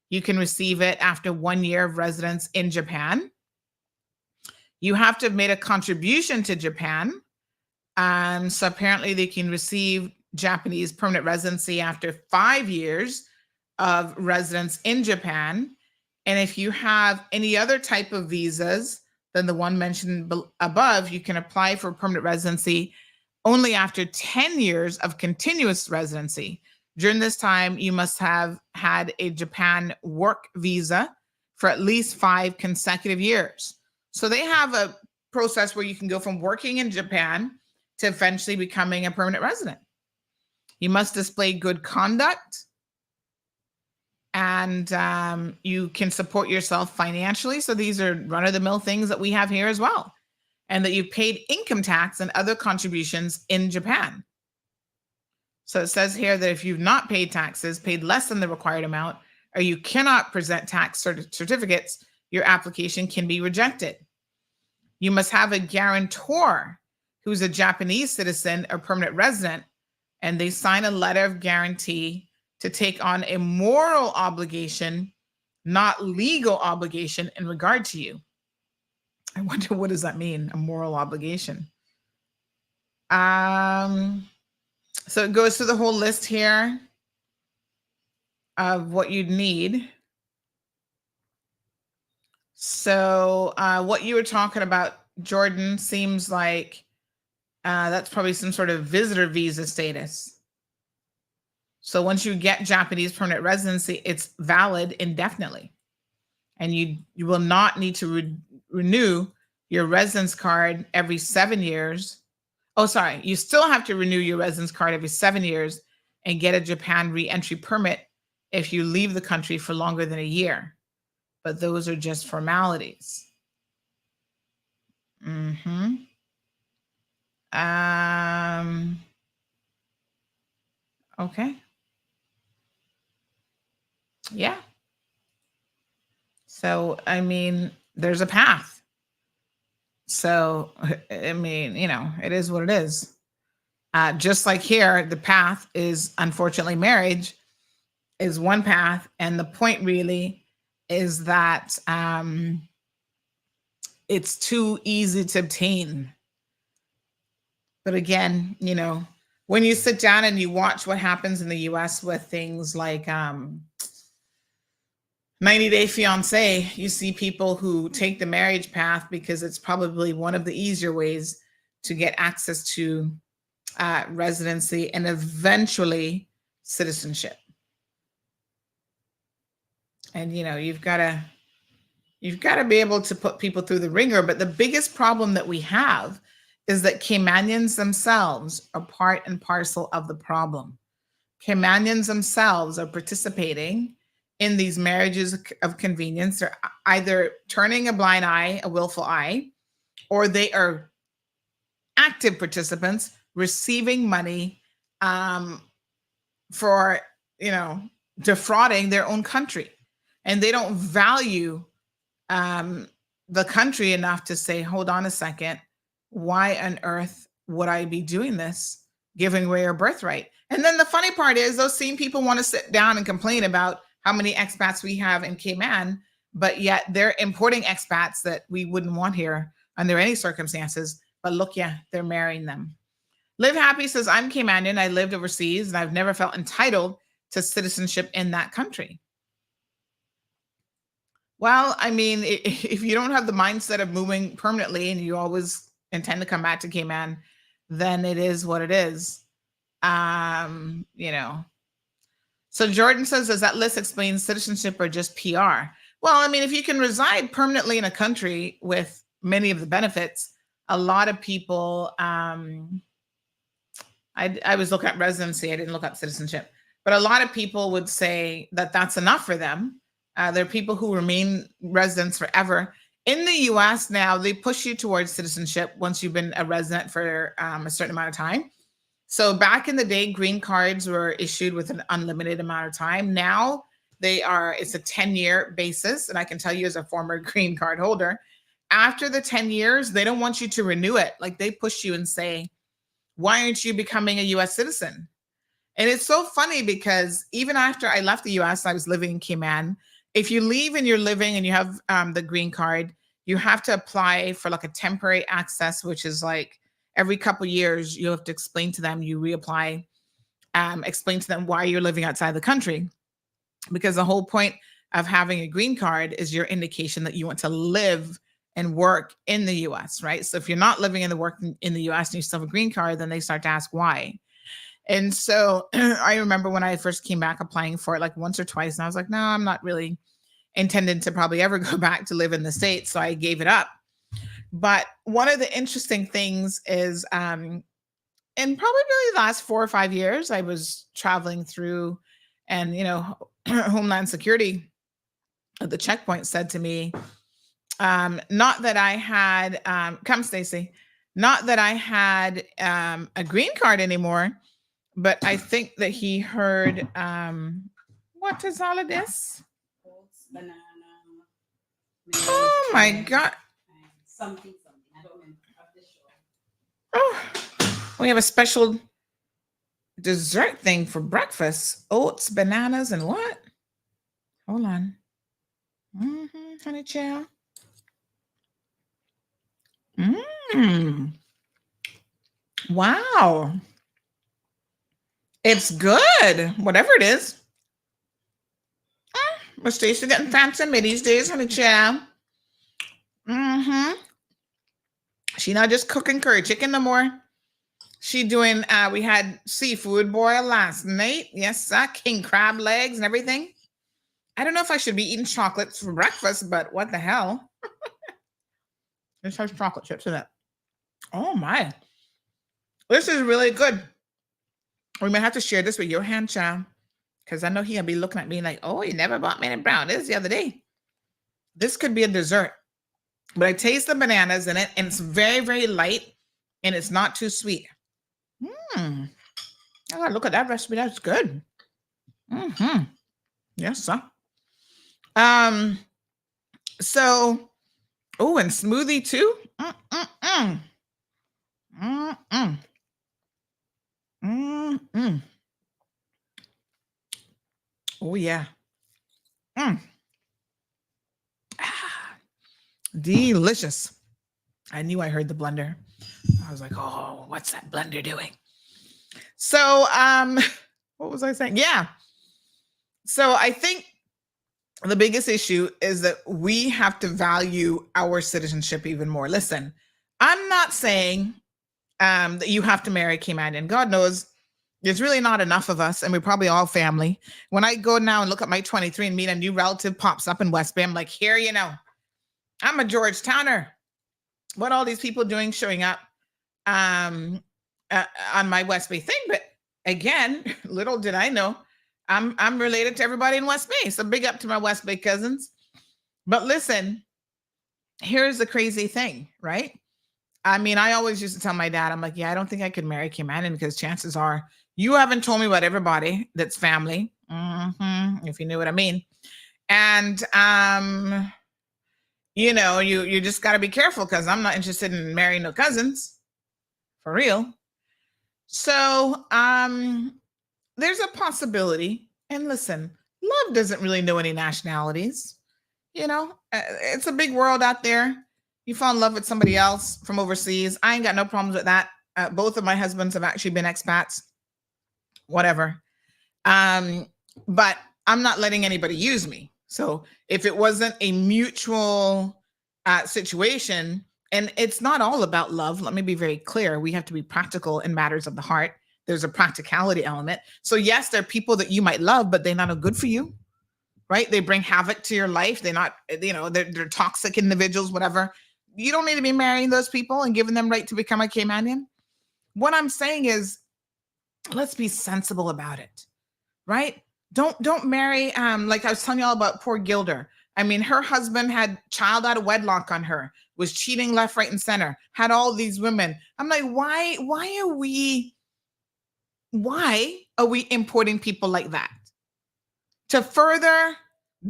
you can receive it after 1 year of residence in Japan. You have to have made a contribution to Japan. So apparently they can receive Japanese permanent residency after 5 years of residence in Japan. And if you have any other type of visas than the one mentioned above, you can apply for permanent residency only after 10 years of continuous residency. During this time, you must have had a Japan work visa for at least 5 consecutive years. So they have a process where you can go from working in Japan to eventually becoming a permanent resident. You must display good conduct, and you can support yourself financially. So these are run-of-the-mill things that we have here as well. And that you've paid income tax and other contributions in Japan. So it says here that if you've not paid taxes, paid less than the required amount, or you cannot present tax certificates, your application can be rejected. You must have a guarantor who's a Japanese citizen or permanent resident, and they sign a letter of guarantee to take on a moral obligation, not legal obligation in regard to you. I wonder, what does that mean, a moral obligation? So it goes through the whole list here of what you'd need. So what you were talking about, Jordan, seems like that's probably some sort of visitor visa status. So once you get Japanese permanent residency, it's valid indefinitely. And you will not need to renew your residence card every 7 years. Oh, sorry. You still have to renew your residence card every 7 years and get a Japan re-entry permit if you leave the country for longer than a year. But those are just formalities. Okay. Yeah. So, I mean, there's a path. So, I mean, you know, it is what it is. Just like here, the path is, unfortunately, marriage is one path. And the point really is that it's too easy to obtain. But again, you know, when you sit down and you watch what happens in the US with things like 90 Day Fiance, you see people who take the marriage path because it's probably one of the easier ways to get access to residency and eventually citizenship. And, you know, you've got to be able to put people through the ringer. But the biggest problem that we have is that Caymanians themselves are part and parcel of the problem. Caymanians themselves are participating in these marriages of convenience. They're either turning a blind eye, a willful eye, or they are active participants receiving money for, you know, defrauding their own country. And they don't value the country enough to say, hold on a second, why on earth would I be doing this, giving away our birthright? And then the funny part is those same people want to sit down and complain about how many expats we have in Cayman, but yet they're importing expats that we wouldn't want here under any circumstances. But look, yeah, they're marrying them. Live Happy says, I'm Caymanian. I lived overseas and I've never felt entitled to citizenship in that country. Well, I mean, if you don't have the mindset of moving permanently and you always intend to come back to Cayman, then it is what it is. You know. So Jordan says, does that list explain citizenship or just PR? Well, I mean, if you can reside permanently in a country with many of the benefits, a lot of people, I was looking at residency, I didn't look up citizenship, but a lot of people would say that that's enough for them. There are people who remain residents forever. In the US now, they push you towards citizenship once you've been a resident for a certain amount of time. So back in the day, green cards were issued with an unlimited amount of time. Now it's a 10-year basis. And I can tell you as a former green card holder, after the 10 years, they don't want you to renew it. Like they push you and say, why aren't you becoming a US citizen? And it's so funny because even after I left the US, I was living in Cayman. If you leave and you're living and you have the green card, you have to apply for like a temporary access, which is like every couple of years, you have to explain to them, you reapply, explain to them why you're living outside the country. Because the whole point of having a green card is your indication that you want to live and work in the US, right? So if you're not living and working in the US and you still have a green card, then they start to ask why. And so I remember when I first came back applying for it like once or twice, and I was like, no, I'm not really intended to probably ever go back to live in the States. So I gave it up. But one of the interesting things is in probably really the last 4 or 5 years, I was traveling through and, you know, Homeland Security at the checkpoint said to me, not that I had, come Stacey, not that I had a green card anymore, but I think that he heard, what is all of this? Banana. Oh my God. Something. I don't remember. Oh, we have a special dessert thing for breakfast. Oats, bananas, and what? Hold on. Honey child. Wow. It's good. Whatever it is. Miss Stacy getting fancy on me these days, honey child. She not just cooking curry chicken no more. She doing, we had seafood boil last night. Yes, sir. King crab legs and everything. I don't know if I should be eating chocolates for breakfast, but what the hell? This has chocolate chips in it. Oh my. This is really good. We might have to share this with your hand, child. Because I know he'll be looking at me like, oh, you never bought me any brownies the other day. This could be a dessert. But I taste the bananas in it, and it's very, very light, and it's not too sweet. I gotta look at that recipe. That's good. Yes, sir. So, oh, and smoothie too. Oh yeah. Delicious. I knew I heard the blender. I was like, oh, what's that blender doing? So, what was I saying? Yeah. So I think the biggest issue is that we have to value our citizenship even more. Listen, I'm not saying that you have to marry Caymanian. God knows there's really not enough of us, and we're probably all family. When I go now and look at my 23 and meet a new relative pops up in West Bay, I'm like, here, you know, I'm a Georgetowner. What all these people doing showing up on my West Bay thing? But again, little did I know, I'm related to everybody in West Bay. So big up to my West Bay cousins. But listen, here's the crazy thing, right? I mean, I always used to tell my dad, I'm like, yeah, I don't think I could marry Caymanian because chances are you haven't told me about everybody that's family, if you knew what I mean. And, you know, you just got to be careful because I'm not interested in marrying no cousins, for real. So there's a possibility. And listen, love doesn't really know any nationalities. You know, it's a big world out there. You fall in love with somebody else from overseas. I ain't got no problems with that. Both of my husbands have actually been expats, whatever. But I'm not letting anybody use me. So if it wasn't a mutual situation, and it's not all about love, let me be very clear. We have to be practical in matters of the heart. There's a practicality element. So yes, there are people that you might love, but they're not good for you, right? They bring havoc to your life. They're not, you know, they're toxic individuals, whatever. You don't need to be marrying those people and giving them right to become a Caymanian. What I'm saying is, let's be sensible about it, right? Don't marry, like I was telling y'all about poor Gilder. I mean, her husband had child out of wedlock on her, was cheating left, right, and center, had all these women. I'm like, why are we importing people like that to further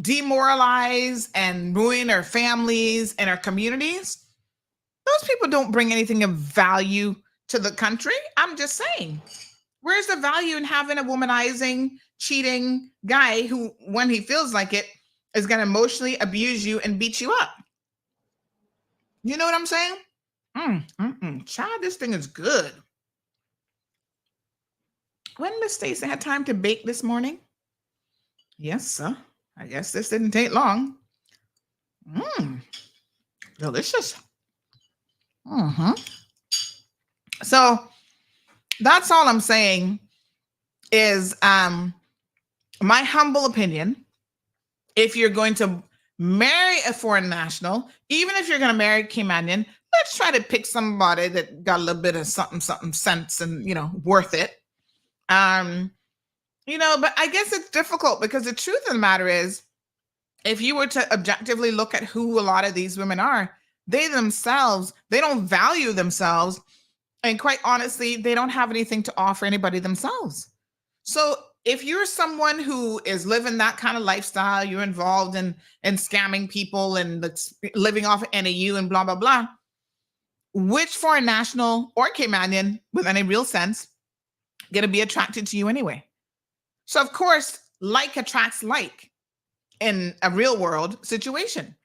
demoralize and ruin our families and our communities? Those people don't bring anything of value to the country. I'm just saying, where's the value in having a womanizing, cheating guy who, when he feels like it, is going to emotionally abuse you and beat you up? You know what I'm saying? Child, this thing is good. When Miss Stacy had time to bake this morning? Yes, sir. I guess this didn't take long. Delicious. So that's all I'm saying is my humble opinion. If you're going to marry a foreign national, even if you're going to marry Caymanian, let's try to pick somebody that got a little bit of something sense and, you know, worth it. You know, but I guess it's difficult because the truth of the matter is, if you were to objectively look at who a lot of these women are, they themselves, they don't value themselves. And quite honestly, they don't have anything to offer anybody themselves. So if you're someone who is living that kind of lifestyle, you're involved in scamming people and living off of NAU and blah, blah, blah. which foreign national or Caymanian with any real sense going to be attracted to you anyway? So, of course, like attracts like in a real world situation.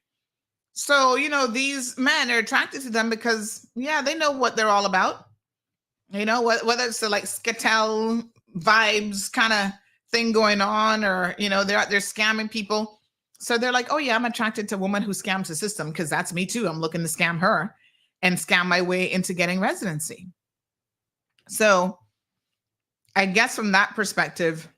So, these men are attracted to them because, they know what they're all about. Whether it's the like Skatel vibes kind of thing going on, or, they're out there scamming people. So they're like, oh yeah, I'm attracted to a woman who scams the system because that's me too. I'm looking to scam her and scam my way into getting residency. So I guess from that perspective,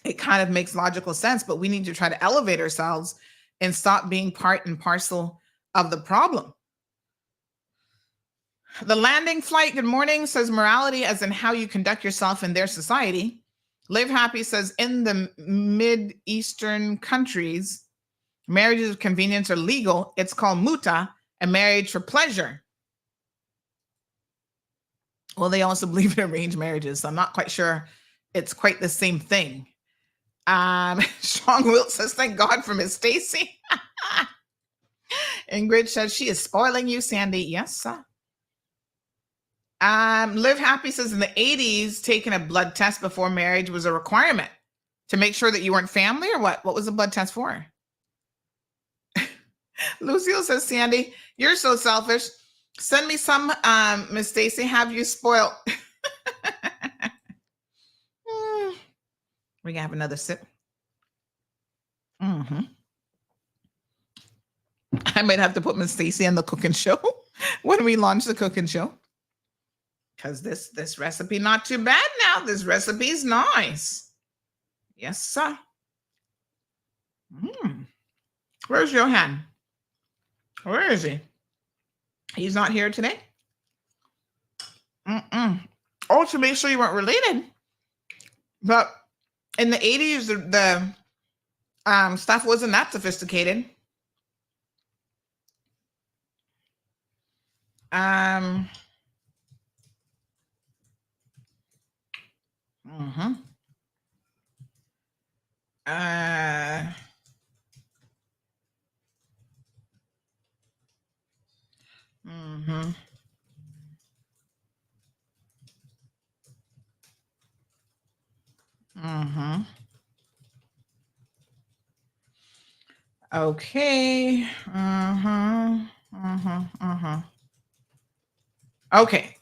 it kind of makes logical sense, but we need to try to elevate ourselves and stop being part and parcel of the problem. The landing flight, good morning, says morality as in how you conduct yourself in their society. Live Happy says in the Mid-Eastern countries, marriages of convenience are legal. It's called muta, a marriage for pleasure. Well, they also believe in arranged marriages, so I'm not quite sure it's quite the same thing. Sean Wilt says, thank God for Miss Stacy. Ingrid says, she is spoiling you, Sandy. Yes, sir. Live Happy says, in the 80s, taking a blood test before marriage was a requirement to make sure that you weren't family, or what? What was the blood test for? Lucille says, Sandy, you're so selfish. Send me some, Miss Stacy, have you spoiled. We're going to have another sip. I might have to put Miss Stacy on the cooking show when we launch the cooking show. Because this recipe not too bad now. This recipe is nice. Yes, sir. Where's Johan? Where is he? He's not here today? Oh, to make sure you weren't related. But in the 80s, the stuff wasn't that sophisticated. Okay. Okay.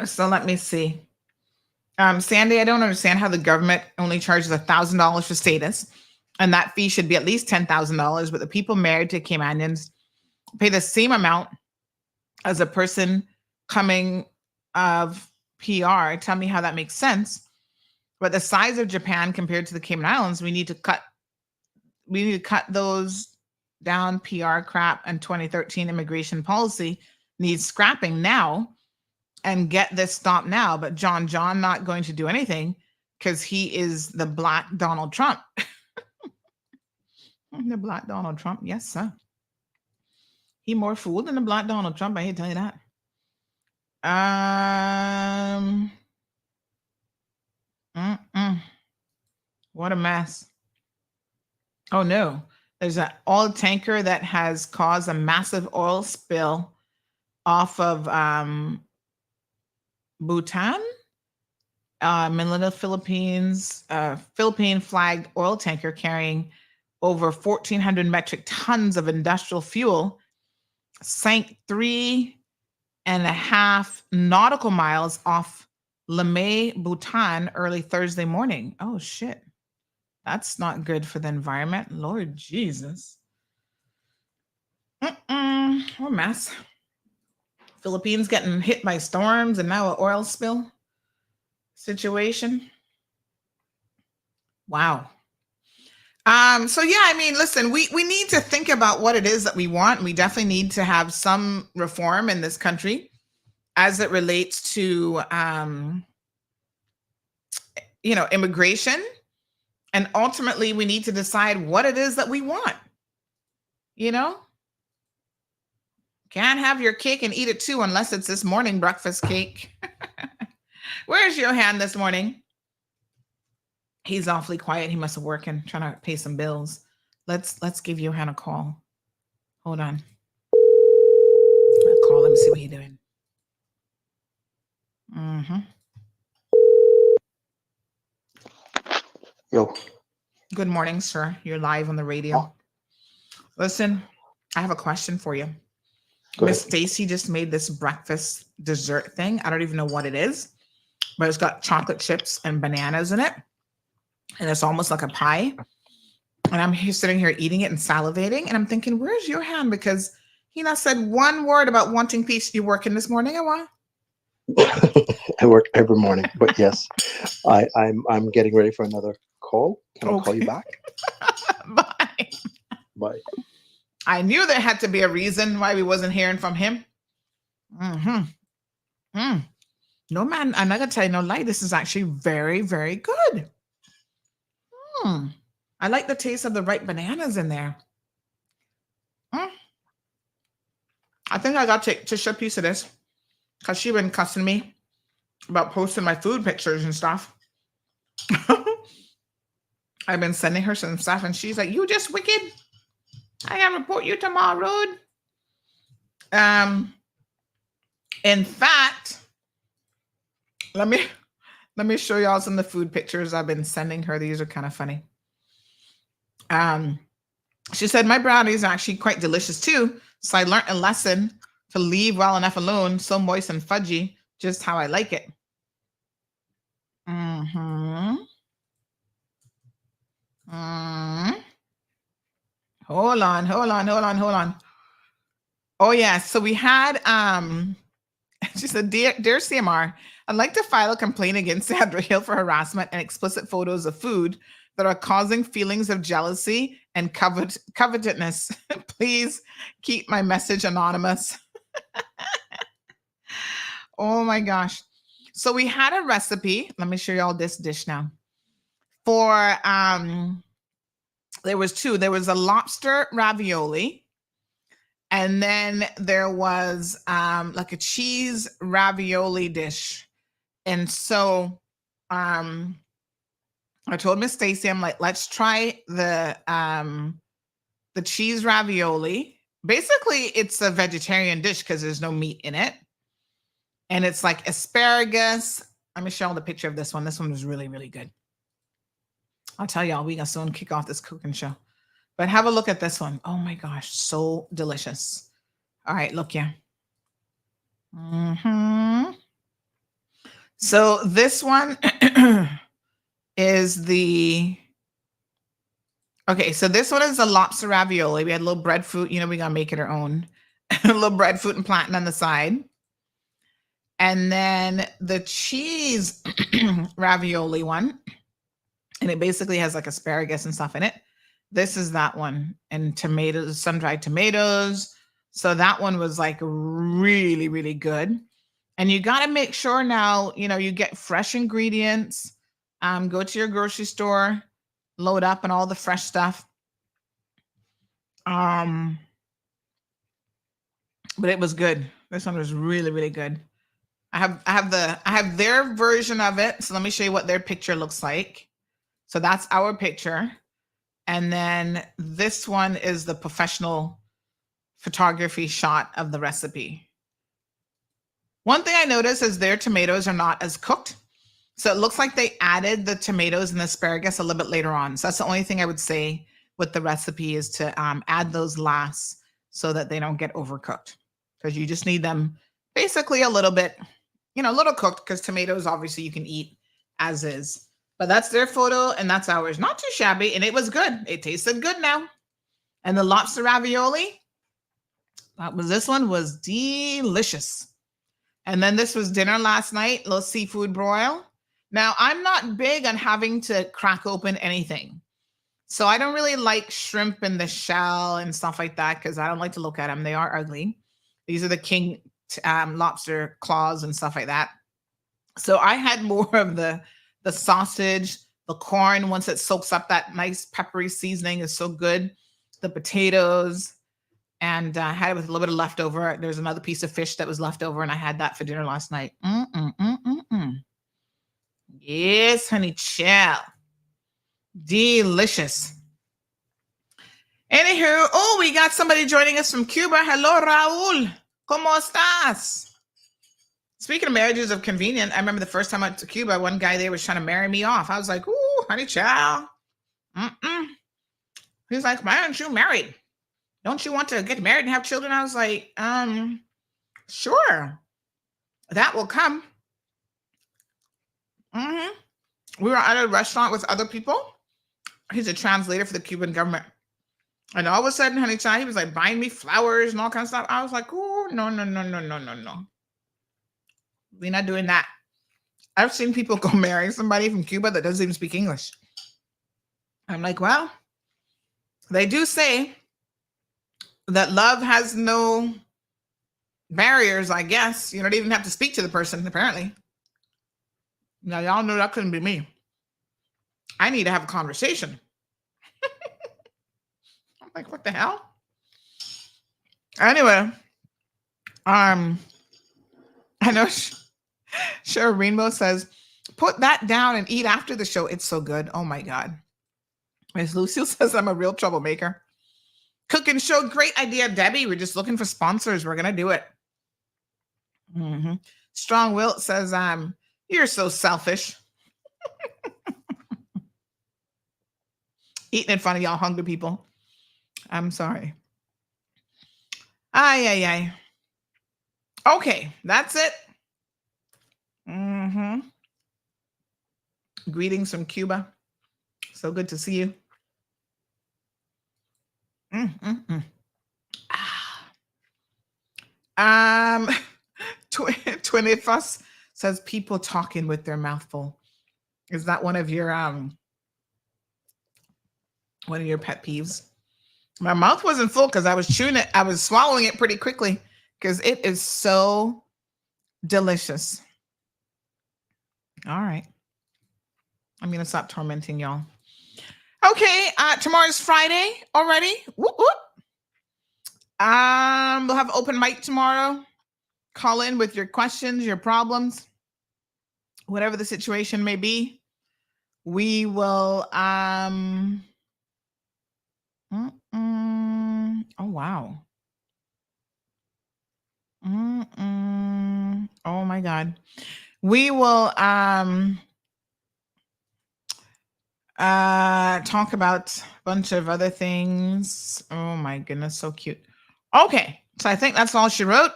So let me see. Sandy, I don't understand how the government only charges $1,000 for status, and that fee should be at least $10,000, but the people married to Caymanians pay the same amount as a person coming of PR. Tell me how that makes sense. But the size of Japan compared to the Cayman Islands, we need to cut those down. PR crap and 2013 immigration policy needs scrapping now and get this stopped now. But John not going to do anything because he is the Black Donald Trump. The Black Donald Trump, yes, sir. He more fool than the Black Donald Trump, I hate to tell you that. What a mess. Oh no, there's an oil tanker that has caused a massive oil spill off of Bhutan, Manila, Philippines, Philippine flagged oil tanker carrying over 1,400 metric tons of industrial fuel sank 3.5 nautical miles off Lamay, Bhutan early Thursday morning. Oh shit. That's not good for the environment. Lord Jesus. What a mess. Philippines getting hit by storms and now an oil spill situation. Wow. So yeah, I mean, listen, we need to think about what it is that we want. We definitely need to have some reform in this country as it relates to, immigration. And ultimately, we need to decide what it is that we want. Can't have your cake and eat it too, unless it's this morning breakfast cake. Where's Johan this morning? He's awfully quiet. He must have working, trying to pay some bills. Let's give Johan a call. Hold on. I'll call Let me see what he's doing. Mm-hmm. Yo. Good morning, sir. You're live on the radio. Listen, I have a question for you. Miss Stacy just made this breakfast dessert thing. I don't even know what it is, but it's got chocolate chips and bananas in it. And it's almost like a pie. And I'm here sitting here eating it and salivating. And I'm thinking, where's your hand? Because he not said one word about wanting peace. You working this morning or what? I work every morning, but yes, I'm getting ready for another call. Can I call you back? Bye. Bye. I knew there had to be a reason why we wasn't hearing from him. Mm-hmm. No, man, I'm not going to tell you no lie. This is actually very, very good. I like the taste of the ripe bananas in there. I think I got to share a piece of this because she been cussing me about posting my food pictures and stuff. I've been sending her some stuff and she's like, you just wicked. I gotta report you tomorrow. In fact, let me show y'all some of the food pictures I've been sending her. These are kind of funny. She said my brownies are actually quite delicious too. So I learned a lesson to leave well enough alone, so moist and fudgy, just how I like it. Hold on. Oh yeah, so we had she said, dear CMR, I'd like to file a complaint against Sandra Hill for harassment and explicit photos of food that are causing feelings of jealousy and covetousness. Please keep my message anonymous. Oh my gosh. So we had a recipe. Let me show you all this dish now. For there was two. There was a lobster ravioli, and then there was like a cheese ravioli dish. And so I told Miss Stacy, I'm like, let's try the cheese ravioli. Basically, it's a vegetarian dish because there's no meat in it. And it's like asparagus. Let me show you the picture of this one. This one was really, really good. I'll tell y'all, we got soon kick off this cooking show. But have a look at this one. Oh my gosh, so delicious. All right, look here. So this one is the... Okay, so this one is the lobster ravioli. We had a little breadfruit. You know, we're going to make it our own. A little breadfruit and plantain on the side. And then the cheese ravioli one. And it basically has like asparagus and stuff in it. This is that one. And tomatoes, sun-dried tomatoes. So that one was like really, really good. And you got to make sure now, you know, you get fresh ingredients. Go to your grocery store, load up on all the fresh stuff. But it was good. This one was really, really good. I have their version of it. So let me show you what their picture looks like. So that's our picture. And then this one is the professional photography shot of the recipe. One thing I noticed is their tomatoes are not as cooked. So it looks like they added the tomatoes and the asparagus a little bit later on. So that's the only thing I would say with the recipe is to add those last so that they don't get overcooked. Because you just need them basically a little bit, you know, a little cooked, because tomatoes obviously you can eat as is. But that's their photo and that's ours. Not too shabby, and it was good. It tasted good now. And the lobster ravioli, this one was delicious. And then this was dinner last night, little seafood broil. Now, I'm not big on having to crack open anything. So I don't really like shrimp in the shell and stuff like that because I don't like to look at them. They are ugly. These are the king lobster claws and stuff like that. So I had more of the sausage, the corn, once it soaks up that nice peppery seasoning is so good. The potatoes, and I had it with a little bit of leftover. There's another piece of fish that was left over, and I had that for dinner last night. Yes, honey, chill. Delicious. Anywho, oh, we got somebody joining us from Cuba. Hello, Raul. ¿Cómo estás? Speaking of marriages of convenience, I remember the first time I went to Cuba, one guy there was trying to marry me off. I was like, ooh, honey child. He's like, why aren't you married? Don't you want to get married and have children? I was like, sure. That will come. We were at a restaurant with other people. He's a translator for the Cuban government. And all of a sudden, honey child, he was like buying me flowers and all kinds of stuff. I was like, oh, no. We're not doing that. I've seen people go marry somebody from Cuba that doesn't even speak English. I'm like, well, they do say that love has no barriers, I guess. You don't even have to speak to the person, apparently. Now, y'all know that couldn't be me. I need to have a conversation. I'm like, what the hell? Anyway, I know Cheryl Rainbow says, put that down and eat after the show. It's so good. Oh, my God. Miss Lucille says, I'm a real troublemaker. Cooking show, great idea, Debbie. We're just looking for sponsors. We're going to do it. Strong Wilt says, you're so selfish. Eating in front of y'all hungry people. I'm sorry. Ay. Okay, that's it. Greetings from Cuba. So good to see you. Twin Fuss says people talking with their mouth full. Is that one of your pet peeves? My mouth wasn't full because I was chewing it. I was swallowing it pretty quickly because it is so delicious. All right. I'm going to stop tormenting y'all. Okay. Tomorrow's Friday already. Whoop, whoop. We'll have open mic tomorrow. Call in with your questions, your problems, whatever the situation may be. We will, oh, wow. Oh my God. We will, talk about a bunch of other things. Oh my goodness. So cute. Okay. So I think that's all she wrote.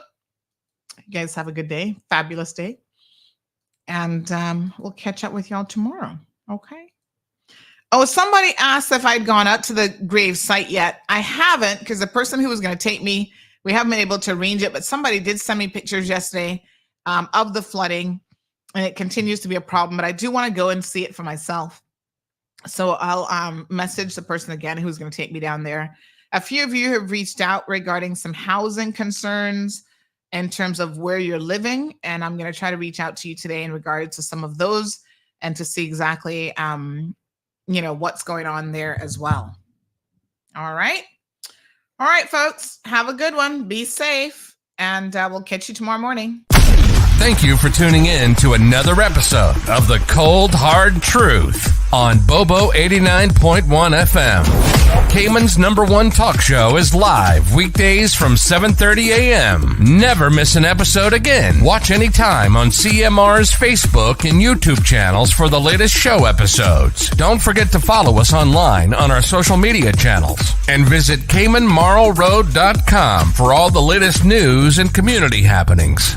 You guys have a good day. Fabulous day. And we'll catch up with y'all tomorrow. Okay. Oh, somebody asked if I'd gone out to the grave site yet. I haven't, because the person who was going to take me, we haven't been able to arrange it, but somebody did send me pictures yesterday of the flooding, and it continues to be a problem, but I do want to go and see it for myself. So I'll message the person again who's going to take me down there. A few of you have reached out regarding some housing concerns in terms of where you're living, and I'm going to try to reach out to you today in regards to some of those and to see exactly, what's going on there as well. All right. All right, folks, have a good one. Be safe, and we'll catch you tomorrow morning. Thank you for tuning in to another episode of The Cold Hard Truth on Bobo 89.1 FM. Cayman's #1 talk show is live weekdays from 7:30 a.m. Never miss an episode again. Watch anytime on CMR's Facebook and YouTube channels for the latest show episodes. Don't forget to follow us online on our social media channels and visit CaymanMarlRoad.com for all the latest news and community happenings.